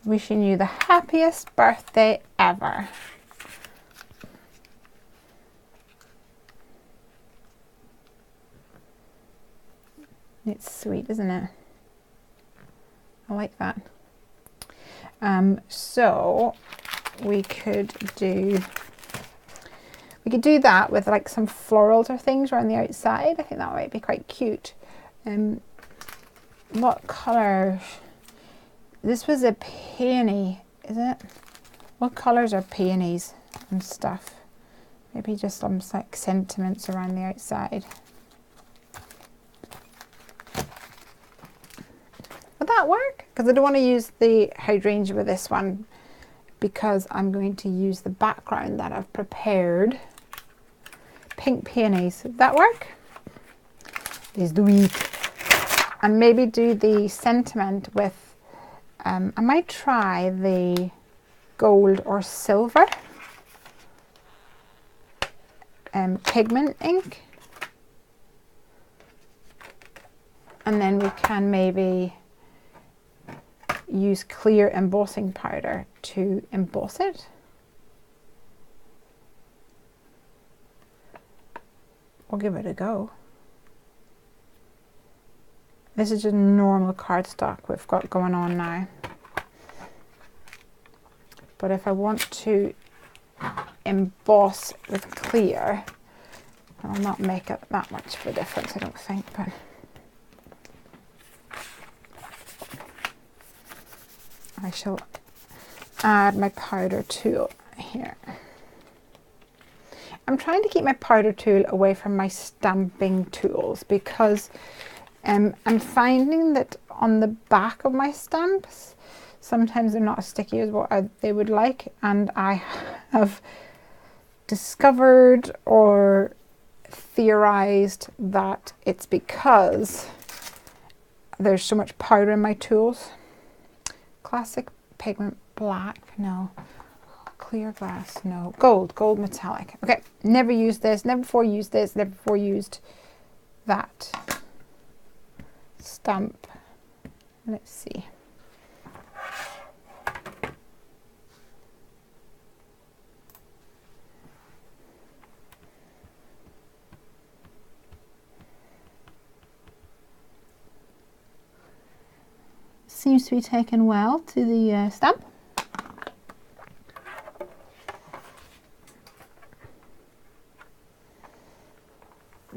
Wishing you the happiest birthday ever. It's sweet, isn't it? I like that. So we could do that with like some florals or things around the outside. I think that might be quite cute. What colour? This was a peony, is it? What colours are peonies and stuff? Maybe just some like sentiments around the outside. Would that work? Because I don't want to use the hydrangea with this one, because I'm going to use the background that I've prepared. Pink peonies. Would that work? Let's do it. And maybe do the sentiment with I might try the gold or silver pigment ink, and then we can maybe use clear embossing powder to emboss it. We'll give it a go. This is just normal cardstock we've got going on now. But if I want to emboss with clear, it'll not make it that much of a difference, I don't think. But I shall add my powder tool here. I'm trying to keep my powder tool away from my stamping tools, because I'm finding that on the back of my stamps, sometimes they're not as sticky as what they would like, and I have discovered or theorized that it's because there's so much powder in my tools. Classic pigment black, no. clear glass, no. Gold metallic. Okay, never used this, never before used this, never before used that stamp. Let's see. Seems to be taken well to the stamp.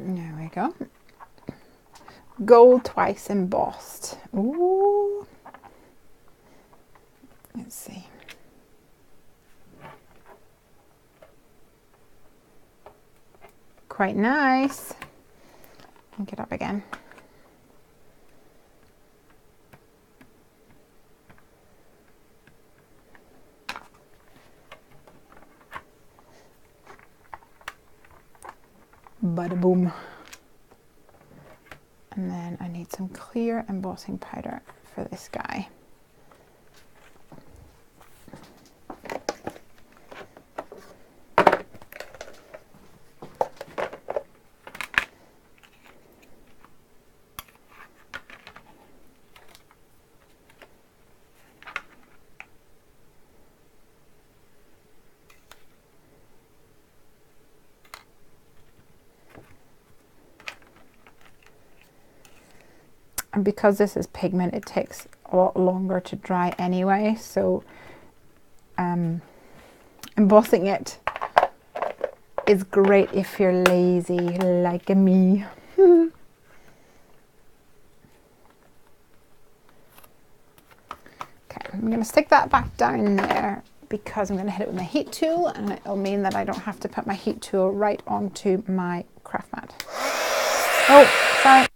There we go. Gold twice embossed. Ooh. Let's see. Quite nice. Pick it up again. Bada boom. And then I need some clear embossing powder for this guy. And because this is pigment, it takes a lot longer to dry anyway, so embossing it is great if you're lazy like me. Okay, I'm going to stick that back down there because I'm going to hit it with my heat tool, and it'll mean that I don't have to put my heat tool right onto my craft mat. Oh, sorry.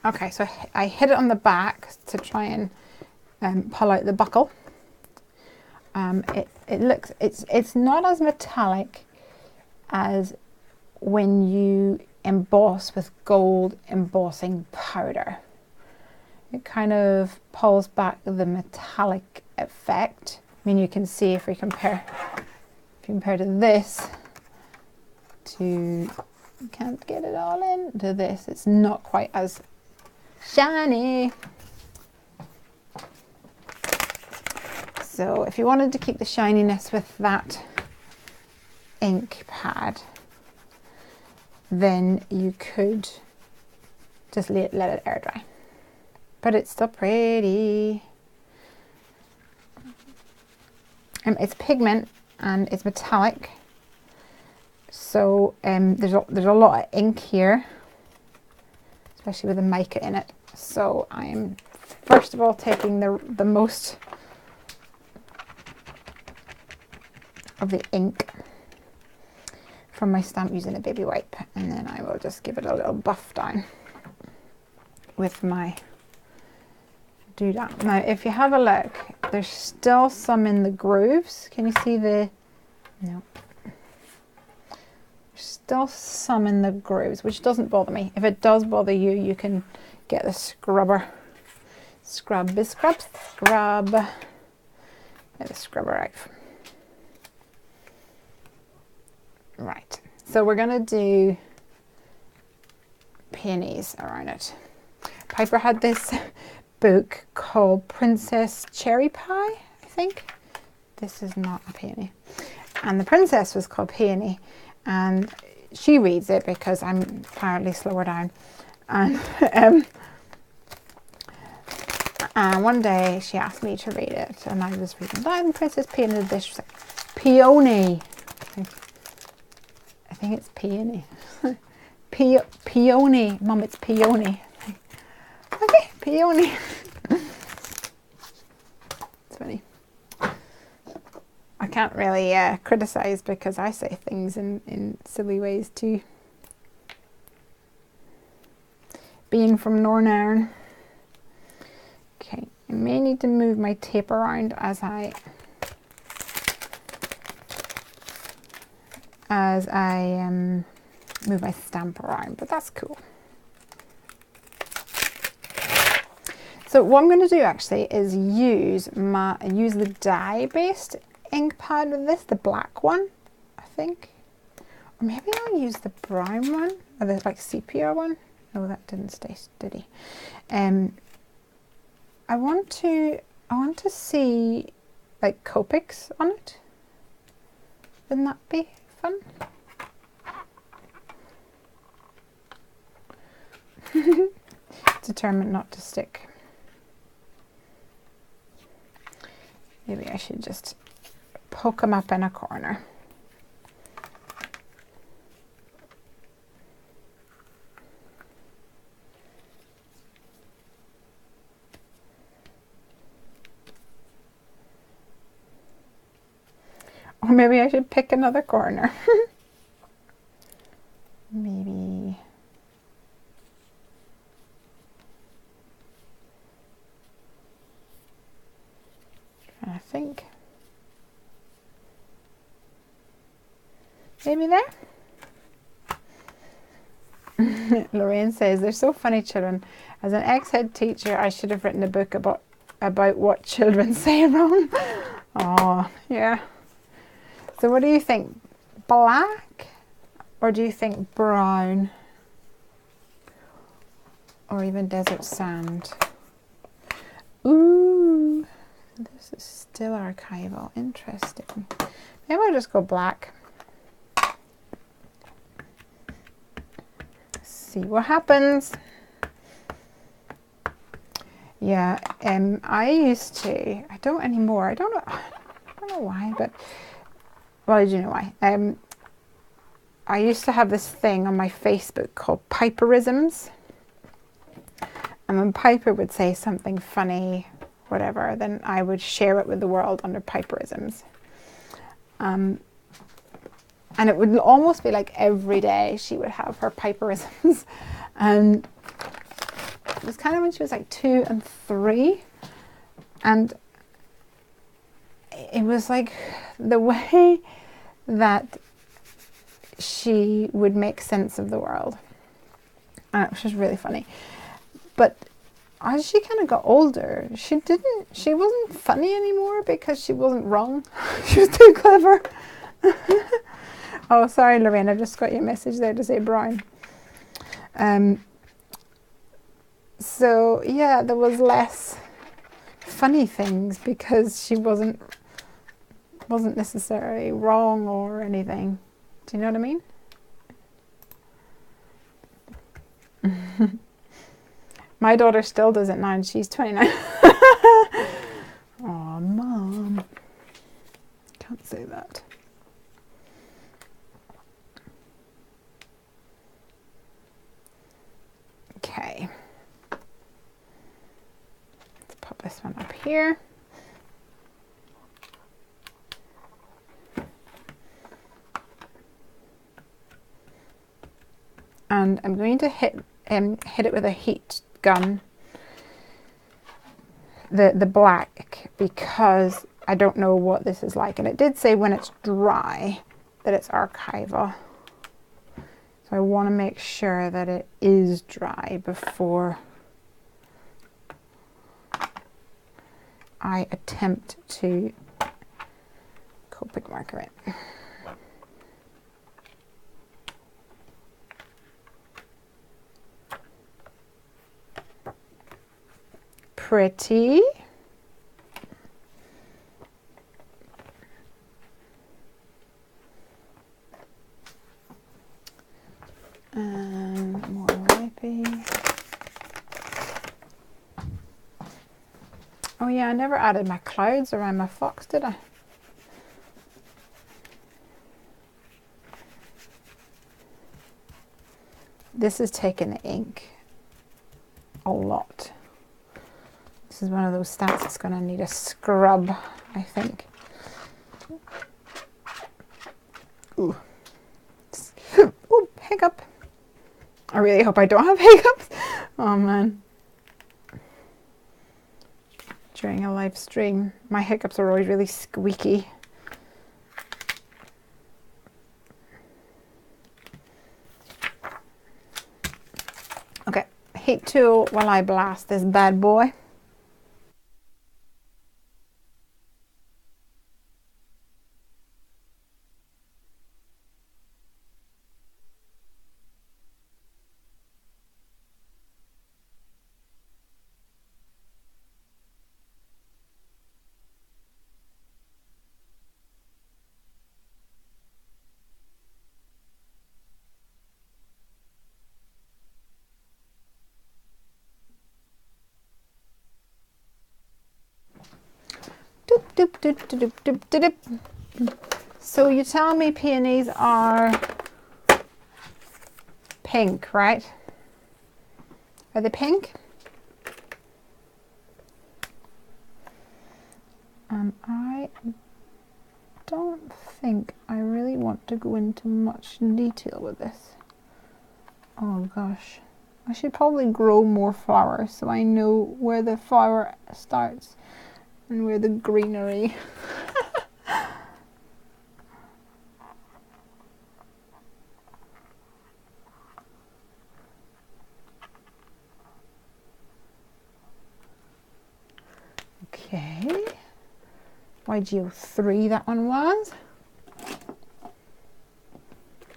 Okay, so I hit it on the back to try and pull out the buckle. It's not as metallic as when you emboss with gold embossing powder. It kind of pulls back the metallic effect. I mean, you can see if you compare to this to, can't get it all in, to this, it's not quite as shiny. So if you wanted to keep the shininess with that ink pad, then you could just let it air dry. But it's still pretty. It's pigment and it's metallic, so there's a lot of ink here, especially with the mica in it. So I am first of all taking the most of the ink from my stamp using a baby wipe, and then I will just give it a little buff down with my doodad. Now if you have a look, there's still some in the grooves. Can you see the, no, there's still some in the grooves, which doesn't bother me. If it does bother you, you can get the scrubber. Scrub. Get the scrubber out. Right, so we're gonna do peonies around it. Piper had this book called Princess Cherry Pie, I think. This is not a peony. And the princess was called Peony, and she reads it because I'm apparently slower down. And and one day she asked me to read it, and I was reading down Princess Peony. This was like, peony. I think it's peony. Peony. Mum, it's peony. Okay, peony. It's funny. I can't really criticise because I say things in silly ways too. Being from Northern Ireland. Okay, I may need to move my tape around as I move my stamp around, but that's cool. So what I'm going to do actually is use the dye-based ink pad with this, the black one, I think. Or maybe I'll use the brown one, or the like sepia one. Oh, that didn't stay steady. I want to see like Copics on it. Wouldn't that be fun? Determined not to stick. Maybe I should just poke them up in a corner. Or maybe I should pick another corner. Maybe. I think. Maybe there. Lorraine says, they're so funny, children. As an ex-head teacher, I should have written a book about what children say wrong. Oh, yeah. So what do you think? Black? Or do you think brown? Or even desert sand? Ooh, this is still archival. Interesting. Maybe I'll just go black. See what happens. Yeah, I used to. I don't anymore. I don't know why, but well, I do know why. I used to have this thing on my Facebook called Piperisms. And when Piper would say something funny, whatever, then I would share it with the world under Piperisms. And it would almost be like every day she would have her Piperisms. And it was kind of when she was like 2 and 3. And it was like the way that she would make sense of the world. Which was really funny. But as she kind of got older, she wasn't funny anymore because she wasn't wrong. She was too clever. Oh, sorry, Lorraine, I just got your message there to say brown. So yeah, there was less funny things because she wasn't necessarily wrong or anything. Do you know what I mean? My daughter still does it now and she's 29. Aw, Mom. Can't say that. Okay. Let's pop this one up here. And I'm going to hit it with a heat gun, the black, because I don't know what this is like. And it did say when it's dry that it's archival. So I want to make sure that it is dry before I attempt to Copic marker it. Pretty. And more wipey. Oh yeah, I never added my clouds around my fox, did I? This is taking the ink a lot. This is one of those stamps that's going to need a scrub, I think. Ooh. Ooh, hiccup. I really hope I don't have hiccups. Oh man. During a live stream, my hiccups are always really squeaky. Okay, heat tool while I blast this bad boy. Doop, doop, doop, doop, doop, doop, doop. So you tell me peonies are pink, right? Are they pink? I don't think I really want to go into much detail with this. Oh gosh, I should probably grow more flowers so I know where the flower starts and where the greenery. Okay, YGO3 that one was,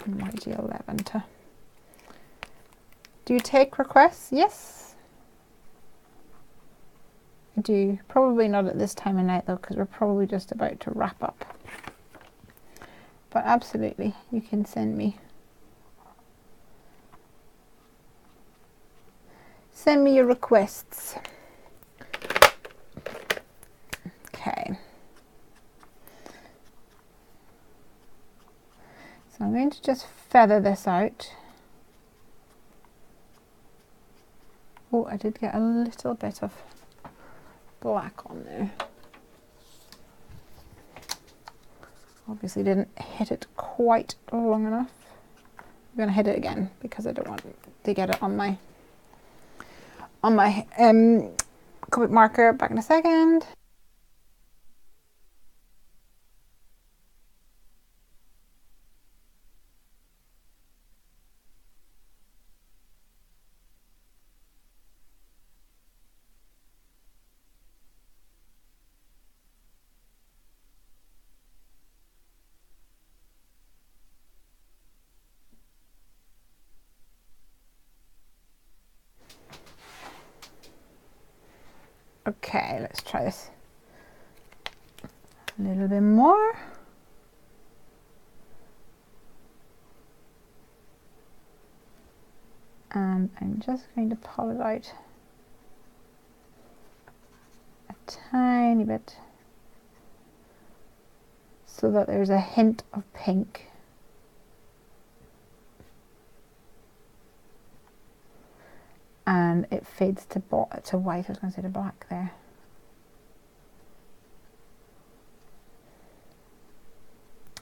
and YG11 to. Do you take requests? Yes, I do. Probably not at this time of night though, because we're probably just about to wrap up. But absolutely, you can send me your requests. Okay. So I'm going to just feather this out. Oh, I did get a little bit of black on there. Obviously didn't hit it quite long enough. I'm going to hit it again because I don't want to get it on my Copic marker. Back in a second. Okay, let's try this a little bit more. And I'm just going to pull it out a tiny bit so that there's a hint of pink. And it fades to white. I was going to say to black there.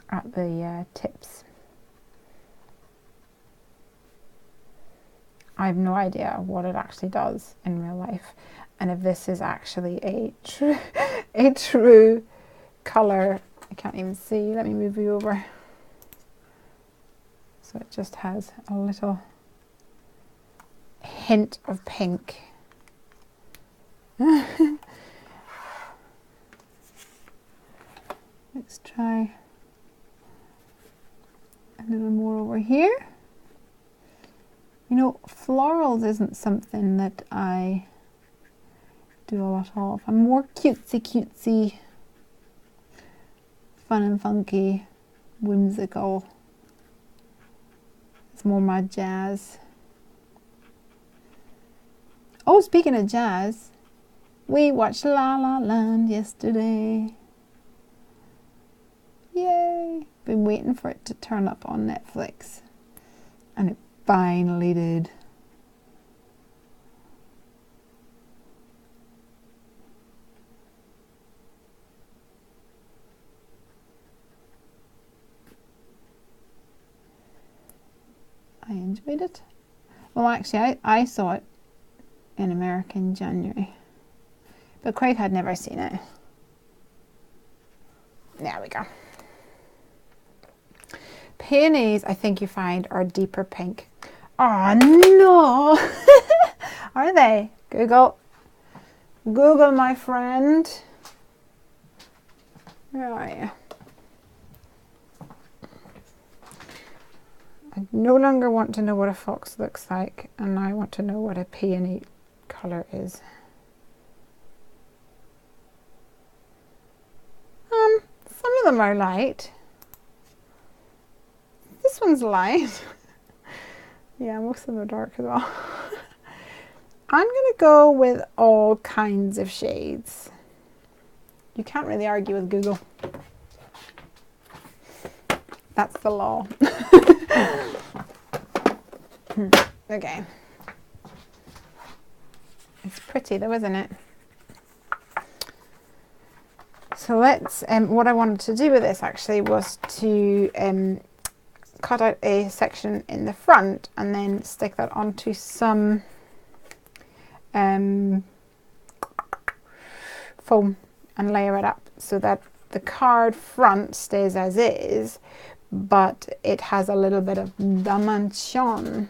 At the tips. I have no idea what it actually does in real life, and if this is actually a true color. I can't even see. Let me move you over. So it just has a little hint of pink. Let's try a little more over here. You know, florals isn't something that I do a lot of. I'm more cutesy, fun and funky, whimsical. It's more my jazz. Oh, speaking of jazz, we watched La La Land yesterday. Yay! Been waiting for it to turn up on Netflix. And it finally did. I enjoyed it. Well, actually, I saw it in America in January. But Craig had never seen it. There we go. Peonies, I think you find, are deeper pink. Oh no! Are they? Google. Google, my friend. Where are you? I no longer want to know what a fox looks like, and I want to know what a peony colour is. Some of them are light. This one's light. Yeah, most of them are dark as well. I'm going to go with all kinds of shades. You can't really argue with Google. That's the law. Okay. It's pretty though, isn't it? So let's, what I wanted to do with this actually was to cut out a section in the front and then stick that onto some foam and layer it up so that the card front stays as is, but it has a little bit of dimension.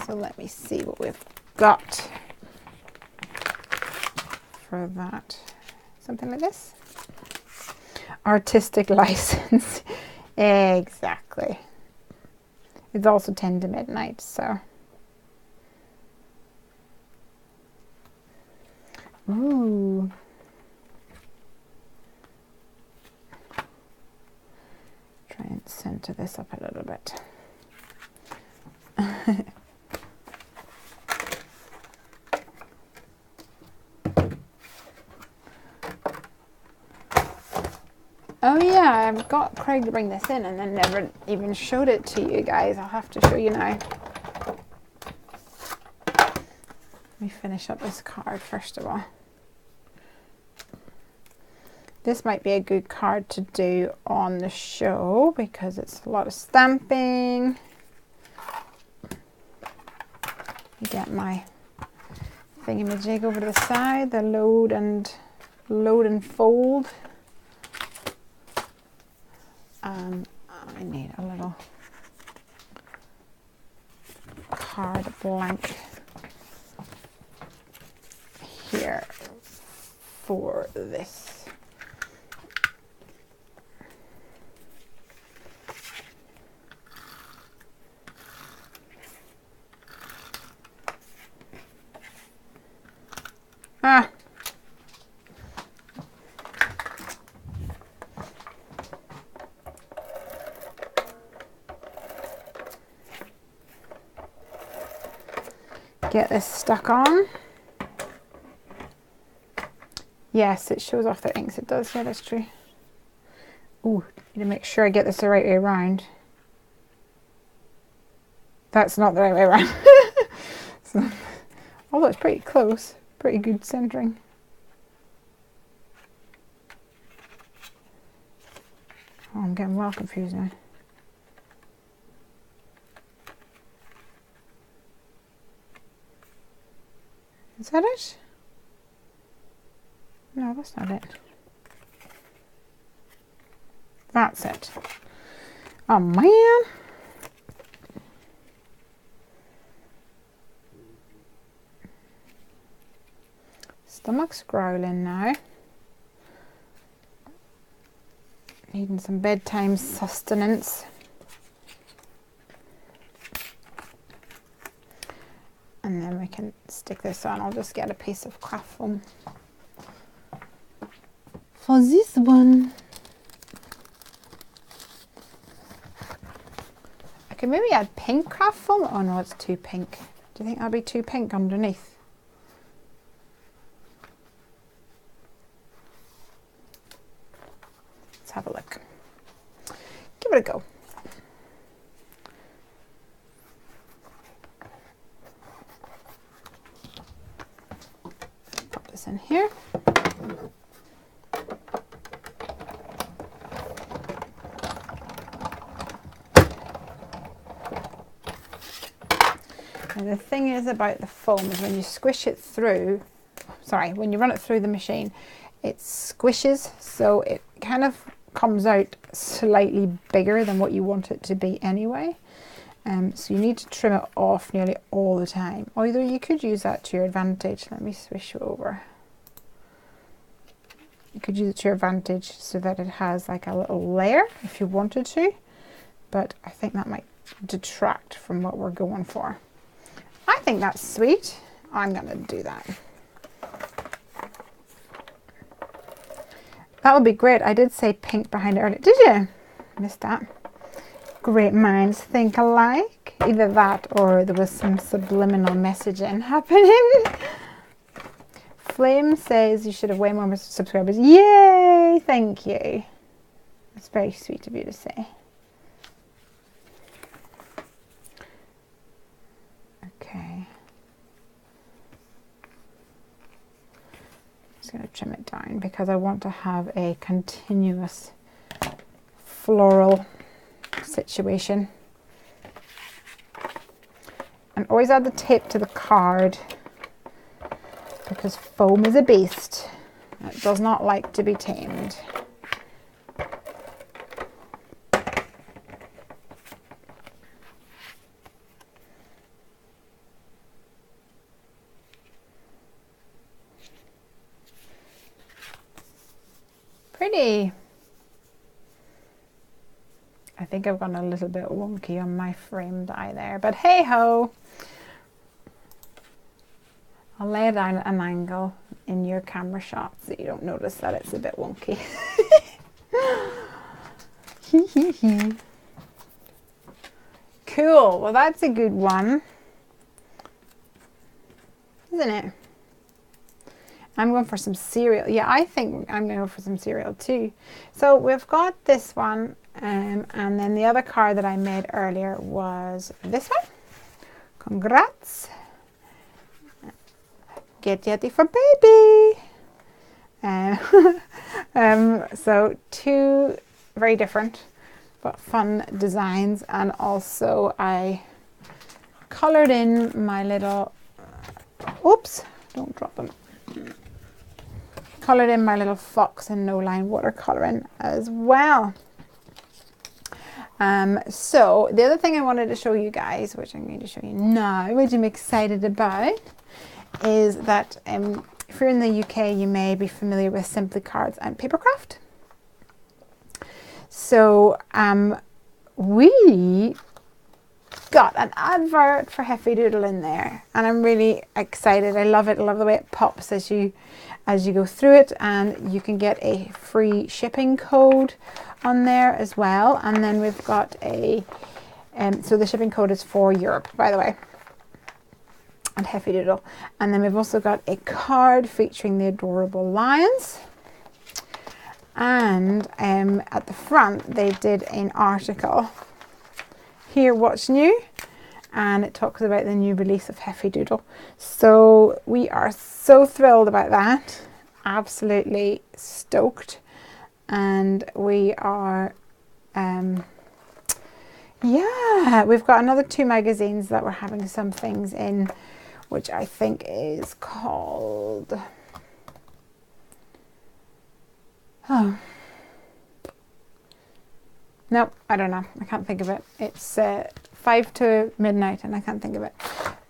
So let me see what we've got for that. Something like this. Artistic license. Exactly. It's also 10 to midnight, so. Ooh. Try and center this up a little bit. Oh yeah, I've got Craig to bring this in and then never even showed it to you guys. I'll have to show you now. Let me finish up this card first of all. This might be a good card to do on the show because it's a lot of stamping. You get my thingamajig over to the side, the load and fold. I need a little card blank here for this. Ah. Get this stuck on. Yes, it shows off the inks. It does. Yeah, that's true. Ooh, need to make sure I get this the right way around. That's not the right way around. So, although it's pretty close, pretty good centering. Oh, I'm getting well confused now. Is that it? No, that's not it. That's it. Oh man. Stomach's growling now. Needing some bedtime sustenance. And then we can stick this on. I'll just get a piece of craft foam for this one. could maybe add pink craft foam. Oh no, it's too pink. Do you think that'll be too pink underneath? Let's have a look. Give it a go. Pop this in here. And the thing is about the foam is when you squish it through, when you run it through the machine, it squishes, so it kind of comes out slightly bigger than what you want it to be anyway. So you need to trim it off nearly all the time. Although you could use that to your advantage. Let me swish you over. You could use it to your advantage so that it has like a little layer if you wanted to, but I think that might detract from what we're going for. I think that's sweet. I'm going to do that. That would be great. I did say pink behind it earlier. Did you? Missed that. Great minds think alike. Either that or there was some subliminal messaging happening. Flame says you should have way more subscribers. Yay! Thank you. That's very sweet of you to say. Okay. I'm just going to trim it down because I want to have a continuous floral situation. And always add the tape to the card because foam is a beast. It does not like to be tamed. Pretty. I think I've gone a little bit wonky on my framed eye there, but hey ho. I'll lay it down at an angle in your camera shot so you don't notice that it's a bit wonky. Cool, well that's a good one, isn't it? I'm going for some cereal. Yeah, I think I'm going to go for some cereal too. So we've got this one, and then the other card that I made earlier was this one. Congrats. Get ready for baby. So two very different but fun designs, and also I colored in my little, oops, don't drop them. Coloured in my little fox and no line watercolouring as well. So the other thing I wanted to show you guys, which I'm going to show you now, which I'm excited about, is that if you're in the UK, you may be familiar with Simply Cards and Papercraft. So we got an advert for Heffy Doodle in there, and I'm really excited. I love it. I love the way it pops as you go through it, and you can get a free shipping code on there as well. And then we've got a so the shipping code is for Europe, by the way, and Heffy Doodle. And then we've also got a card featuring the adorable lions. And at the front they did an article, Here What's New, and it talks about the new release of Heffy Doodle. So we are so thrilled about that, absolutely stoked, and we are yeah, we've got another 2 magazines that we're having some things in, which I think is called, oh no, I don't know. I can't think of it. It's 5 to midnight and I can't think of it.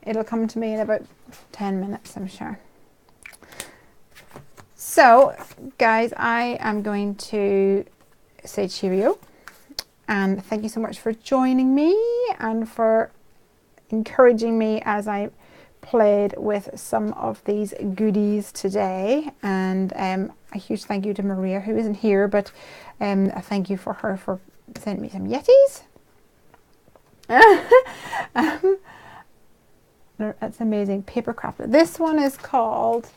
It'll come to me in about 10 minutes, I'm sure. So, guys, I am going to say cheerio. And thank you so much for joining me and for encouraging me as I played with some of these goodies today. And a huge thank you to Maria, who isn't here, but a thank you for her for sending me some Yetis. That's amazing. Paper craft. This one is called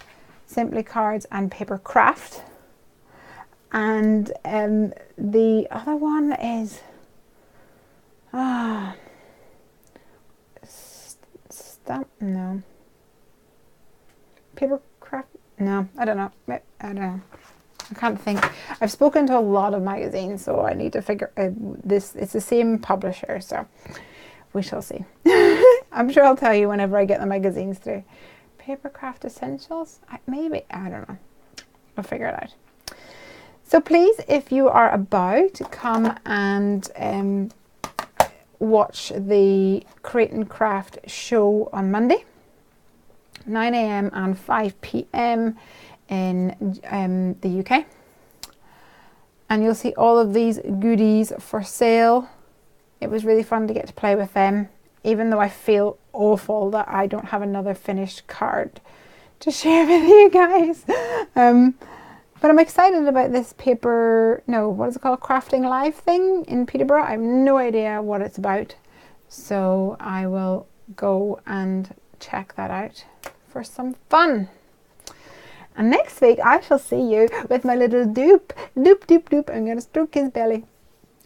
Simply Cards and Paper Craft. And the other one is stamp. No. Paper craft. No, I don't know. I don't know. I can't think. I've spoken to a lot of magazines, so I need to figure this. It's the same publisher, so we shall see. I'm sure I'll tell you whenever I get the magazines through. Papercraft Essentials? Maybe. I don't know. I'll figure it out. So please, if you are about, come and watch the Create and Craft show on Monday, 9 a.m. and 5 p.m. in the UK. And you'll see all of these goodies for sale. It was really fun to get to play with them, even though I feel awful that I don't have another finished card to share with you guys. But I'm excited about this what is it called? Crafting Live thing in Peterborough. I have no idea what it's about. So I will go and check that out for some fun. And next week I shall see you with my little dupe. Doop, doop, doop. I'm going to stroke his belly.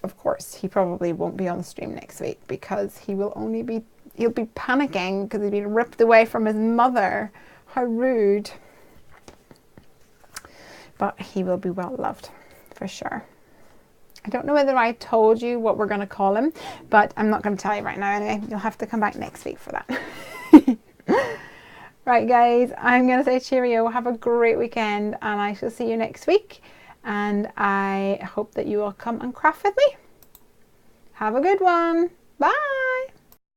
Of course, he probably won't be on the stream next week because he'll be panicking because he's been ripped away from his mother. How rude. But he will be well loved, for sure. I don't know whether I told you what we're going to call him, but I'm not going to tell you right now anyway. You'll have to come back next week for that. Right, guys, I'm going to say cheerio. Have a great weekend, and I shall see you next week. And I hope that you will come and craft with me. Have a good one.